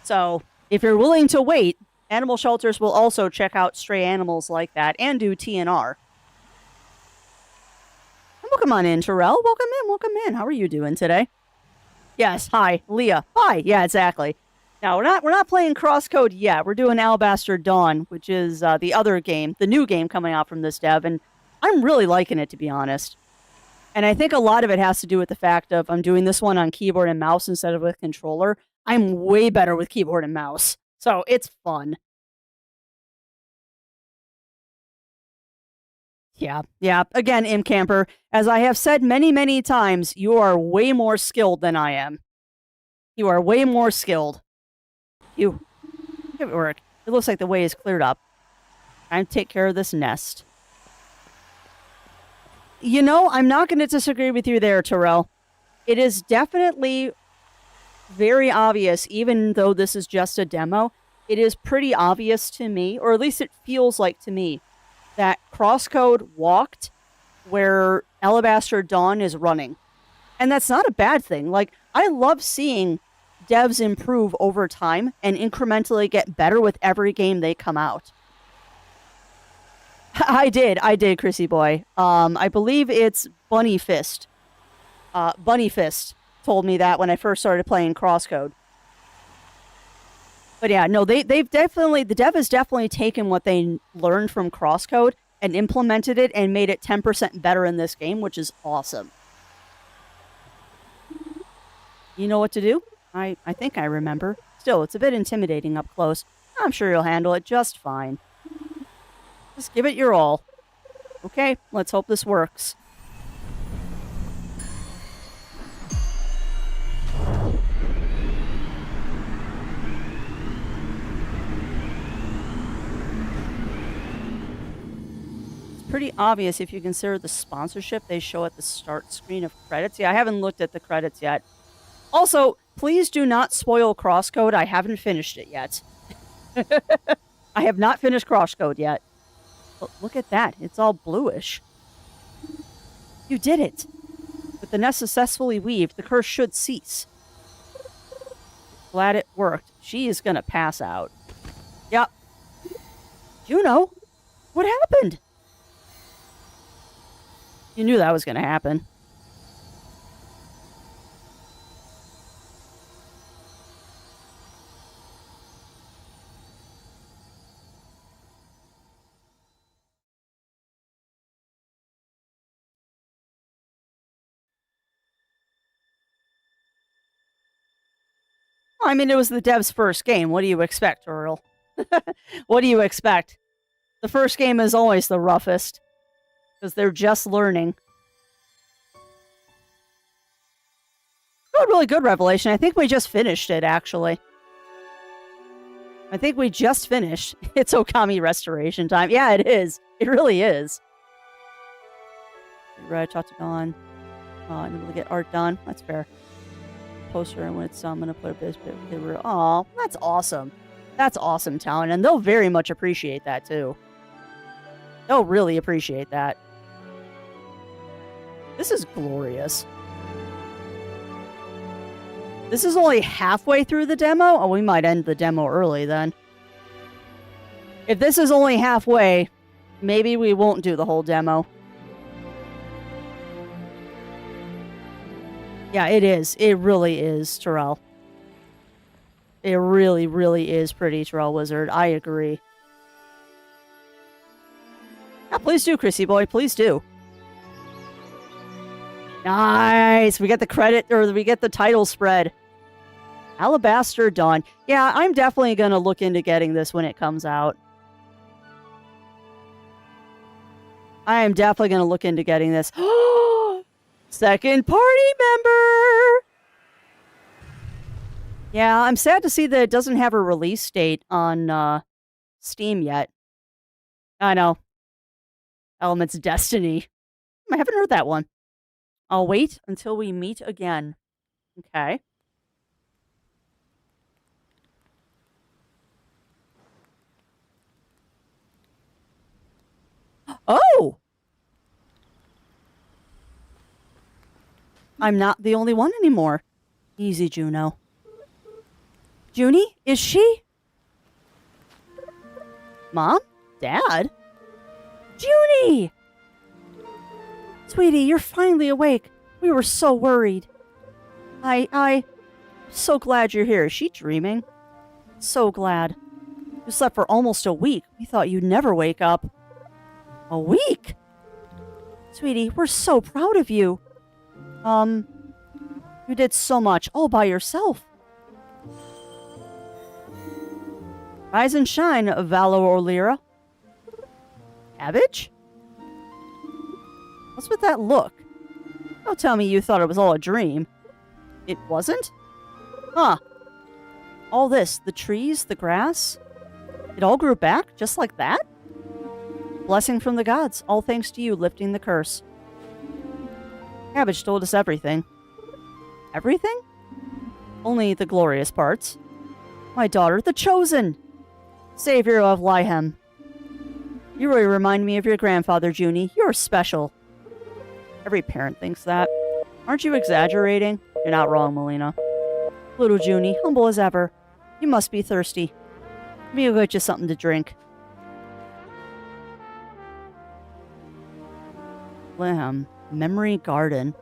So if you're willing to wait, animal shelters will also check out stray animals like that and do TNR. Welcome on in, Terrell. Welcome in. Welcome in. How are you doing today? Yes. Hi, Leah. Hi. Yeah, exactly. Now we're not playing CrossCode yet. We're doing Alabaster Dawn, which is the other game, the new game coming out from this dev, and I'm really liking it, to be honest. And I think a lot of it has to do with the fact of I'm doing this one on keyboard and mouse instead of with controller. I'm way better with keyboard and mouse, so it's fun. Yeah. Again, Camper, as I have said many, many times, you are way more skilled than I am. You are way more skilled. Give it work. It looks like the way is cleared up. Time to take care of this nest. You know, I'm not going to disagree with you there, Terrell. It is definitely very obvious, even though this is just a demo, it is pretty obvious to me, or at least it feels like to me, that CrossCode walked where Alabaster Dawn is running. And that's not a bad thing. Like, I love seeing devs improve over time and incrementally get better with every game they come out. I did, Chrissy boy. I believe it's Bunny Fist. Bunny Fist told me that when I first started playing CrossCode. But yeah, no, the dev has definitely taken what they learned from CrossCode and implemented it and made it 10% better in this game, which is awesome. You know what to do? I think I remember. Still, it's a bit intimidating up close. I'm sure you'll handle it just fine. Just give it your all. Okay, let's hope this works. Pretty obvious if you consider the sponsorship they show at the start screen of credits. Yeah, I haven't looked at the credits yet. Also, please do not spoil CrossCode. I haven't finished it yet. I have not finished CrossCode yet. But look at that. It's all bluish. You did it. With the nest successfully weaved, the curse should cease. Glad it worked. She is going to pass out. Yep. Juno, what happened? You knew that was going to happen. I mean, it was the dev's first game. What do you expect, Earl? What do you expect? The first game is always the roughest. Because they're just learning. Oh, really good revelation. I think we just finished it, actually. I think we just finished. It's Okami restoration time. Yeah, it is. It really is. Right, talk to Dawn. I'm able to get art done. That's fair. Poster, and when it's done, I'm going to put a bit. Aw, that's awesome. That's awesome, Talon. And they'll very much appreciate that, too. They'll really appreciate that. This is glorious. This is only halfway through the demo? Oh, we might end the demo early then. If this is only halfway, maybe we won't do the whole demo. Yeah, it is. It really is, Terrell. It really, really is pretty, Terrell Wizard. I agree. Yeah, please do, Chrissy boy. Please do. Nice! We get the credit, or we get the title spread. Alabaster Dawn. Yeah, I'm definitely going to look into getting this when it comes out. I am definitely going to look into getting this. Second party member! Yeah, I'm sad to see that it doesn't have a release date on Steam yet. I know. Elements Destiny. I haven't heard that one. I'll wait until we meet again. Okay. Oh! I'm not the only one anymore. Easy, Juno. Junie? Is she? Mom? Dad? Junie! Sweetie, you're finally awake. We were so worried. I'm so glad you're here. Is she dreaming? So glad. You slept for almost a week. We thought you'd never wake up. A week? Sweetie, we're so proud of you. You did so much all by yourself. Rise and shine, Valor Lyra. Cabbage? What's with that look? Don't tell me you thought it was all a dream. It wasn't? Huh. All this, the trees, the grass, it all grew back just like that? Blessing from the gods, all thanks to you lifting the curse. Cabbage told us everything. Everything? Only the glorious parts. My daughter, the chosen! Savior of Lyhem. You really remind me of your grandfather, Junie. You're special. Every parent thinks that. Aren't you exaggerating? You're not wrong, Melina. Little Junie, humble as ever. You must be thirsty. Maybe I'll get you something to drink. Memory Garden.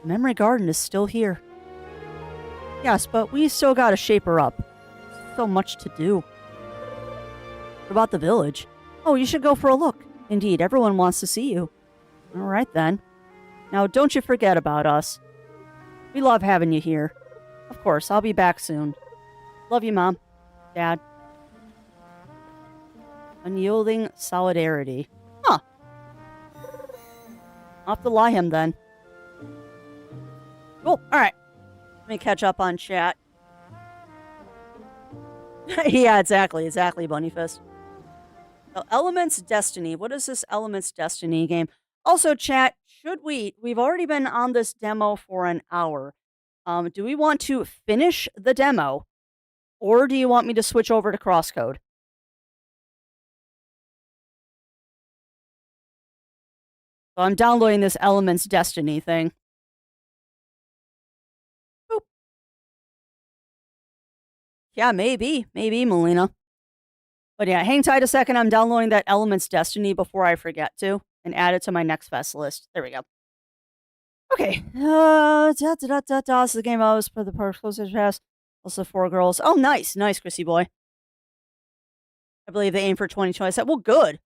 Memory Garden is still here. Yes, but we still gotta shape her up. So much to do. What about the village? Oh, you should go for a look. Indeed, everyone wants to see you. All right, then. Now, don't you forget about us. We love having you here. Of course, I'll be back soon. Love you, Mom. Dad. Unyielding solidarity. Huh. Off to Lyhem, then. Cool. All right. Let me catch up on chat. Yeah, exactly. Exactly, Bunnyfist. So, Elements Destiny. What is this Elements Destiny game? Also, chat, we've already been on this demo for an hour. Do we want to finish the demo, or do you want me to switch over to CrossCode? So I'm downloading this Elements Destiny thing. Boop. Yeah, maybe, Melina. But yeah, hang tight a second. I'm downloading that Elements Destiny before I forget to, and add it to my next fest list. There we go. Okay. This is the game I was for the exclusive pass. Also 4 girls. Oh, nice, Chrissy boy. I believe they aim for 2020. I said, well, good.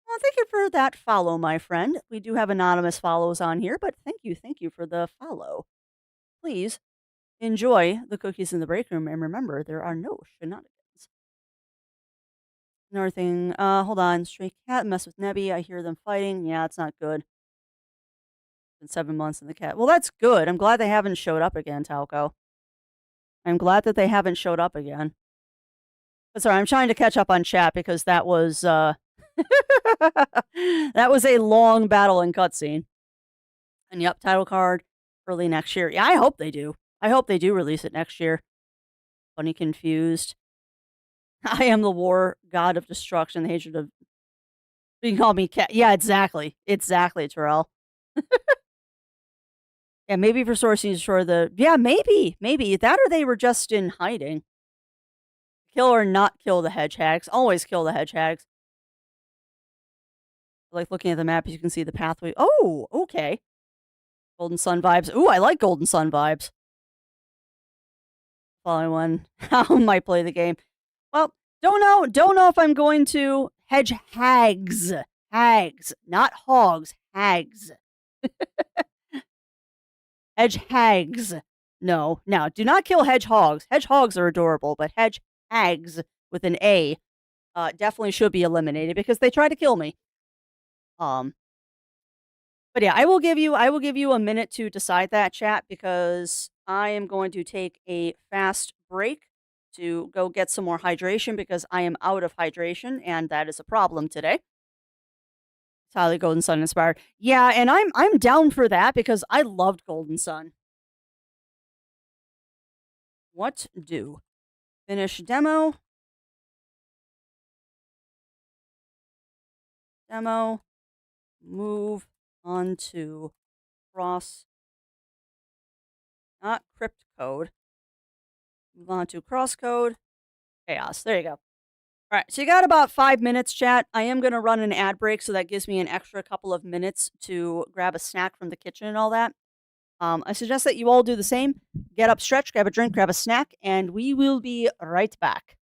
Well, thank you for that follow, my friend. We do have anonymous follows on here, but thank you for the follow. Please enjoy the cookies in the break room, and remember, there are no shenanigans. Another thing, hold on. Stray cat mess with Nebby. I hear them fighting. Yeah, it's not good. Been 7 months in the cat. Well, that's good. I'm glad they haven't showed up again, Talco. I'm glad that they haven't showed up again. But sorry, I'm trying to catch up on chat because that was, that was a long battle and cutscene. And yep, title card early next year. Yeah, I hope they do. I hope they do release it next year. Funny confused. I am the war god of destruction, the hatred of... You can call me cat. Yeah, exactly. Exactly, Terrell. Yeah, maybe for sourcing to destroy the... Yeah, maybe. That or they were just in hiding. Kill or not kill the hedgehogs. Always kill the hedgehogs. Like looking at the map, you can see the pathway. Oh, okay. Golden Sun vibes. Ooh, I like Golden Sun vibes. Following one. How might play the game? Well, don't know if I'm going to hedgehogs. Hags, not hogs. Hags. Hedgehogs. No, now do not kill hedgehogs. Hedgehogs are adorable, but hedgehogs with an A definitely should be eliminated because they try to kill me. But yeah, I will give you a minute to decide that, chat, because I am going to take a fast break to go get some more hydration because I am out of hydration, and that is a problem today. It's highly Golden Sun inspired. Yeah, and I'm down for that because I loved Golden Sun. What do? Finish demo, demo, move on to cross, not crypt code. Move on to crosscode, chaos. There you go. All right, so you got about 5 minutes, chat. I am going to run an ad break, so that gives me an extra couple of minutes to grab a snack from the kitchen and all that. I suggest that you all do the same. Get up, stretch, grab a drink, grab a snack, and we will be right back.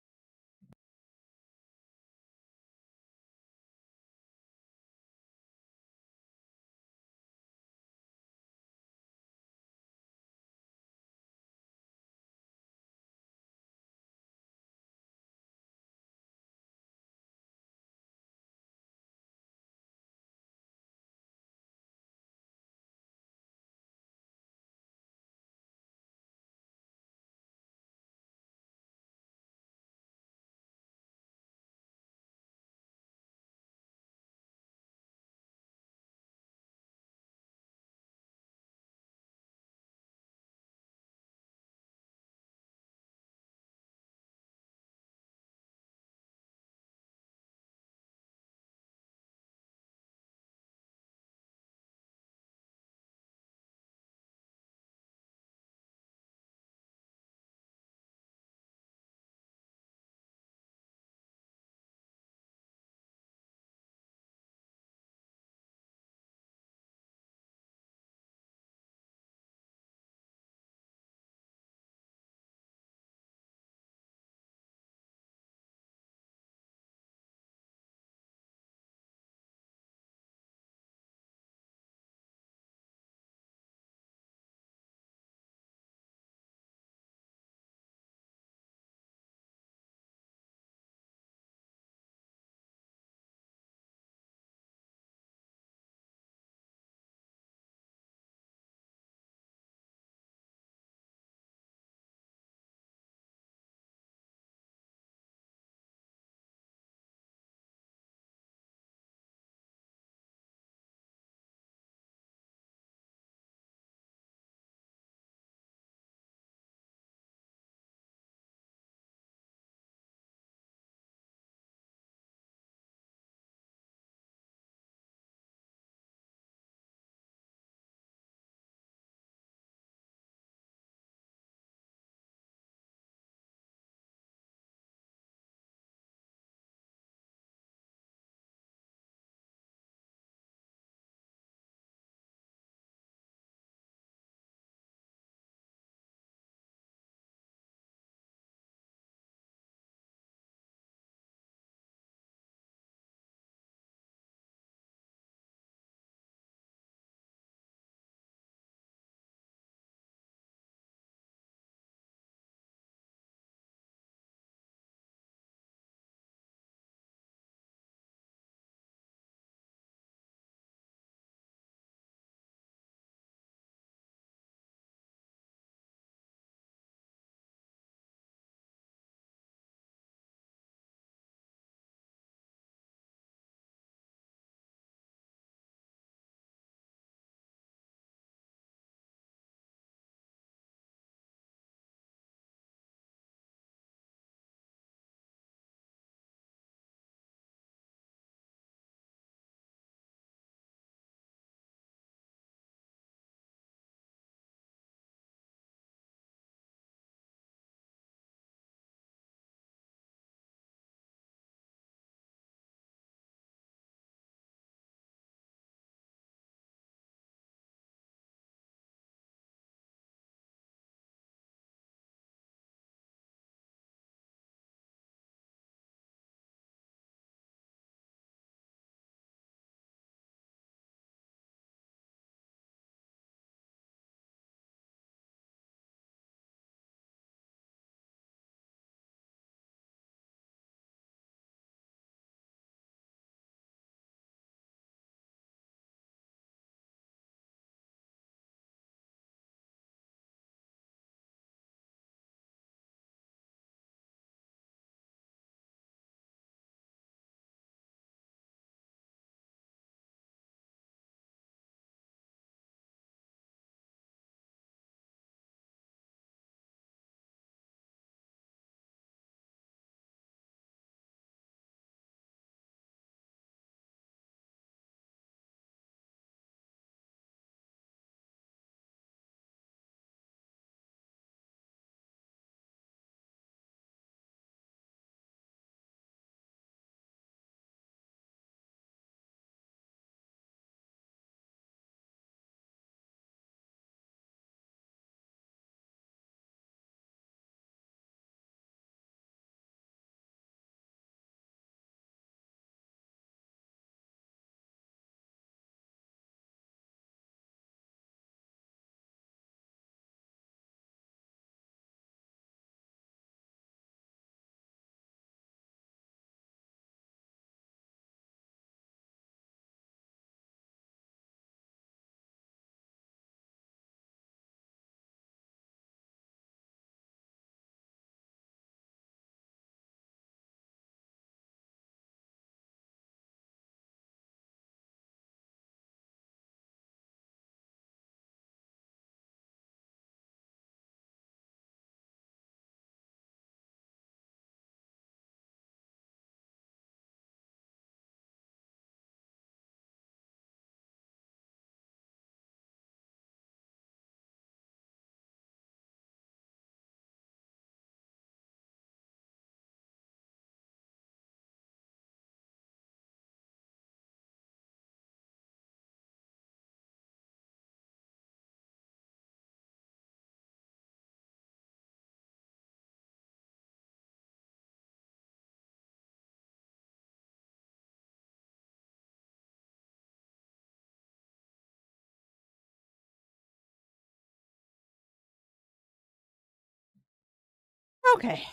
Okay.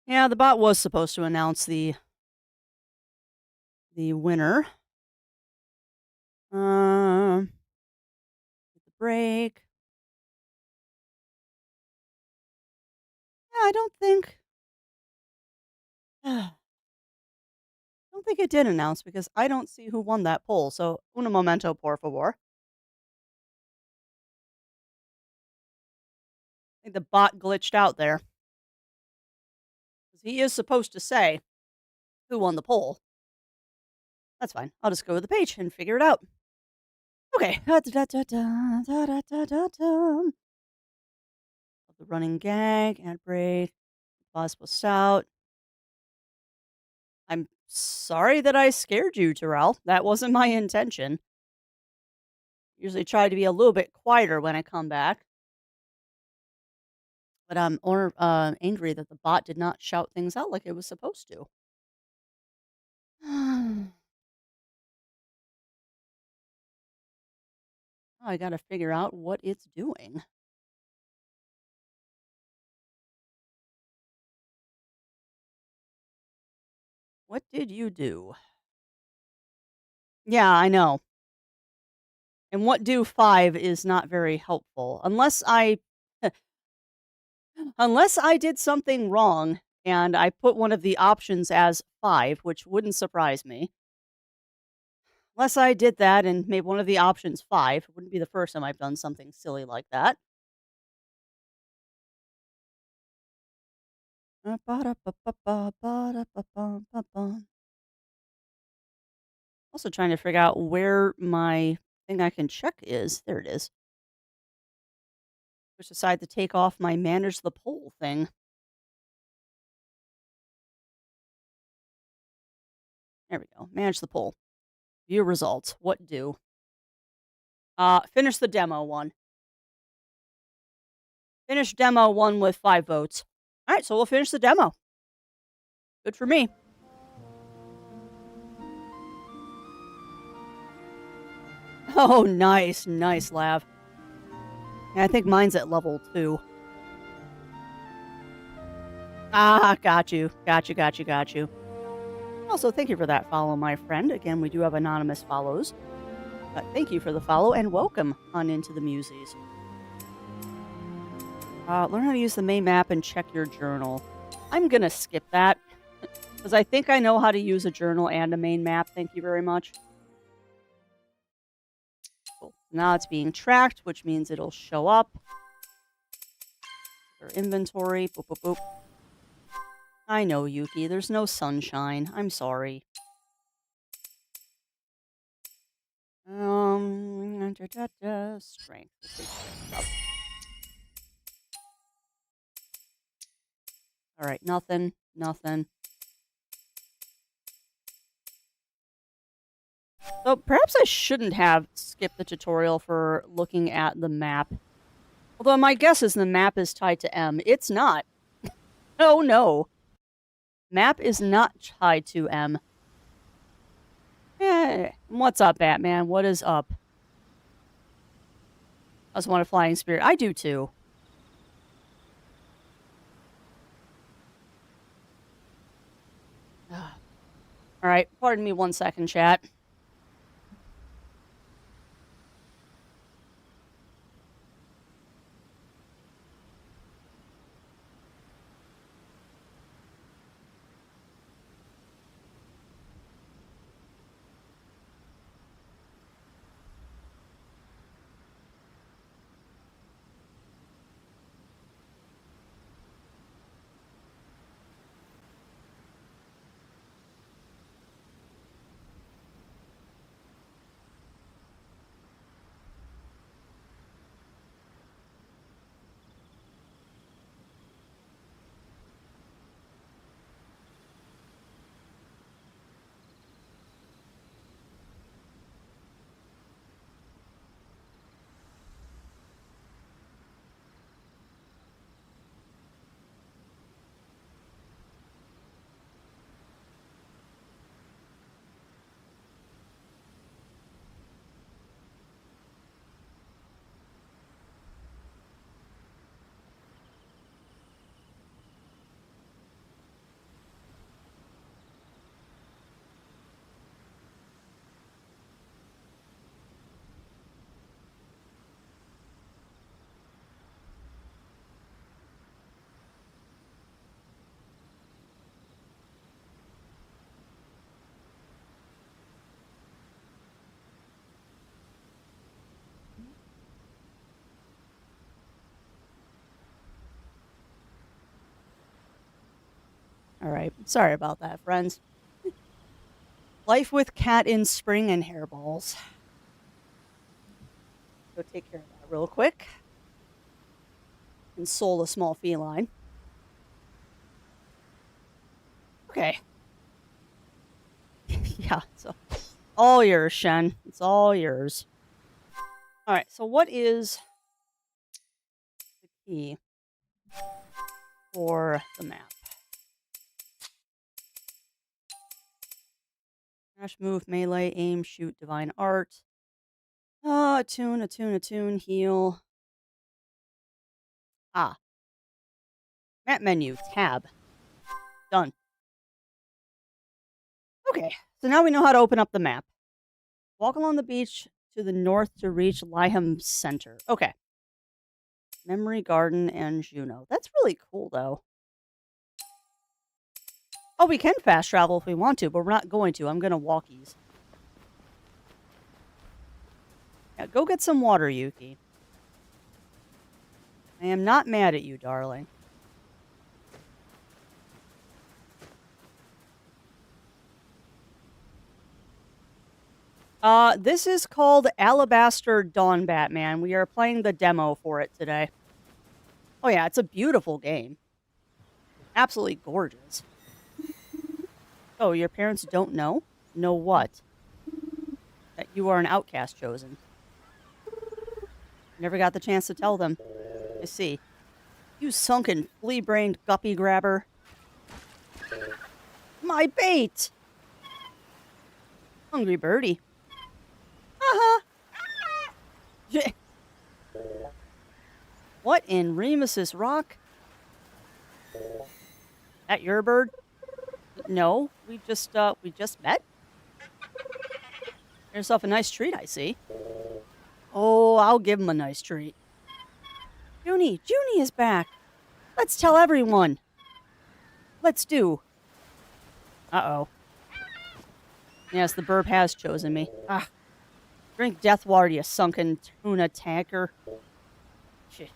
Yeah, the bot was supposed to announce the winner. Um, the break. Yeah, I don't think it did announce because I don't see who won that poll. So, un momento, por favor. I think the bot glitched out there. 'Cause he is supposed to say who won the poll. That's fine. I'll just go to the page and figure it out. Okay. Da-da-da-da-da-da-da-da-da. The running gag, ad break, pause will out. I'm sorry that I scared you, Terrell. That wasn't my intention. Usually try to be a little bit quieter when I come back. But I'm angry that the bot did not shout things out like it was supposed to. I got to figure out what it's doing. What did you do? Yeah, I know. And what do 5 is not very helpful unless I did something wrong and I put one of the options as 5, which wouldn't surprise me. Unless I did that and made one of the options 5, it wouldn't be the first time I've done something silly like that. Also trying to figure out where my thing I can check is. There it is. Just decided to take off my manage the poll thing. There we go. Manage the poll. View results. What do? Finish the demo one. Finish demo one with 5 votes. All right, so we'll finish the demo. Good for me. Oh, nice. Nice, Lav. Yeah, I think mine's at level 2. Ah, got you. Got you, got you, got you. Also, thank you for that follow, my friend. Again, we do have anonymous follows. But thank you for the follow and welcome on into the Muses. Learn how to use the main map and check your journal. I'm going to skip that because I think I know how to use a journal and a main map. Thank you very much. Cool. Now it's being tracked, which means it'll show up. Or inventory. Boop, boop, boop. I know, Yuki. There's no sunshine. I'm sorry. Strength. All right, nothing. So perhaps I shouldn't have skipped the tutorial for looking at the map. Although my guess is the map is tied to M. It's not. Oh no. Map is not tied to M. What's up, Batman? What is up? I just want a flying spirit. I do too. All right, pardon me 1 second, chat. All right. Sorry about that, friends. Life with cat in spring and hairballs. Go take care of that real quick. Console a small feline. Okay. Yeah, so all yours, Shen. It's all yours. All right, so what is the key for the map? Dash, move, melee, aim, shoot, divine art. Attune, heal. Map menu, tab. Done. Okay, so now we know how to open up the map. Walk along the beach to the north to reach Lyham Center. Okay. Memory Garden and Juneau. That's really cool, though. Oh, we can fast travel if we want to, but we're not going to. I'm going to walkies. Yeah, go get some water, Yuki. I am not mad at you, darling. This is called Alabaster Dawn Batman. We are playing the demo for it today. Oh yeah, it's a beautiful game. Absolutely gorgeous. Oh, your parents don't know? Know what? That you are an outcast chosen. Never got the chance to tell them. I see. You sunken, flea-brained guppy grabber. My bait! Hungry birdie. Uh-huh. What in Remus's rock? That your bird? No, we just met. Get yourself a nice treat, I see. Oh, I'll give him a nice treat. Junie is back. Let's tell everyone. Let's do. Uh-oh. Yes, the burb has chosen me. Drink death water, you sunken tuna tanker. Shit.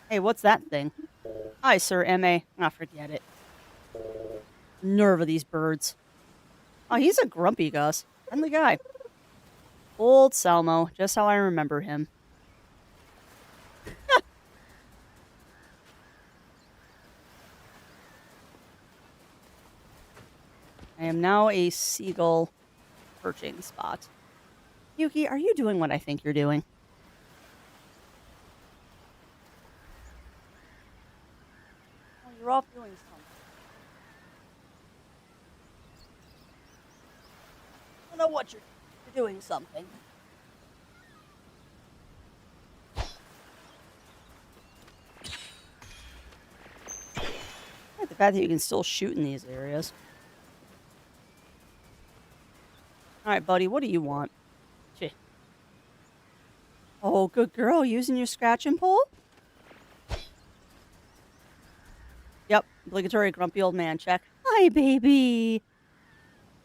Hey, what's that thing? Hi, Sir M.A. Forget it. Nerve of these birds. Oh, he's a grumpy Gus. Friendly guy. Old Salmo, just how I remember him. I am now a seagull perching spot. Yuki, are you doing what I think you're doing? Oh, you're off doing something. I don't know what you're doing something. I like the fact that you can still shoot in these areas. All right, buddy, what do you want? Shit. Oh, good girl, using your scratching pole? Yep, obligatory grumpy old man check. Hi, baby.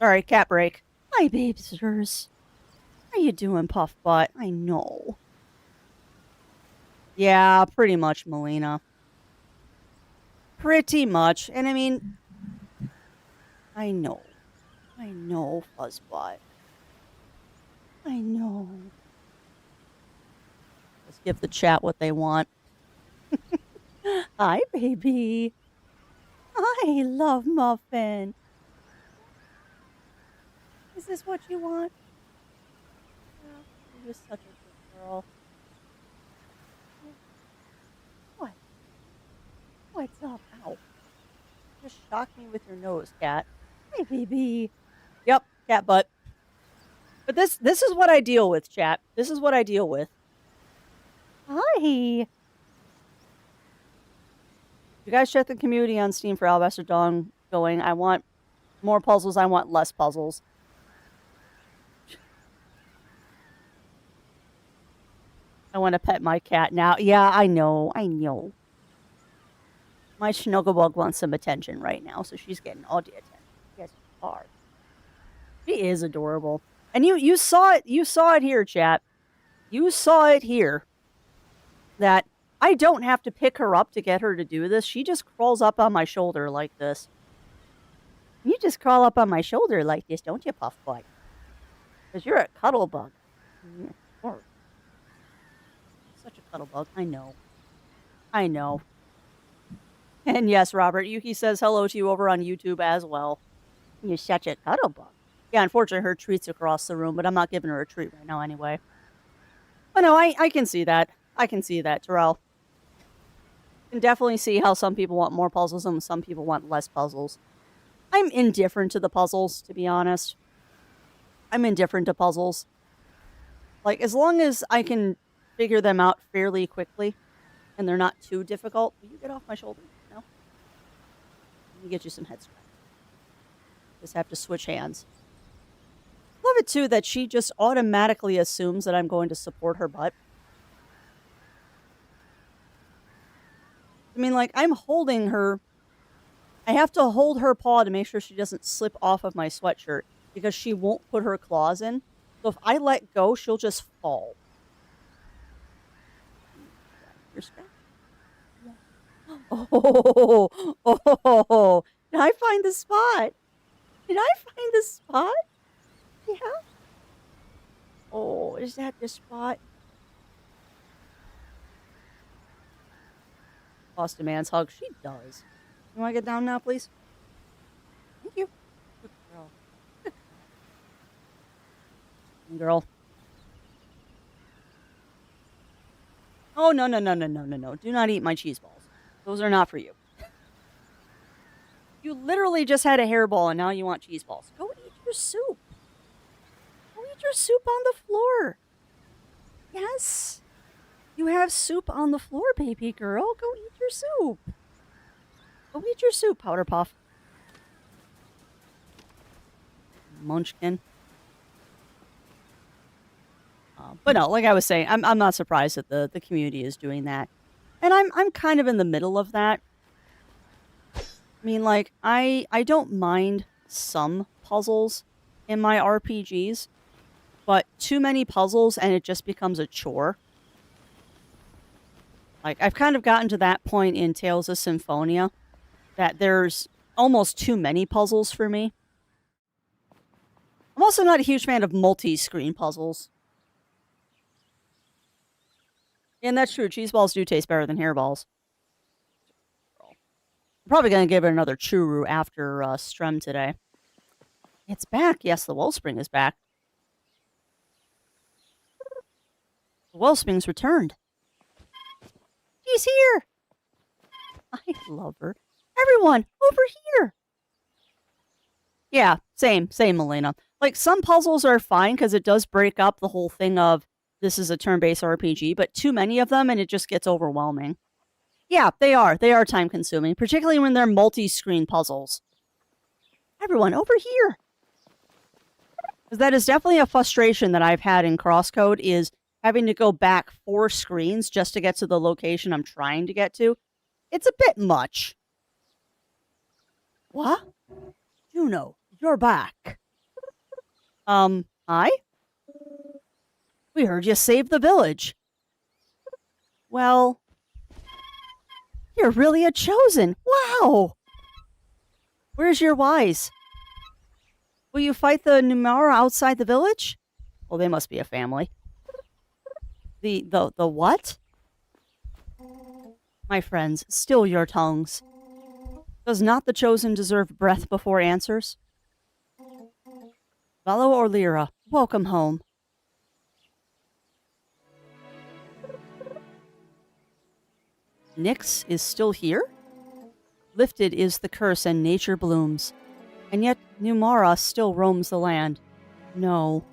All right, cat break. Hi, babesters. How you doing, Puff Butt? I know. Yeah, pretty much, Melina. Pretty much. And I mean, I know, Fuzzbutt. I know. Let's give the chat what they want. Hi, baby. I love Muffin. Is this what you want? Yeah, you're just such a good girl. What? What's up? Ow. Just shocked me with your nose, cat. Hi, baby. Yep, cat butt. But this is what I deal with, chat. This is what I deal with. Hi. You guys check the community on Steam for Alabaster Dawn going. I want more puzzles. I want less puzzles. I want to pet my cat now. Yeah, I know. My Snugglebug wants some attention right now, so she's getting all the attention. Yes, you are. She is adorable. And you saw it here, chat. You saw it here. That I don't have to pick her up to get her to do this. She just crawls up on my shoulder like this. You just crawl up on my shoulder like this, don't you, Puff Boy? Because you're a cuddle bug. Such a cuddle bug. I know. I know. And yes, Robert, Yuki says hello to you over on YouTube as well. You're such a cuddle bug. Yeah, unfortunately, her treat's across the room, but I'm not giving her a treat right now anyway. But no, I can see that. I can see that, Terrell. I can definitely see how some people want more puzzles and some people want less puzzles. I'm indifferent to the puzzles, to be honest. I'm indifferent to puzzles. Like, as long as I can figure them out fairly quickly and they're not too difficult. Will you get off my shoulder? No? Let me get you some head scratch. Just have to switch hands. Love it, too, that she just automatically assumes that I'm going to support her butt. I mean, like, I'm holding her. I have to hold her paw to make sure she doesn't slip off of my sweatshirt because she won't put her claws in. So if I let go, she'll just fall. Oh, did I find the spot? Did I find the spot? Yeah. Oh, is that the spot? Lost a man's hug. She does. You want to get down now, please? Thank you. Good girl. Good girl. Oh, no. Do not eat my cheese balls. Those are not for you. You literally just had a hairball and now you want cheese balls. Go eat your soup. Go eat your soup on the floor. Yes. You have soup on the floor, baby girl. Go eat your soup. Go eat your soup, Powder Puff. Munchkin. But no, like I was saying, I'm not surprised that the community is doing that. And I'm kind of in the middle of that. I mean, like, I don't mind some puzzles in my RPGs, but too many puzzles and it just becomes a chore. Like, I've kind of gotten to that point in Tales of Symphonia that there's almost too many puzzles for me. I'm also not a huge fan of multi-screen puzzles. And that's true. Cheese balls do taste better than hairballs. I'm probably going to give it another churu after Strem today. It's back. Yes, the Wellspring is back. The Wellspring's returned. She's here. I love her. Everyone, over here. Yeah, same, Elena. Like, some puzzles are fine because it does break up the whole thing of this is a turn-based RPG, but too many of them and it just gets overwhelming. Yeah, they are. They are time-consuming, particularly when they're multi-screen puzzles. Everyone, over here. Because that is definitely a frustration that I've had in CrossCode is having to go back 4 screens just to get to the location I'm trying to get to. It's a bit much. What? Juno, you're back. Hi? We heard you saved the village. Well, you're really a chosen. Wow! Where's your wise? Will you fight the Numara outside the village? Well, they must be a family. The what? My friends, still your tongues. Does not the chosen deserve breath before answers? Valo or Lyra, welcome home. Nyx is still here? Lifted is the curse and nature blooms. And yet Numara still roams the land. No.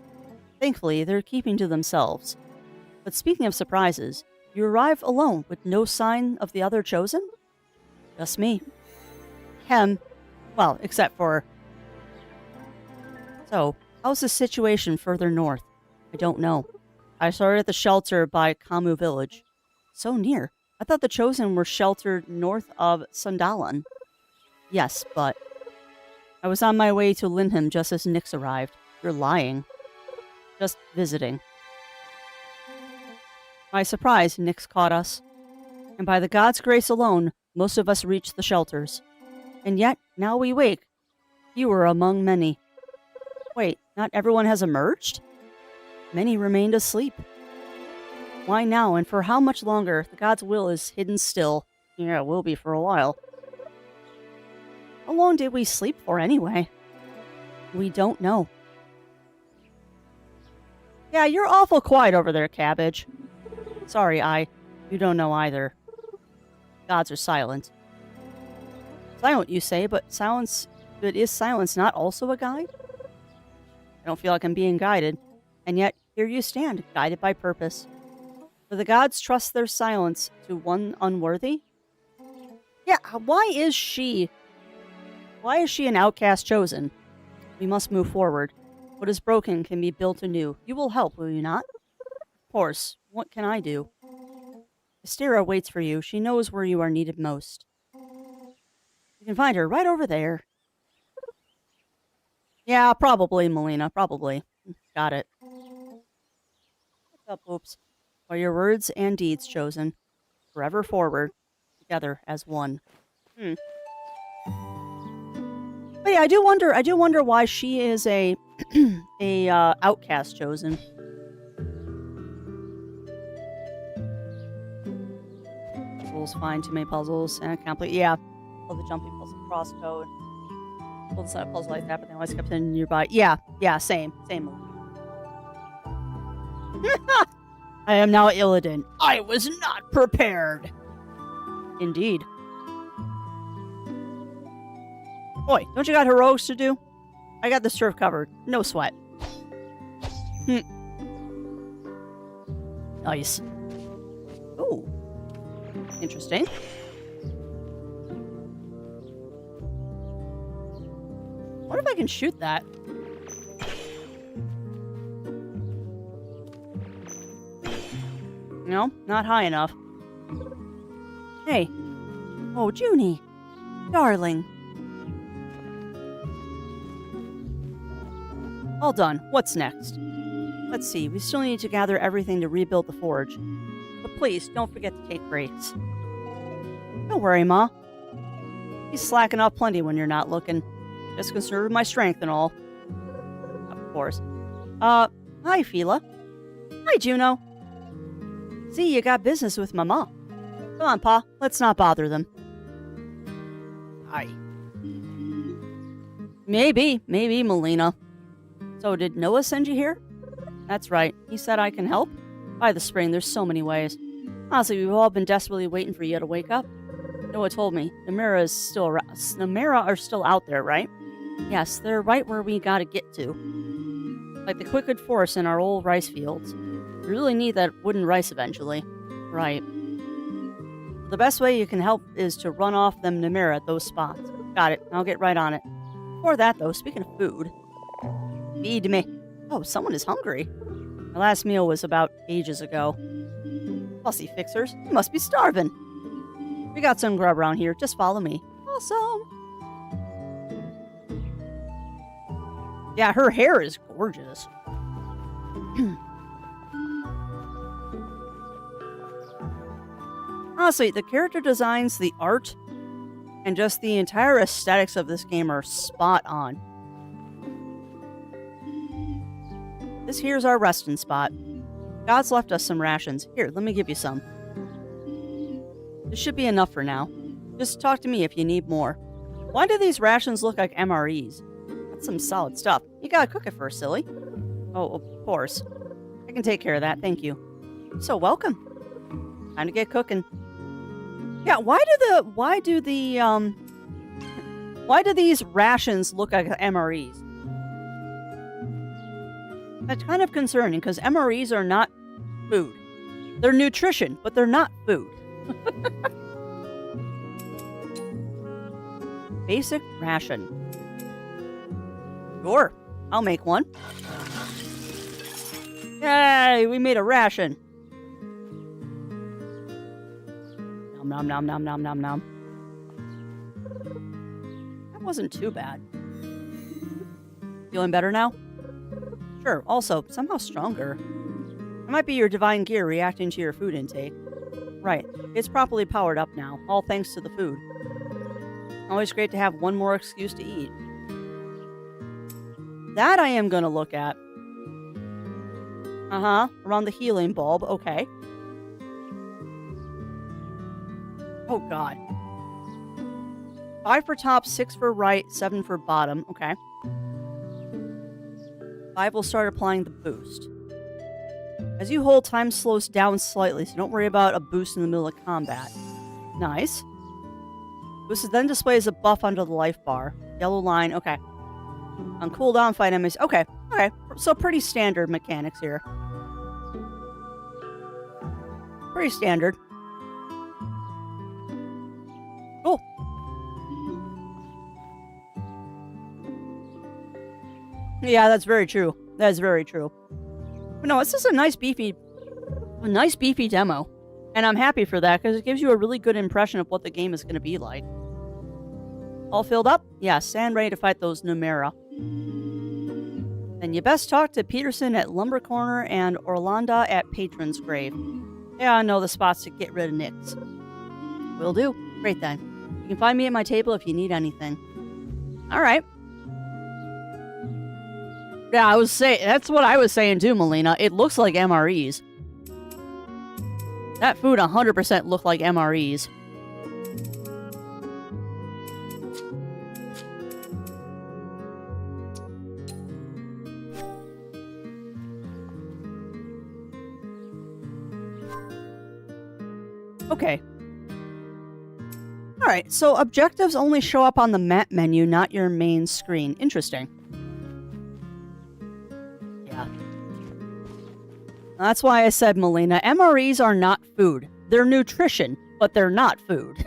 Thankfully, they're keeping to themselves. But speaking of surprises, you arrive alone with no sign of the other chosen? Just me. Well, except for... So, how's the situation further north? I don't know. I started at the shelter by Kamu village. So near. I thought the chosen were sheltered north of Sundalan. Yes, but... I was on my way to Linham just as Nyx arrived. You're lying. Just visiting. My surprise, Nyx caught us. And by the gods' grace alone, most of us reached the shelters. And yet, now we wake. You were among many. Wait, not everyone has emerged? Many remained asleep. Why now, and for how much longer? The god's will is hidden still. Yeah, it will be for a while. How long did we sleep for anyway? We don't know. Yeah, you're awful quiet over there, Cabbage. Sorry, you don't know either. Gods are silent. Silent, you say, but is silence not also a guide? I don't feel like I'm being guided, and yet here you stand, guided by purpose. For the gods trust their silence to one unworthy? Yeah, why is she an outcast chosen? We must move forward. What is broken can be built anew. You will help, will you not? Of course. What can I do? Astera waits for you. She knows where you are needed most. You can find her right over there. Yeah, probably, Melina. Probably. Got it. What's up, oops? Are your words and deeds chosen? Forever forward. Together as one. But yeah, I do wonder why she is a outcast chosen. Rules fine, too many puzzles and complete. Yeah, all the jumping puzzle, CrossCode. Well, it's not a puzzle like that, but they always kept it nearby. Yeah, same. I am now Illidan. I was not prepared. Indeed. Boy, don't you got heroics to do? I got this turf covered. No sweat. Nice. Ooh. Interesting. What if I can shoot that? No, not high enough. Hey. Oh, Junie. Darling. All done. What's next? Let's see. We still need to gather everything to rebuild the forge. But please, don't forget to take breaks. Don't worry, Ma. He's slacking off plenty when you're not looking. Just concerned with my strength and all. Of course. Hi, Fila. Hi, Juno. See, you got business with Mama. Come on, Pa. Let's not bother them. Hi. Maybe, Melina. So, did Noah send you here? That's right. He said I can help. By the spring, there's so many ways. Honestly, we've all been desperately waiting for you to wake up. Noah told me. Namera are still out there, right? Yes, they're right where we gotta get to. Like the Quickwood Forest in our old rice fields. We really need that wooden rice eventually. Right. The best way you can help is to run off them Namera at those spots. Got it. I'll get right on it. Before that, though, speaking of food. Feed me. Oh, someone is hungry. My last meal was about ages ago. Fussy fixers. You must be starving. We got some grub around here. Just follow me. Awesome. Yeah, her hair is gorgeous. Honestly, the character designs, the art, and just the entire aesthetics of this game are spot on. This here's our resting spot. God's left us some rations. Here, let me give you some. This should be enough for now. Just talk to me if you need more. Why do these rations look like MREs? That's some solid stuff. You gotta cook it first, silly. Oh, of course. I can take care of that, thank you. So welcome. Time to get cooking. Yeah, why do these rations look like MREs? That's kind of concerning, because MREs are not food. They're nutrition, but they're not food. Basic ration. Sure, I'll make one. Yay, we made a ration. Nom nom nom nom nom nom. That wasn't too bad. Feeling better now? Sure, also, somehow stronger. It might be your divine gear reacting to your food intake. Right. It's properly powered up now, all thanks to the food. Always great to have one more excuse to eat. That I am going to look at. Around the healing bulb. Okay. Oh, God. 5 for top, 6 for right, 7 for bottom. Okay. 5 will start applying the boost. As you hold, time slows down slightly, so don't worry about a boost in the middle of combat. Nice. Boost then displays a buff under the life bar. Yellow line. Okay. On cooldown, fight enemies. Okay. Okay. So pretty standard mechanics here. Pretty standard. Cool. Yeah, that's very true. That is very true. But no, it's just a nice beefy demo. And I'm happy for that because it gives you a really good impression of what the game is going to be like. All filled up? Yeah, stand ready to fight those Numera. Then you best talk to Peterson at Lumber Corner and Orlando at Patron's Grave. Yeah, I know the spots to get rid of nicks. Will do. Great then. You can find me at my table if you need anything. Alright. Yeah, that's what I was saying too, Melina. It looks like MREs. That food 100% looked like MREs. Okay. Alright, so objectives only show up on the map menu, not your main screen. Interesting. Yeah. That's why I said, Melina, MREs are not food. They're nutrition, but they're not food.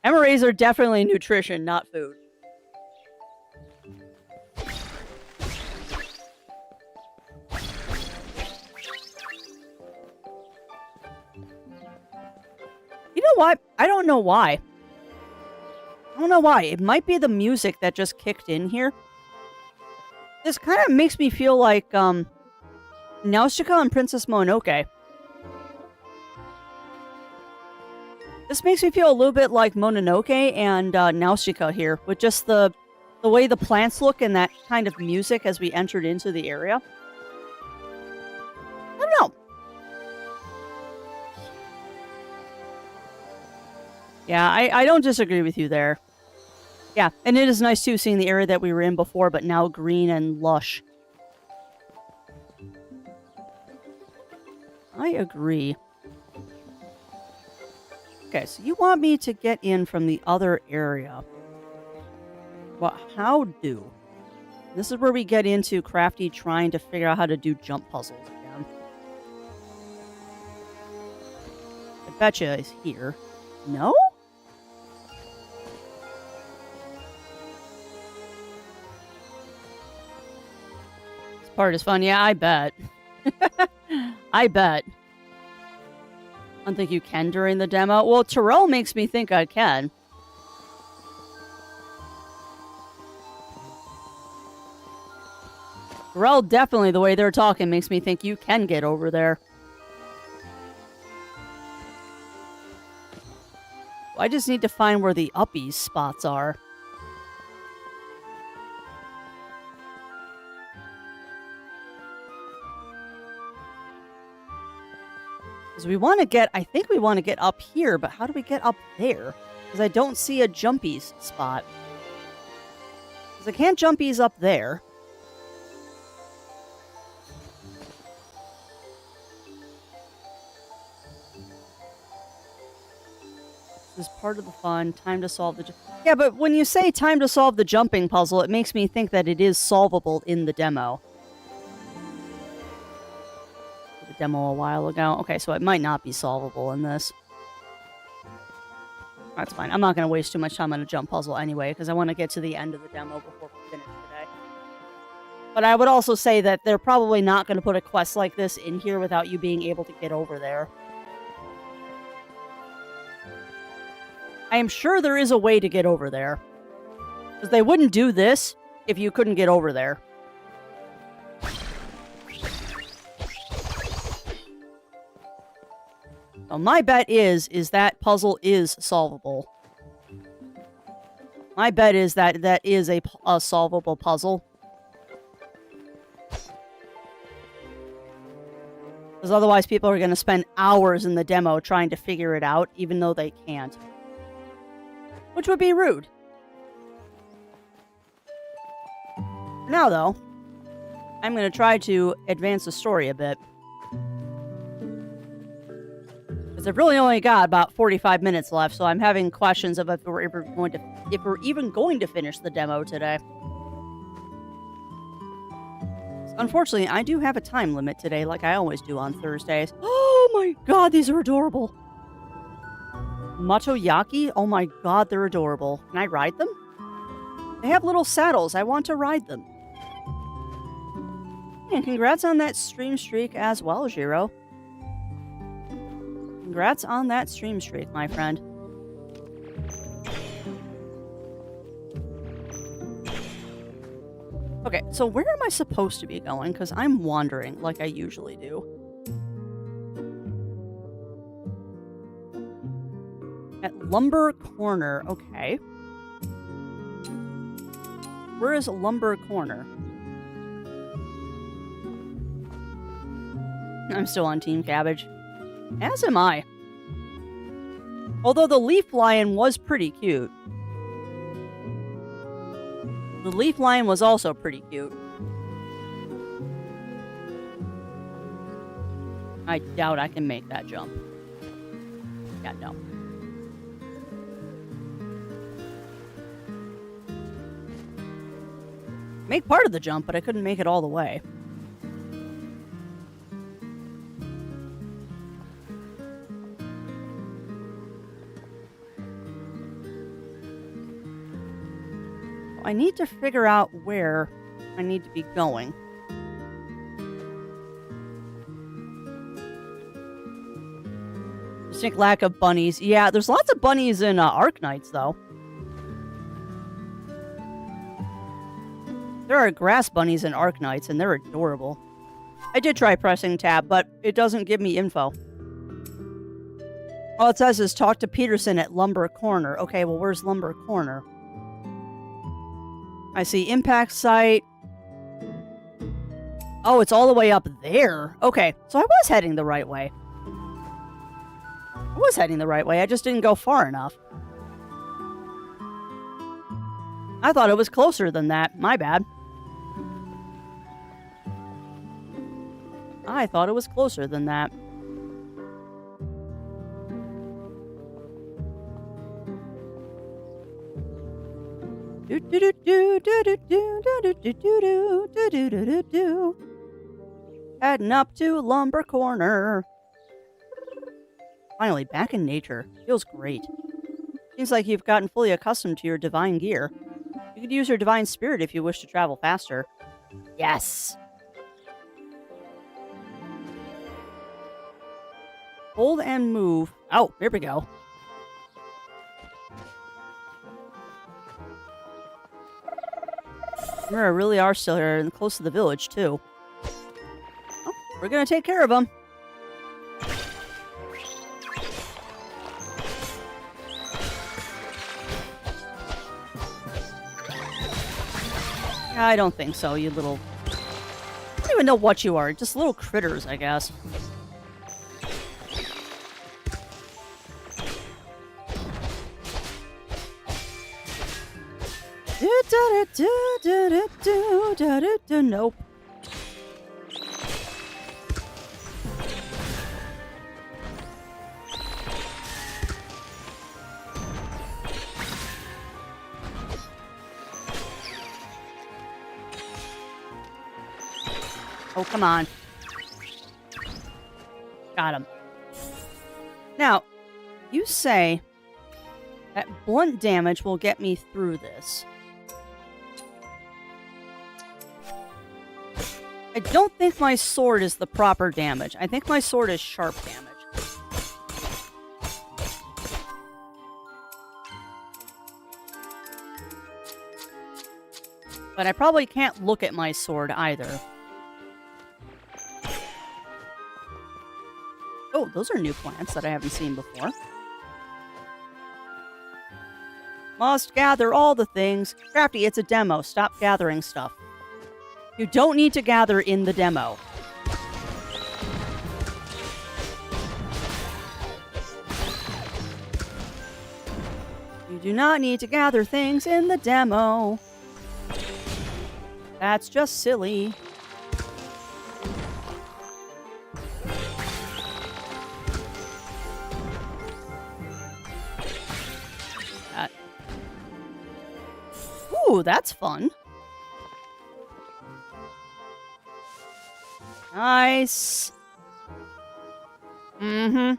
MREs are definitely nutrition, not food. You know what? I don't know why. I don't know why. It might be the music that just kicked in here. This kind of makes me feel like, Nausicaa and Princess Mononoke. This makes me feel a little bit like Mononoke and Nausicaa here, with just the way the plants look and that kind of music as we entered into the area. I don't know. Yeah, I don't disagree with you there. Yeah, and it is nice too seeing the area that we were in before, but now green and lush. I agree. Okay, so you want me to get in from the other area. Well, how do? This is where we get into Crafty trying to figure out how to do jump puzzles again. I betcha it's here. No? This part is fun. Yeah, I bet. I bet. I don't think you can during the demo. Well, Terrell makes me think I can. Terrell definitely, the way they're talking, makes me think you can get over there. I just need to find where the uppies spots are. Because we want to get, I think we want to get up here, but how do we get up there? Because I don't see a jumpies spot. Because I can't jumpies up there. This is part of the fun. Time to solve the... Yeah, but when you say time to solve the jumping puzzle, it makes me think that it is solvable in the demo. The demo a while ago. Okay, so it might not be solvable in this. That's fine. I'm not going to waste too much time on a jump puzzle anyway, because I want to get to the end of the demo before we finish today. But I would also say that they're probably not going to put a quest like this in here without you being able to get over there. I am sure there is a way to get over there. Because they wouldn't do this if you couldn't get over there. Well, my bet is that puzzle is solvable. My bet is that is a solvable puzzle. Because otherwise people are going to spend hours in the demo trying to figure it out, even though they can't. Which would be rude. For now, though, I'm going to try to advance the story a bit. Because I've really only got about 45 minutes left, so I'm having questions of if we're even going to finish the demo today. Unfortunately, I do have a time limit today, like I always do on Thursdays. Oh my god, these are adorable! Motoyaki? Oh my god, they're adorable. Can I ride them? They have little saddles. I want to ride them. And congrats on that stream streak as well, Jiro. Congrats on that stream streak, my friend. Okay, so where am I supposed to be going? Because I'm wandering like I usually do. At Lumber Corner. Okay. Where is Lumber Corner? I'm still on Team Cabbage. As am I. Although the Leaf Lion was pretty cute. The Leaf Lion was also pretty cute. I doubt I can make that jump. Yeah, no. Make part of the jump, but I couldn't make it all the way. I need to figure out where I need to be going. Distinct lack of bunnies. Yeah, there's lots of bunnies in Arknights, though. There are grass bunnies in Arknights, and they're adorable. I did try pressing tab, but it doesn't give me info. All it says is talk to Peterson at Lumber Corner. Okay, well, where's Lumber Corner? I see impact site. Oh, it's all the way up there. Okay, so I was heading the right way. I just didn't go far enough. I thought it was closer than that. My bad. I thought it was closer than that. Heading up to Lumber Corner. Finally, back in nature. Feels great. Seems like you've gotten fully accustomed to your divine gear. You could use your divine spirit if you wish to travel faster. Yes! Hold and move. Oh, here we go. We really are still here and close to the village, too. Oh, we're gonna take care of them. I don't think so, you little... I don't even know what you are. Just little critters, I guess. Nope. Oh, come on. Got him. Now, you say that blunt damage will get me through this. I don't think my sword is the proper damage. I think my sword is sharp damage. But I probably can't look at my sword either. Oh, those are new plants that I haven't seen before. Must gather all the things. Crafty, it's a demo. Stop gathering stuff. You don't need to gather in the demo. You do not need to gather things in the demo. That's just silly. Ooh, that's fun. Nice. I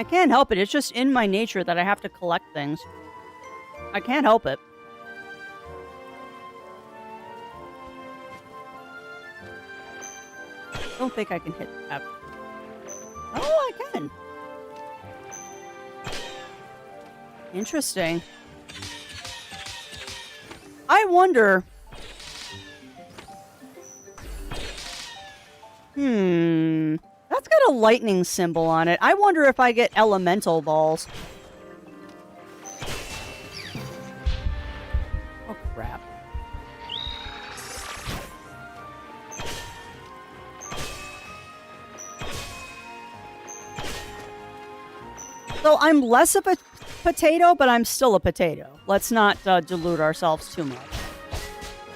can't help it. It's just in my nature that I have to collect things. I can't help it. I don't think I can hit that. Oh, I can. Interesting. I wonder... That's got a lightning symbol on it. I wonder if I get elemental balls. Oh, crap. So I'm less of a potato, but I'm still a potato. Let's not delude ourselves too much.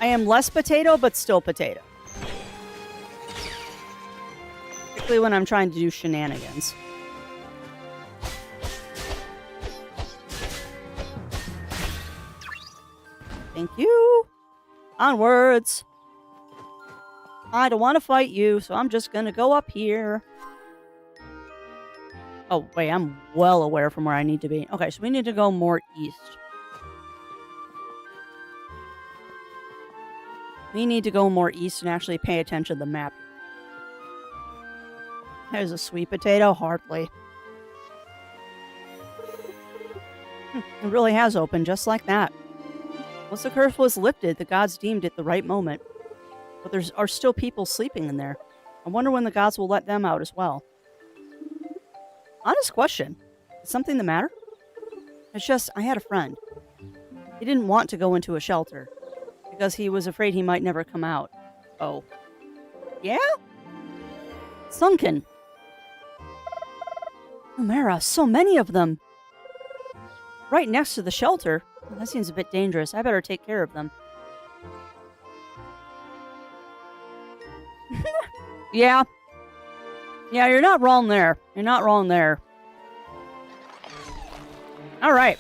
I am less potato, but still potato. Particularly when I'm trying to do shenanigans. Thank you. Onwards. I don't want to fight you, so I'm just gonna go up here. Oh, wait, I'm well aware from where I need to be. Okay, so we need to go more east. We need to go more east and actually pay attention to the map. There's a sweet potato, hardly. It really has opened just like that. Once the curse was lifted, the gods deemed it the right moment. But there are still people sleeping in there. I wonder when the gods will let them out as well. Honest question. Is something the matter? It's just, I had a friend. He didn't want to go into a shelter. Because he was afraid he might never come out. Oh. Yeah? Sunken. Umera, so many of them. Right next to the shelter. Well, that seems a bit dangerous. I better take care of them. Yeah. Yeah, you're not wrong there. You're not wrong there. Alright.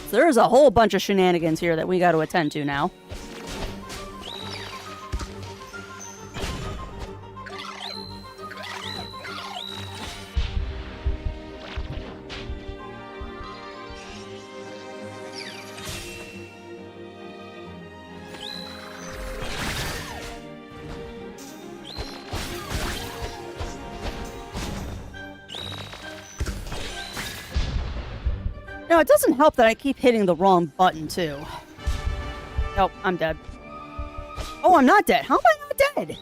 So there's a whole bunch of shenanigans here that we got to attend to now. No, it doesn't help that I keep hitting the wrong button, too. Nope, I'm dead. Oh, I'm not dead. How am I not dead?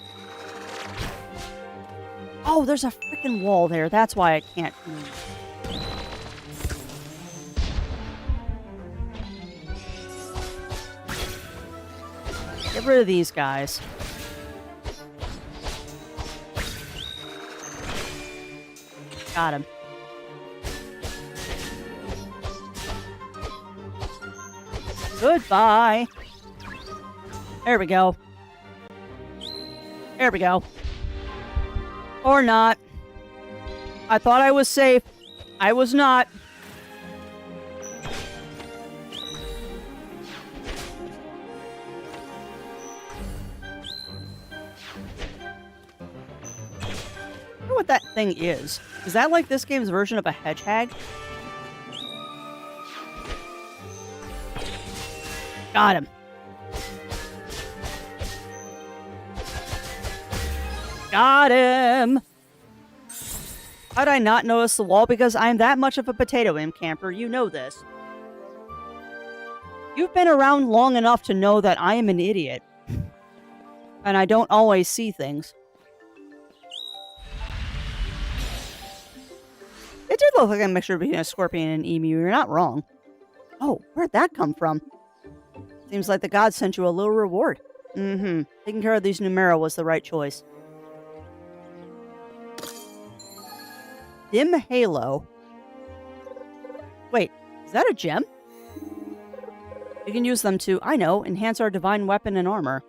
Oh, there's a freaking wall there. That's why I can't move. Get rid of these guys. Got him. Goodbye. There we go. There we go. Or not. I thought I was safe. I was not. I wonder what that thing is. Is that like this game's version of a hedgehog? Got him. Got him. How'd I not notice the wall? Because I'm that much of a potato imp camper. You know this. You've been around long enough to know that I am an idiot. And I don't always see things. It did look like a mixture between a scorpion and an emu. You're not wrong. Oh, where'd that come from? Seems like the gods sent you a little reward. Mm-hmm. Taking care of these Numera was the right choice. Dim Halo. Wait, is that a gem? We can use them to, I know, enhance our divine weapon and armor.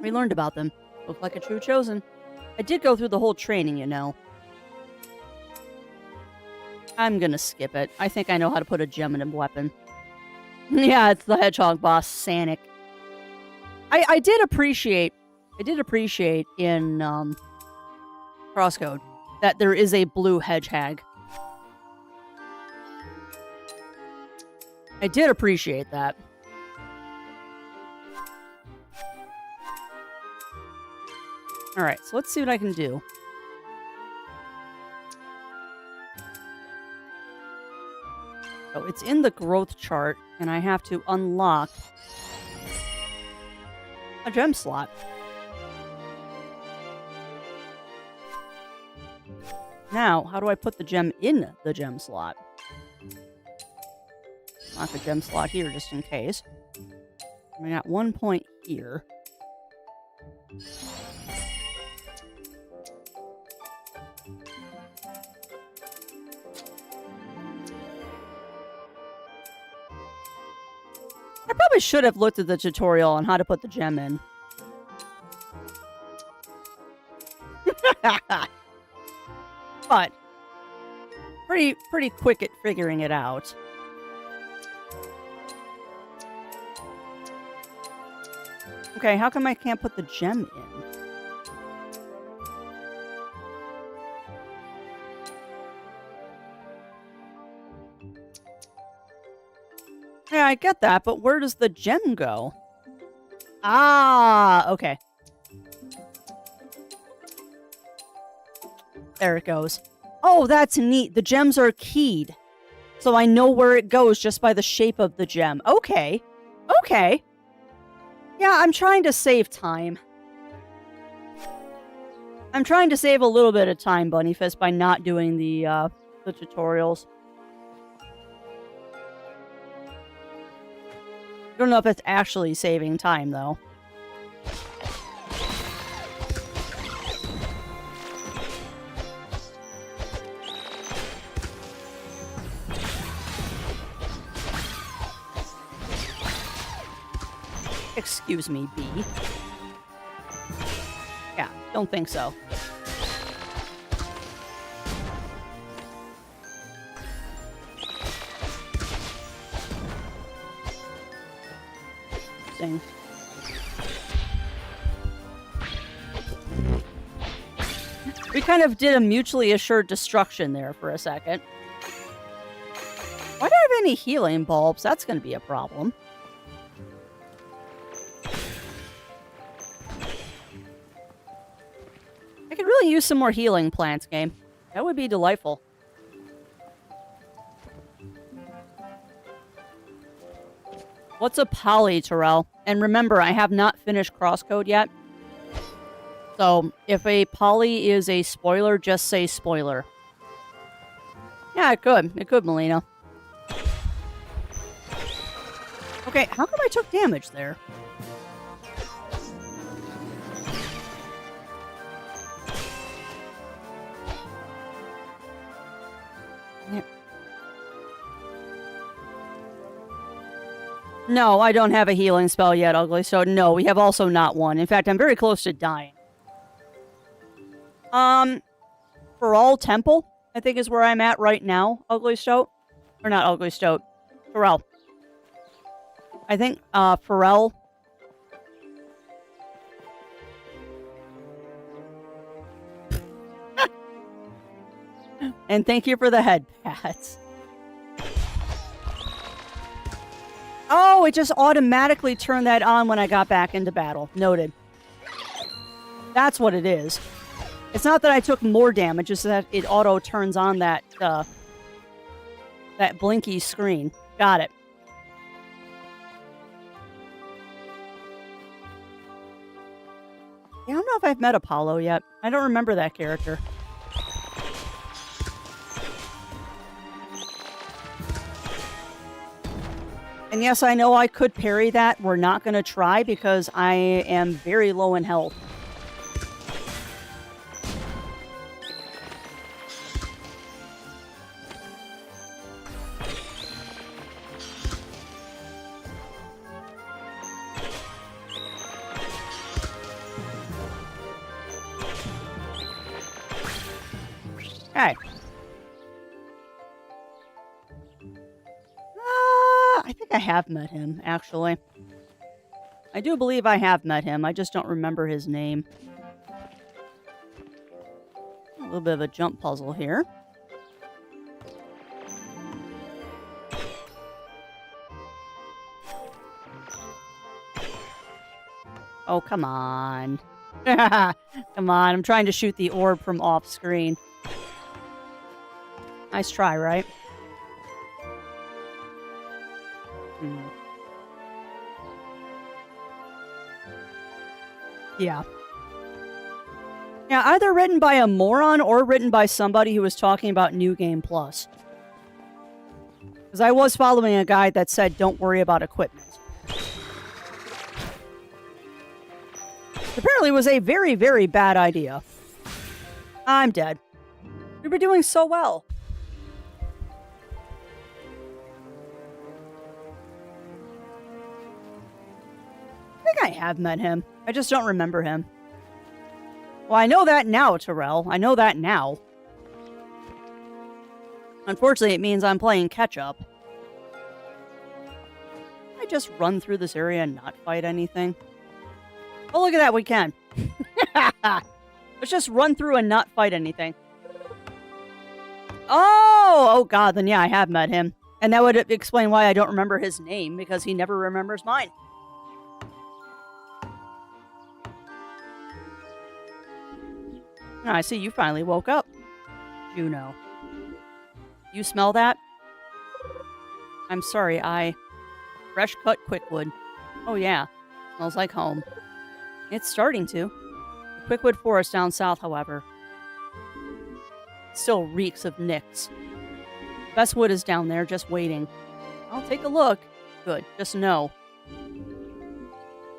We learned about them. Look like a true chosen. I did go through the whole training, you know. I'm gonna skip it. I think I know how to put a gem in a weapon. Yeah, it's the hedgehog boss, Sanic. I did appreciate in CrossCode that there is a blue hedgehog. I did appreciate that. Alright, so let's see what I can do. So it's in the growth chart, and I have to unlock a gem slot. Now, how do I put the gem in the gem slot? Lock a gem slot here just in case. I got 1 point here. I probably should have looked at the tutorial on how to put the gem in. But pretty quick at figuring it out. Okay, how come I can't put the gem in? Yeah, I get that, but where does the gem go? Ah, okay. There it goes. Oh, that's neat. The gems are keyed. So I know where it goes just by the shape of the gem. Okay. Okay. Yeah, I'm trying to save time. I'm trying to save a little bit of time, Bunnyfist, by not doing the tutorials. I don't know if it's actually saving time, though. Excuse me, B. Yeah, don't think so. Interesting. We kind of did a mutually assured destruction there for a second. Why do I have any healing bulbs? That's going to be a problem. I could really use some more healing plants, game. That would be delightful. What's a poly, Terrell? And remember, I have not finished CrossCode yet. So, if a poly is a spoiler, just say spoiler. Yeah, it could. It could, Melina. Okay, how come I took damage there? No, I don't have a healing spell yet, Ugly. So, no, we have also not one. In fact, I'm very close to dying. Pharrell Temple, I think is where I'm at right now, Ugly Stoat. Or not Ugly Stoat. Pharrell. I think, Pharrell. And thank you for the head pats. Oh, it just automatically turned that on when I got back into battle. Noted. That's what it is. It's not that I took more damage, it's that it auto turns on that, that blinky screen. Got it. Yeah, I don't know if I've met Apollo yet. I don't remember that character. And yes, I know I could parry that. We're not going to try because I am very low in health. Okay. I think I have met him, actually. I do believe I have met him. I just don't remember his name. A little bit of a jump puzzle here. Oh, come on. Come on, I'm trying to shoot the orb from off screen. Nice try, right? Yeah. Yeah, either written by a moron or written by somebody who was talking about New Game Plus. Because I was following a guide that said, don't worry about equipment. Apparently it was a very, very bad idea. I'm dead. We were doing so well. I think I have met him. I just don't remember him. Well, I know that now, Terrell. I know that now. Unfortunately, it means I'm playing catch-up. I just run through this area and not fight anything. Oh, look at that, we can. Let's just run through and not fight anything. Oh god, then yeah, I have met him. And that would explain why I don't remember his name, because he never remembers mine. Oh, I see you finally woke up, Juno. You smell that? I'm sorry, fresh cut quickwood. Oh yeah, smells like home. It's starting to. The quickwood forest down south, however, still reeks of nicks. Best wood is down there, just waiting. I'll take a look. Good, just know.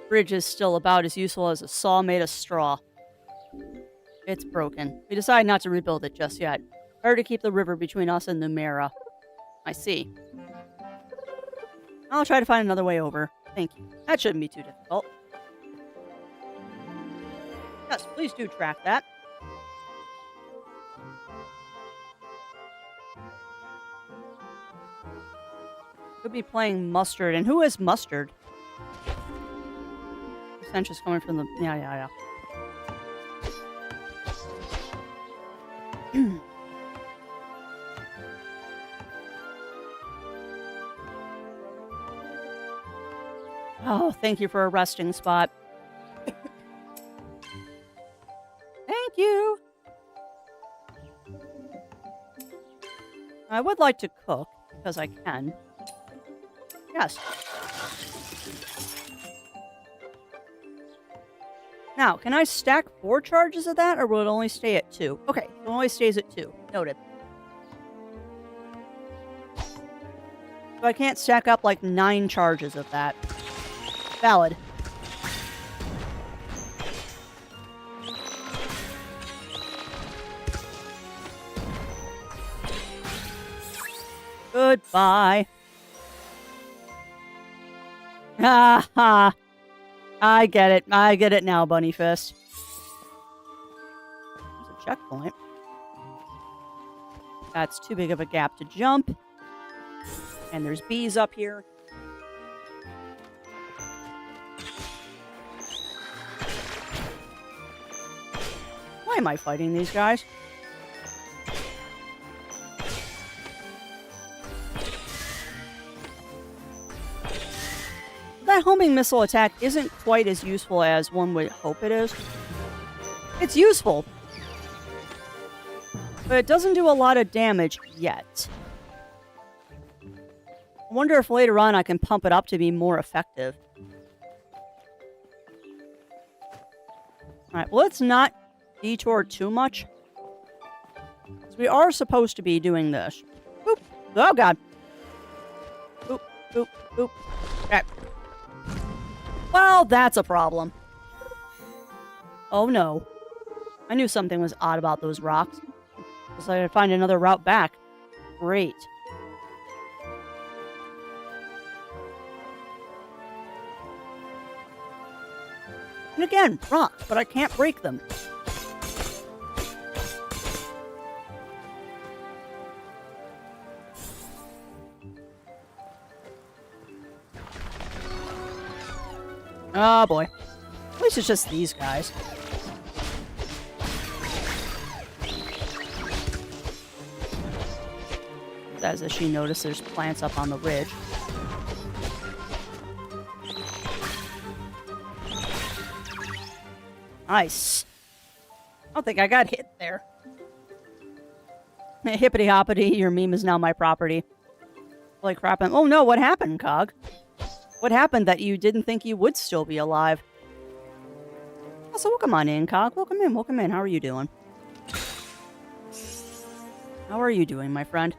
Bridge is still about as useful as a saw made of straw. It's broken. We decided not to rebuild it just yet. Better to keep the river between us and Numera. I see. I'll try to find another way over. Thank you. That shouldn't be too difficult. Yes, please do track that. Could be playing Mustard. And who is Mustard? The stench is coming from the... Yeah. Oh, thank you for a resting spot. Thank you. I would like to cook, because I can. Yes. Now, can I stack 4 charges of that, or will it only stay at 2? Okay, it only stays at 2. Noted. So I can't stack up like 9 charges of that. Valid. Goodbye. Ha ha. I get it. I get it now, Bunny Fist. There's a checkpoint. That's too big of a gap to jump. And there's bees up here. Why am I fighting these guys? That homing missile attack isn't quite as useful as one would hope it is. It's useful, but it doesn't do a lot of damage yet. I wonder if later on I can pump it up to be more effective. Alright, well, let's not detour too much. We are supposed to be doing this. Oop. Oh, God. Oop. Boop, boop. Okay. Well, that's a problem. Oh no. I knew something was odd about those rocks. Looks like I could find another route back. Great. And again, rocks, but I can't break them. Oh boy. At least it's just these guys. As she noticed, there's plants up on the ridge. Nice. I don't think I got hit there. Hippity hoppity, your meme is now my property. Holy crap. Oh no, what happened, Cog? What happened that you didn't think you would still be alive? Oh, so welcome on in, Cog. Welcome in, welcome in. How are you doing? How are you doing, my friend?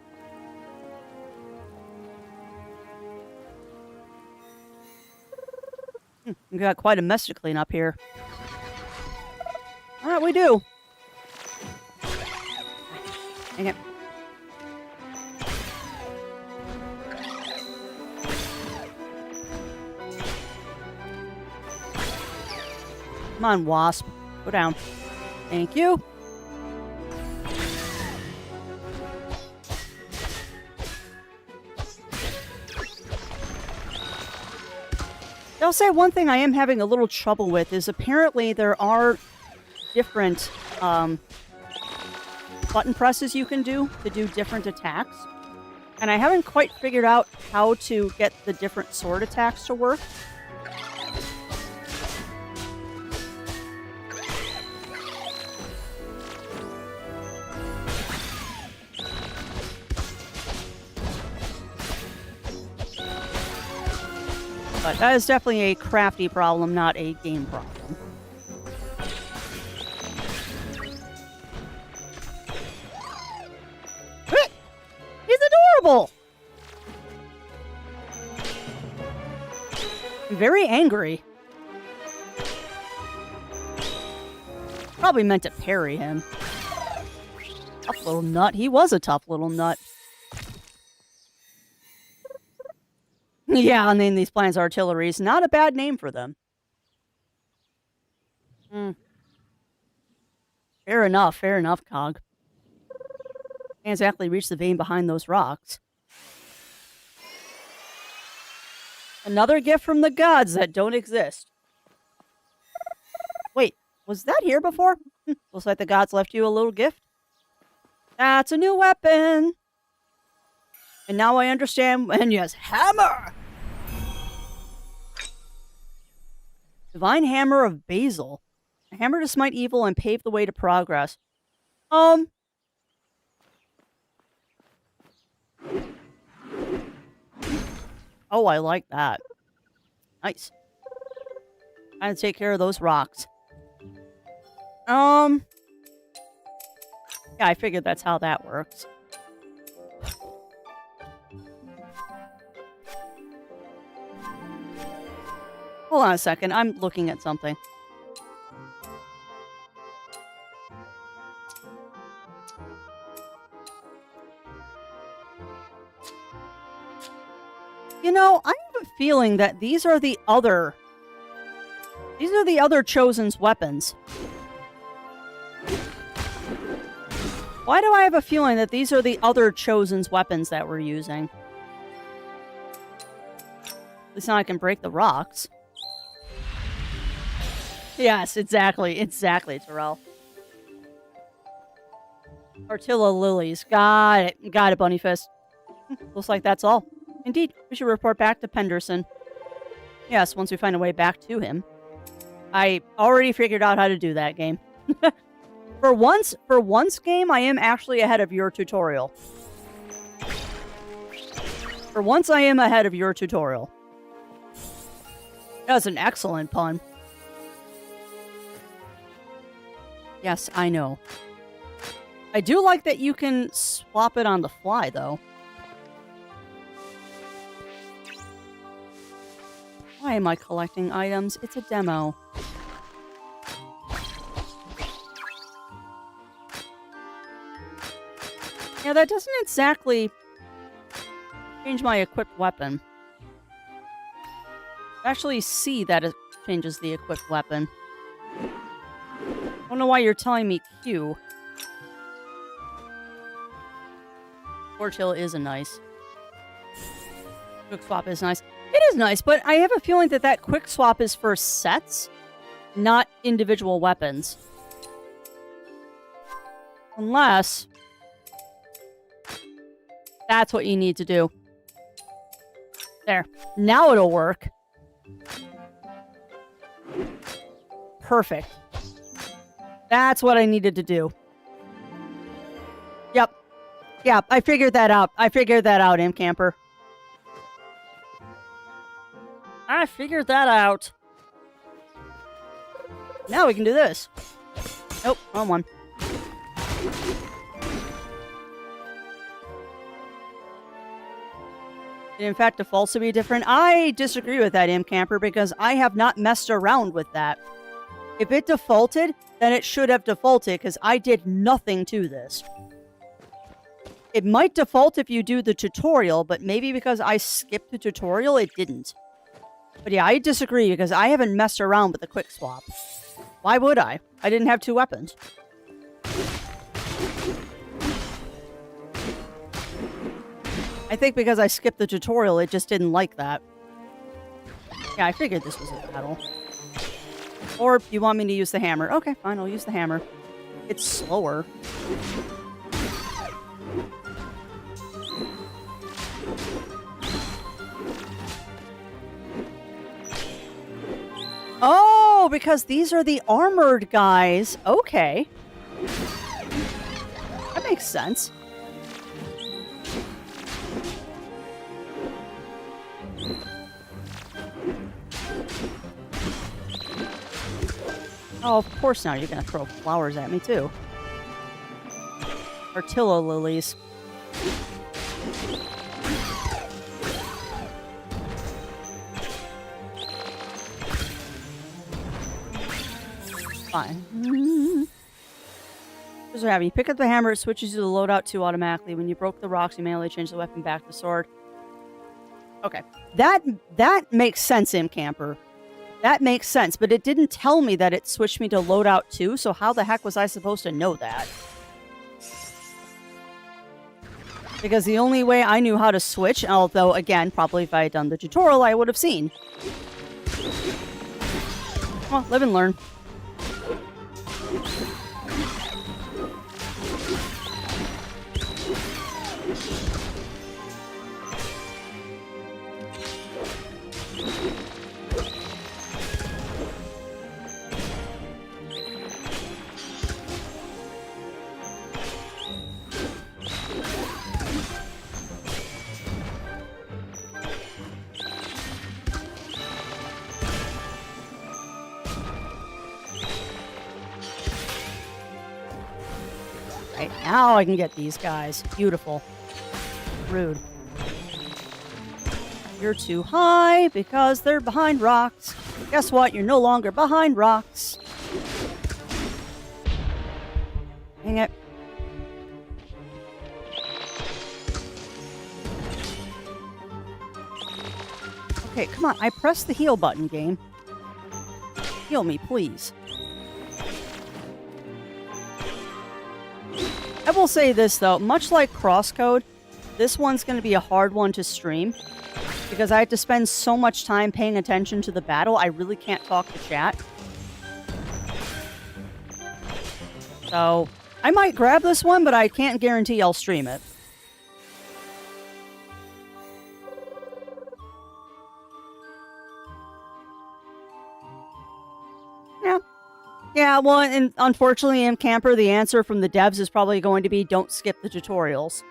We got quite a mess to clean up here. Alright, we do. Dang it. Come on, Wasp. Go down. Thank you. I'll say one thing I am having a little trouble with is apparently there are different button presses you can do to do different attacks. And I haven't quite figured out how to get the different sword attacks to work. But that is definitely a crafty problem, not a game problem. He's adorable! Very angry. Probably meant to parry him. Tough little nut. He was a tough little nut. Yeah, I mean, these plants are artilleries. Not a bad name for them. Fair enough, Cog. Can't exactly reach the vein behind those rocks. Another gift from the gods that don't exist. Wait, was that here before? Looks like the gods left you a little gift. That's a new weapon! And now I understand, and yes, hammer! Divine Hammer of Basil. A hammer to smite evil and pave the way to progress. Oh, I like that. Nice. Time to take care of those rocks. Yeah, I figured that's how that works. Hold on a second, I'm looking at something. You know, I have a feeling that these are the other Chosen's weapons. Why do I have a feeling that these are the other Chosen's weapons that we're using? At least now I can break the rocks. Yes, exactly, Terrell. Artilla lilies. Got it, Bunny Fist. Looks like that's all. Indeed, we should report back to Penderson. Yes, once we find a way back to him. I already figured out how to do that, game. For once, game, I am actually ahead of your tutorial. For once, I am ahead of your tutorial. That's an excellent pun. Yes, I know. I do like that you can swap it on the fly, though. Why am I collecting items? It's a demo. Yeah, that doesn't exactly change my equipped weapon. I actually see that it changes the equipped weapon. I don't know why you're telling me Q. Torch Hill is a nice. Quick swap is nice. It is nice, but I have a feeling that that quick swap is for sets, not individual weapons. Unless that's what you need to do. There. Now it'll work. Perfect. That's what I needed to do. Yep. Yeah, I figured that out. I figured that out, Imp Camper. I figured that out. Now we can do this. Nope, wrong one. It in fact defaults to be different. I disagree with that, Imp Camper, because I have not messed around with that. If it defaulted, then it should have defaulted, because I did nothing to this. It might default if you do the tutorial, but maybe because I skipped the tutorial, it didn't. But yeah, I disagree, because I haven't messed around with the quick swap. Why would I? I didn't have two weapons. I think because I skipped the tutorial, it just didn't like that. Yeah, I figured this was a battle. Or you want me to use the hammer. Okay, fine, I'll use the hammer. It's slower. Oh, because these are the armored guys. Okay. That makes sense. Oh, of course now you're going to throw flowers at me, too. Artilla lilies. Fine. Here's what happened. You pick up the hammer, it switches you to the loadout 2 automatically. When you broke the rocks, you manually change the weapon back to the sword. Okay. That makes sense, Imp Camper. That makes sense, but it didn't tell me that it switched me to loadout 2, so how the heck was I supposed to know that? Because the only way I knew how to switch, although, again, probably if I had done the tutorial, I would have seen. Well, live and learn. Right, now I can get these guys. Beautiful. Rude. You're too high because they're behind rocks. Guess what? You're no longer behind rocks. Dang it. Okay, come on. I pressed the heal button, game. Heal me, please. I will say this, though. Much like CrossCode, this one's going to be a hard one to stream. Because I have to spend so much time paying attention to the battle, I really can't talk to chat. So, I might grab this one, but I can't guarantee I'll stream it. Yeah. Yeah, well, and unfortunately, Imp Camper, the answer from the devs is probably going to be, don't skip the tutorials.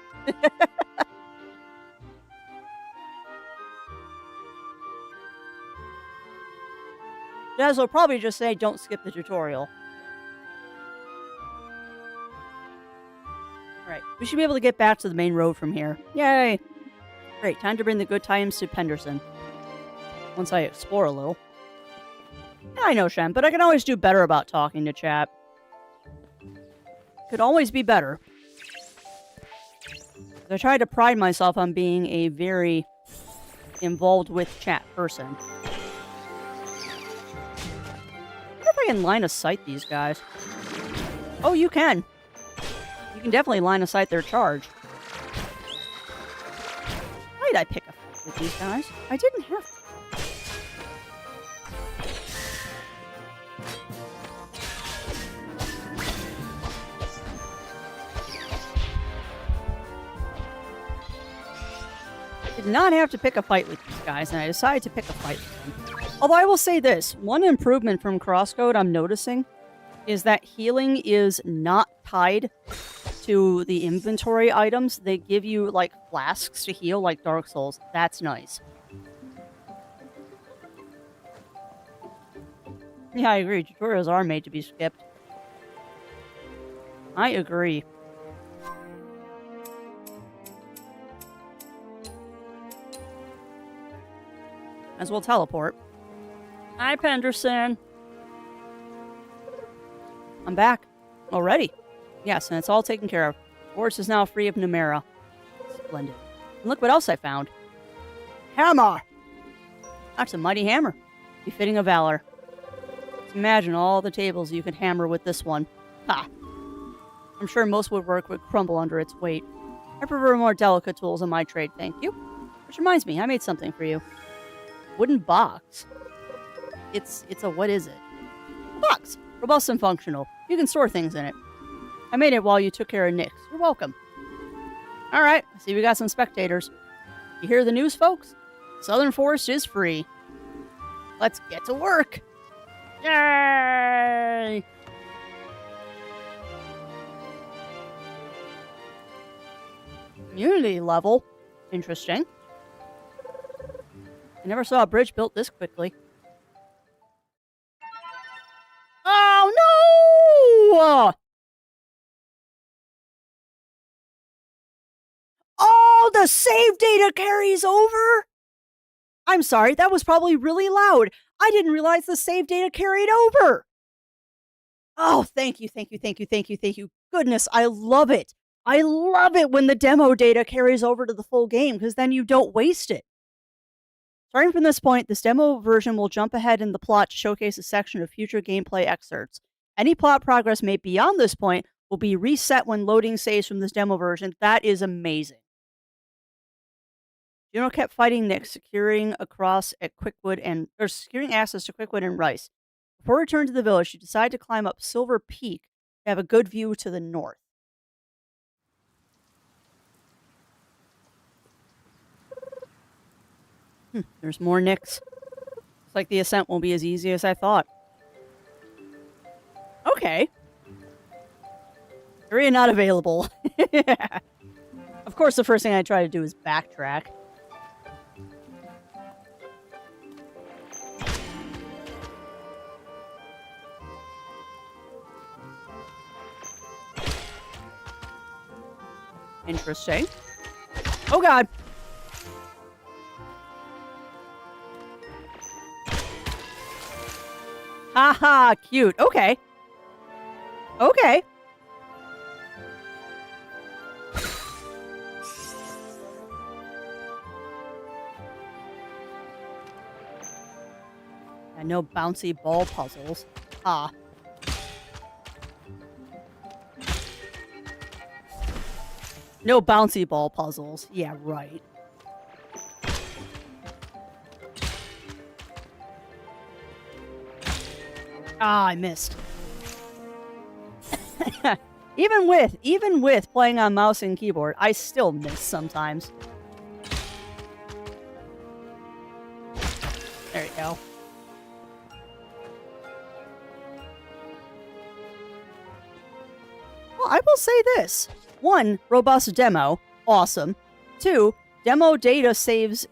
Devs will probably just say, don't skip the tutorial. Alright, we should be able to get back to the main road from here. Yay! Great, time to bring the good times to Penderson. Once I explore a little. Yeah, I know, Shen, but I can always do better about talking to chat. Could always be better. I try to pride myself on being a very involved with chat person. I wonder if I can line of sight these guys. Oh, you can. You can definitely line of sight their charge. Why did I pick a fight with these guys? I didn't have to. I did not have to pick a fight with these guys, and I decided to pick a fight with them. Although I will say this, one improvement from CrossCode I'm noticing is that healing is not tied to the inventory items. They give you, like, flasks to heal, like Dark Souls. That's nice. Yeah, I agree. Tutorials are made to be skipped. I agree. As well teleport. Hi, Penderson. I'm back. Already. Yes, and it's all taken care of. Forest is now free of Numera. Splendid. And look what else I found. Hammer! That's a mighty hammer. Befitting of valor. Just imagine all the tables you could hammer with this one. Ha! I'm sure most woodwork would crumble under its weight. I prefer more delicate tools in my trade, thank you. Which reminds me, I made something for you. Wooden box. It's a, what is it? A box. Robust and functional. You can store things in it. I made it while you took care of Nyx. You're welcome. Alright, I see we got some spectators. You hear the news, folks? Southern Forest is free. Let's get to work. Yay! Community level. Interesting. I never saw a bridge built this quickly. Oh, no! Oh, the save data carries over? I'm sorry, that was probably really loud. I didn't realize the save data carried over. Oh, thank you, thank you, thank you, thank you, thank you. Goodness, I love it. I love it when the demo data carries over to the full game, because then you don't waste it. Starting from this point, this demo version will jump ahead in the plot to showcase a section of future gameplay excerpts. Any plot progress made beyond this point will be reset when loading saves from this demo version. That is amazing. Juno kept fighting Nyx, securing access to Quickwood and Rice. Before returning to the village, she decided to climb up Silver Peak to have a good view to the north. There's more Nyx. Looks like the ascent won't be as easy as I thought. Okay. Area not available. Of course, the first thing I try to do is backtrack. Interesting. Oh, God. Haha, cute. Okay. Okay. And no bouncy ball puzzles. Ah. No bouncy ball puzzles. Yeah, right. Ah, I missed. even with playing on mouse and keyboard, I still miss sometimes. There you go. Well, I will say this. 1, robust demo. Awesome. 2, demo data saves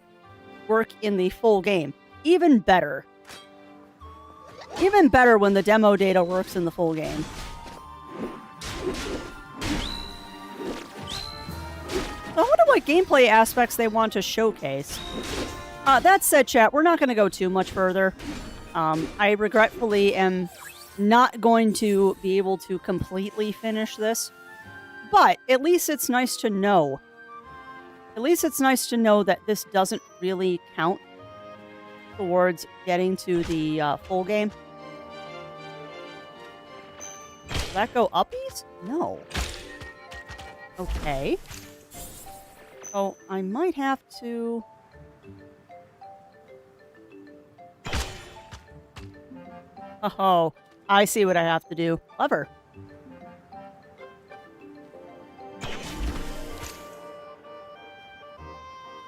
work in the full game. Even better. Even better when the demo data works in the full game. I wonder what gameplay aspects they want to showcase. That said, chat, we're not going to go too much further. I regretfully am not going to be able to completely finish this. But at least it's nice to know. At least it's nice to know that this doesn't really count towards getting to the full game. Does that go uppies? No. Okay. Oh, I might have to... Oh, I see what I have to do. Clever.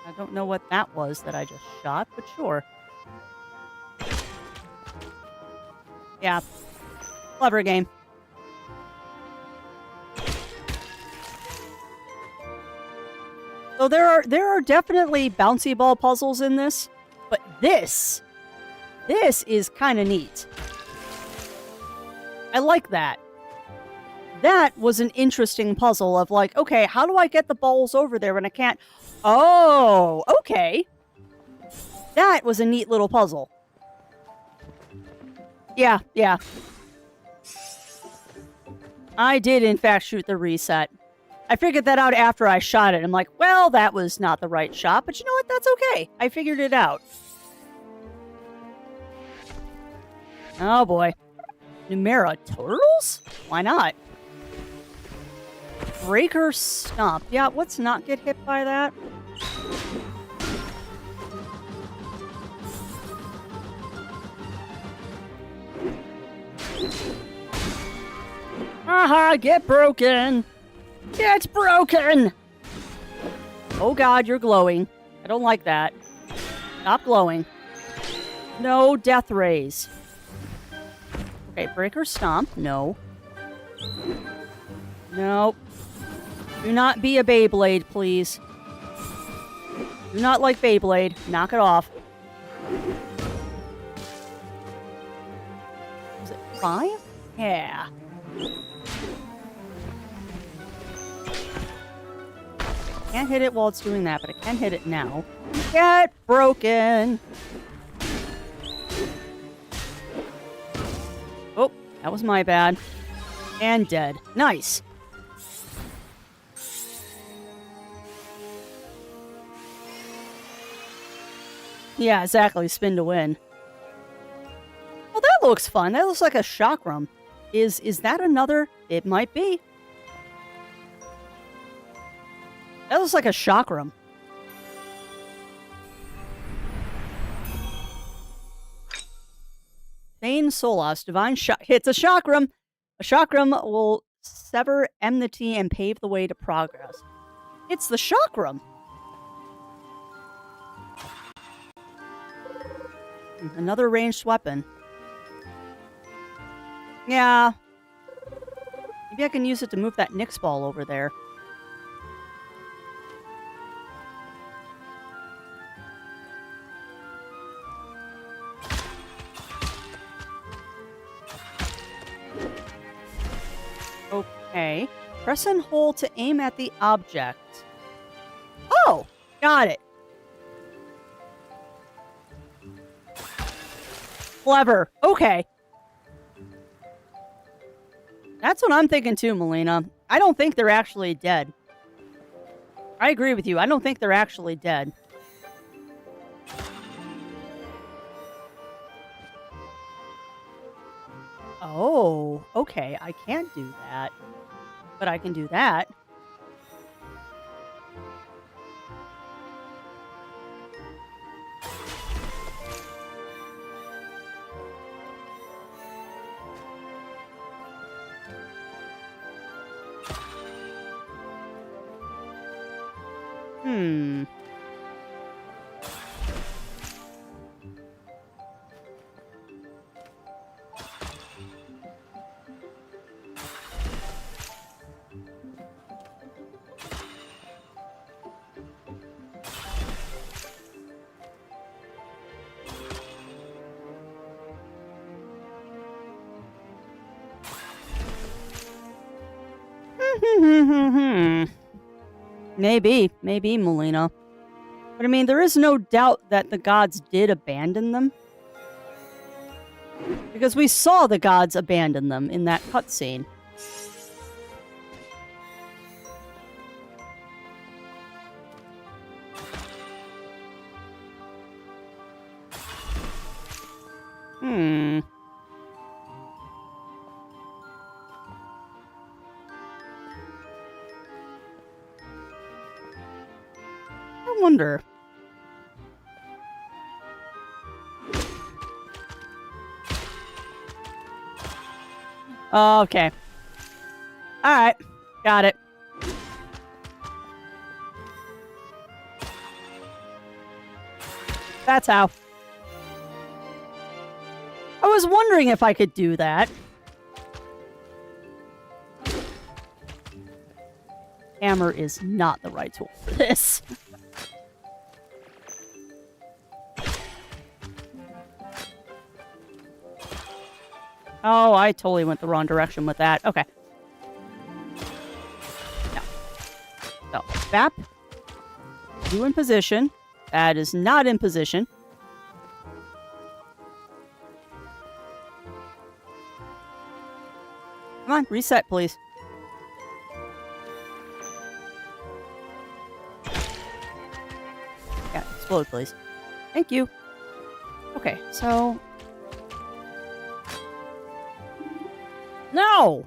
I don't know what that was that I just shot, but sure. Yeah. Clever game. So there are definitely bouncy ball puzzles in this, but this is kind of neat. I like that. That was an interesting puzzle of like, okay, how do I get the balls over there when I can't? Oh, okay. That was a neat little puzzle. Yeah. I did, in fact, shoot the reset. I figured that out after I shot it. I'm like, well, that was not the right shot, but you know what? That's okay. I figured it out. Oh, boy. Numera turtles? Why not? Breaker stomp. Yeah, let's not get hit by that. Aha, get broken! Get broken! Oh god, you're glowing. I don't like that. Stop glowing. No death rays. Okay, breaker stomp. No. Nope. Do not be a Beyblade, please. Do not like Beyblade. Knock it off. Is it 5? Yeah. Can't hit it while it's doing that, but I can hit it now. Get broken! Oh, that was my bad. And dead. Nice! Yeah, exactly. Spin to win. Well, that looks fun. That looks like a chakram. Is that another? It might be. That looks like a chakram. Thane Solas, Divine Shock. It's a chakram. A chakram will sever enmity and pave the way to progress. It's the chakram. Another ranged weapon. Yeah. Maybe I can use it to move that Nyx ball over there. Okay. Press and hold to aim at the object. Oh! Got it. Clever. Okay. That's what I'm thinking too, Melina. I don't think they're actually dead. I agree with you. I don't think they're actually dead. Oh, okay. I can't do that. But I can do that. Maybe, Melina. But I mean, there is no doubt that the gods did abandon them. Because we saw the gods abandon them in that cutscene. I wonder. Okay. Alright. Got it. That's how. I was wondering if I could do that. Hammer is not the right tool for this. Oh, I totally went the wrong direction with that. Okay. No. So, Bap. You in position. That is not in position. Come on, reset, please. Yeah, explode, please. Thank you. Okay, so... No!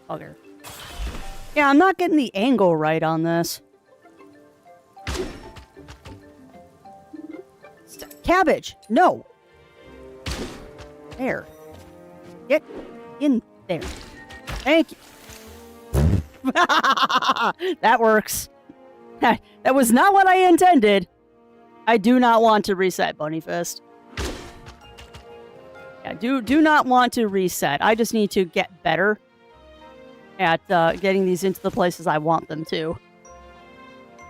Bugger. Yeah, I'm not getting the angle right on this. Cabbage! No! There. Get in there. Thank you. That works. That was not what I intended. I do not want to reset, Bunnyfist. Yeah, do not want to reset. I just need to get better at getting these into the places I want them to.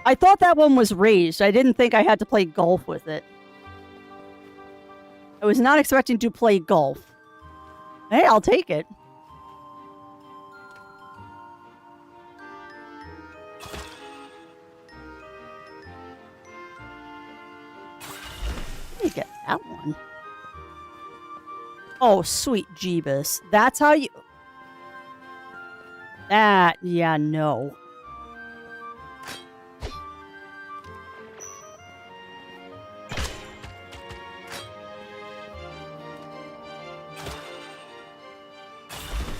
I thought that one was raised. I didn't think I had to play golf with it. I was not expecting to play golf. Hey, I'll take it. Let me get that one. Oh, sweet Jeebus. That's how you... That, yeah, no.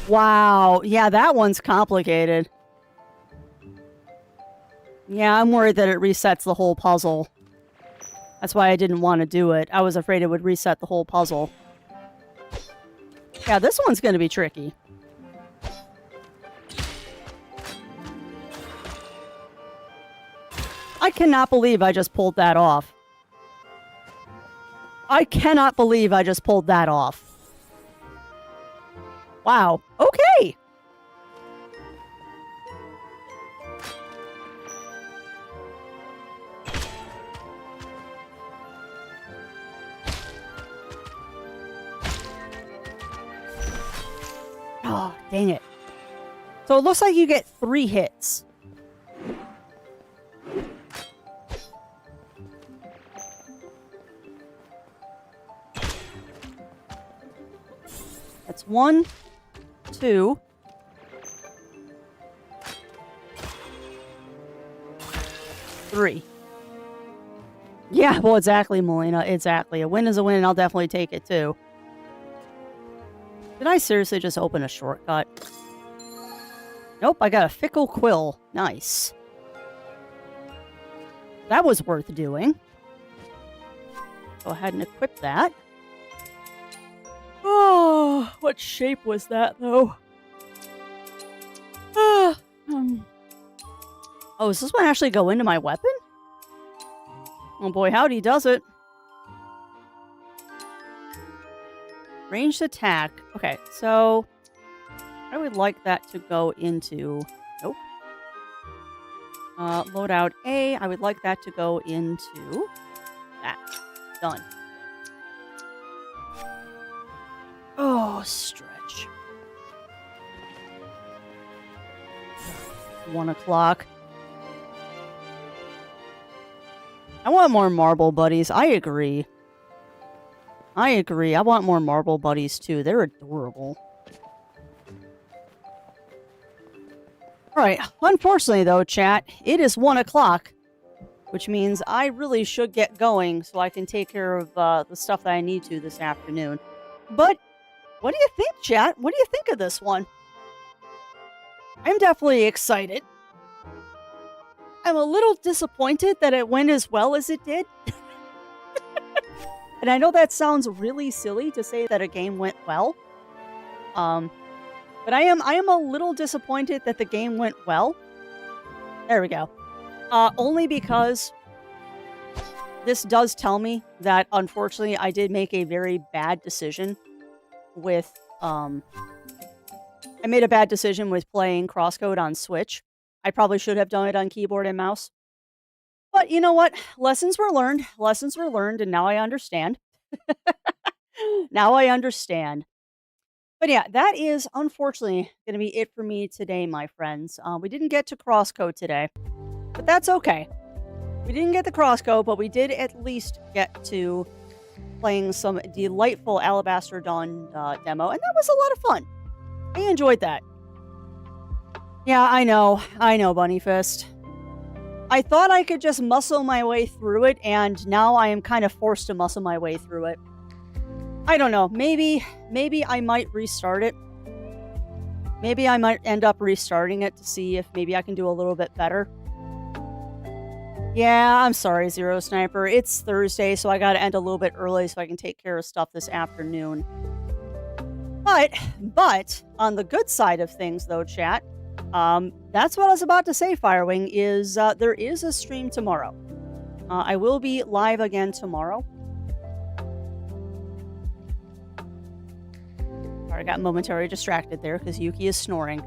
Wow. Yeah, that one's complicated. Yeah, I'm worried that it resets the whole puzzle. That's why I didn't want to do it. I was afraid it would reset the whole puzzle. Yeah, this one's going to be tricky. I cannot believe I just pulled that off. I cannot believe I just pulled that off. Wow. Okay. Oh, dang it. So it looks like you get 3 hits. That's 1, 2. 3. Yeah, well, exactly, Melina. Exactly. A win is a win, and I'll definitely take it, too. Did I seriously just open a shortcut? Nope, I got a fickle quill. Nice. That was worth doing. Go ahead and equip that. Oh, what shape was that, though? Oh, does this one actually go into my weapon? Oh boy, howdy does it. Ranged attack. Okay, so I would like that to go into... Nope. Loadout A. I would like that to go into... that. Done. Oh, stretch. 1 o'clock. I want more marble buddies. I agree. I want more marble buddies, too. They're adorable. Alright. Unfortunately, though, chat, it is 1 o'clock, which means I really should get going so I can take care of the stuff that I need to this afternoon. But what do you think, chat? What do you think of this one? I'm definitely excited. I'm a little disappointed that it went as well as it did. And I know that sounds really silly to say that a game went well. But I am a little disappointed that the game went well. There we go. Only because this does tell me that, unfortunately, I did make a very bad decision with, I made a bad decision with playing CrossCode on Switch. I probably should have done it on keyboard and mouse. But you know what? Lessons were learned. Lessons were learned, and now I understand. Now I understand. But yeah, that is unfortunately going to be it for me today, my friends. We didn't get to CrossCode today, but that's okay. We didn't get the CrossCode, but we did at least get to playing some delightful Alabaster Dawn demo, and that was a lot of fun. I enjoyed that. Yeah, I know, Bunny Fist. I thought I could just muscle my way through it, and now I am kind of forced to muscle my way through it. I don't know. Maybe I might restart it. Maybe I might end up restarting it to see if maybe I can do a little bit better. Yeah, I'm sorry, Zero Sniper. It's Thursday, so I gotta end a little bit early so I can take care of stuff this afternoon. But, on the good side of things, though, chat, that's what I was about to say, Firewing, is there is a stream tomorrow. I will be live again tomorrow. Sorry, I got momentarily distracted there because Yuki is snoring.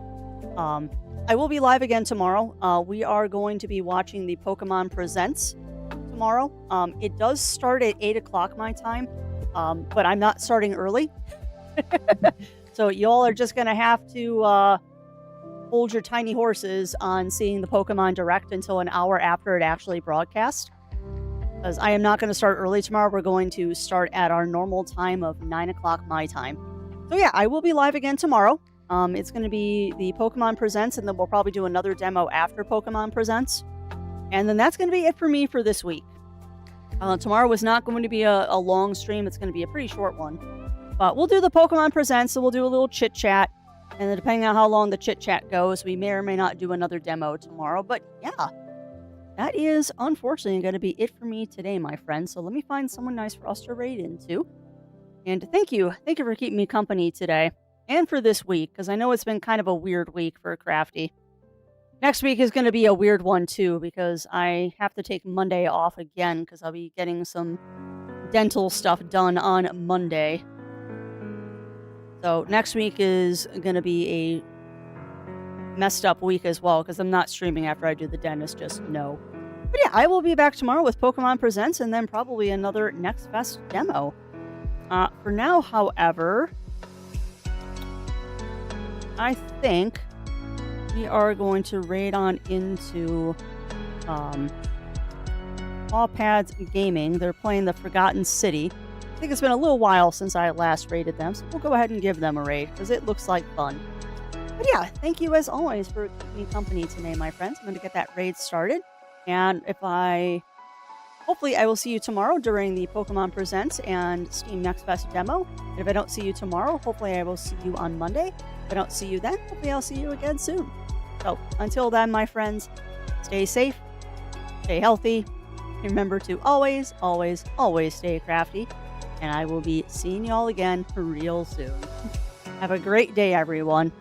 I will be live again tomorrow. We are going to be watching the Pokemon Presents tomorrow. It does start at 8 o'clock my time, but I'm not starting early. So y'all are just going to have to hold your tiny horses on seeing the Pokemon Direct until an hour after it actually broadcasts. Because I am not going to start early tomorrow. We're going to start at our normal time of 9 o'clock my time. So yeah, I will be live again tomorrow. It's going to be the Pokemon Presents, and then we'll probably do another demo after Pokemon Presents. And then that's going to be it for me for this week. Tomorrow is not going to be a long stream. It's going to be a pretty short one. But we'll do the Pokemon Presents, so we'll do a little chit-chat. And then depending on how long the chit-chat goes, we may or may not do another demo tomorrow. But yeah, that is unfortunately going to be it for me today, my friends. So let me find someone nice for us to raid into. And thank you for keeping me company today. And for this week, because I know it's been kind of a weird week for Crafty. Next week is going to be a weird one, too, because I have to take Monday off again, because I'll be getting some dental stuff done on Monday. So next week is going to be a messed up week as well, because I'm not streaming after I do the dentist, just no. But yeah, I will be back tomorrow with Pokemon Presents, and then probably another Next Fest demo. For now, however, I think we are going to raid on into Paw Pads Gaming. They're playing the Forgotten City. I think it's been a little while since I last raided them, so we'll go ahead and give them a raid, because it looks like fun. But yeah, thank you as always for keeping me company today, my friends. I'm going to get that raid started, and hopefully I will see you tomorrow during the Pokemon Presents and Steam Next Fest demo. And if I don't see you tomorrow, hopefully I will see you on Monday. If I don't see you then, hopefully I'll see you again soon. So until then, my friends, stay safe, stay healthy, and remember to always, always, always stay crafty. And I will be seeing y'all again real soon. Have a great day, everyone.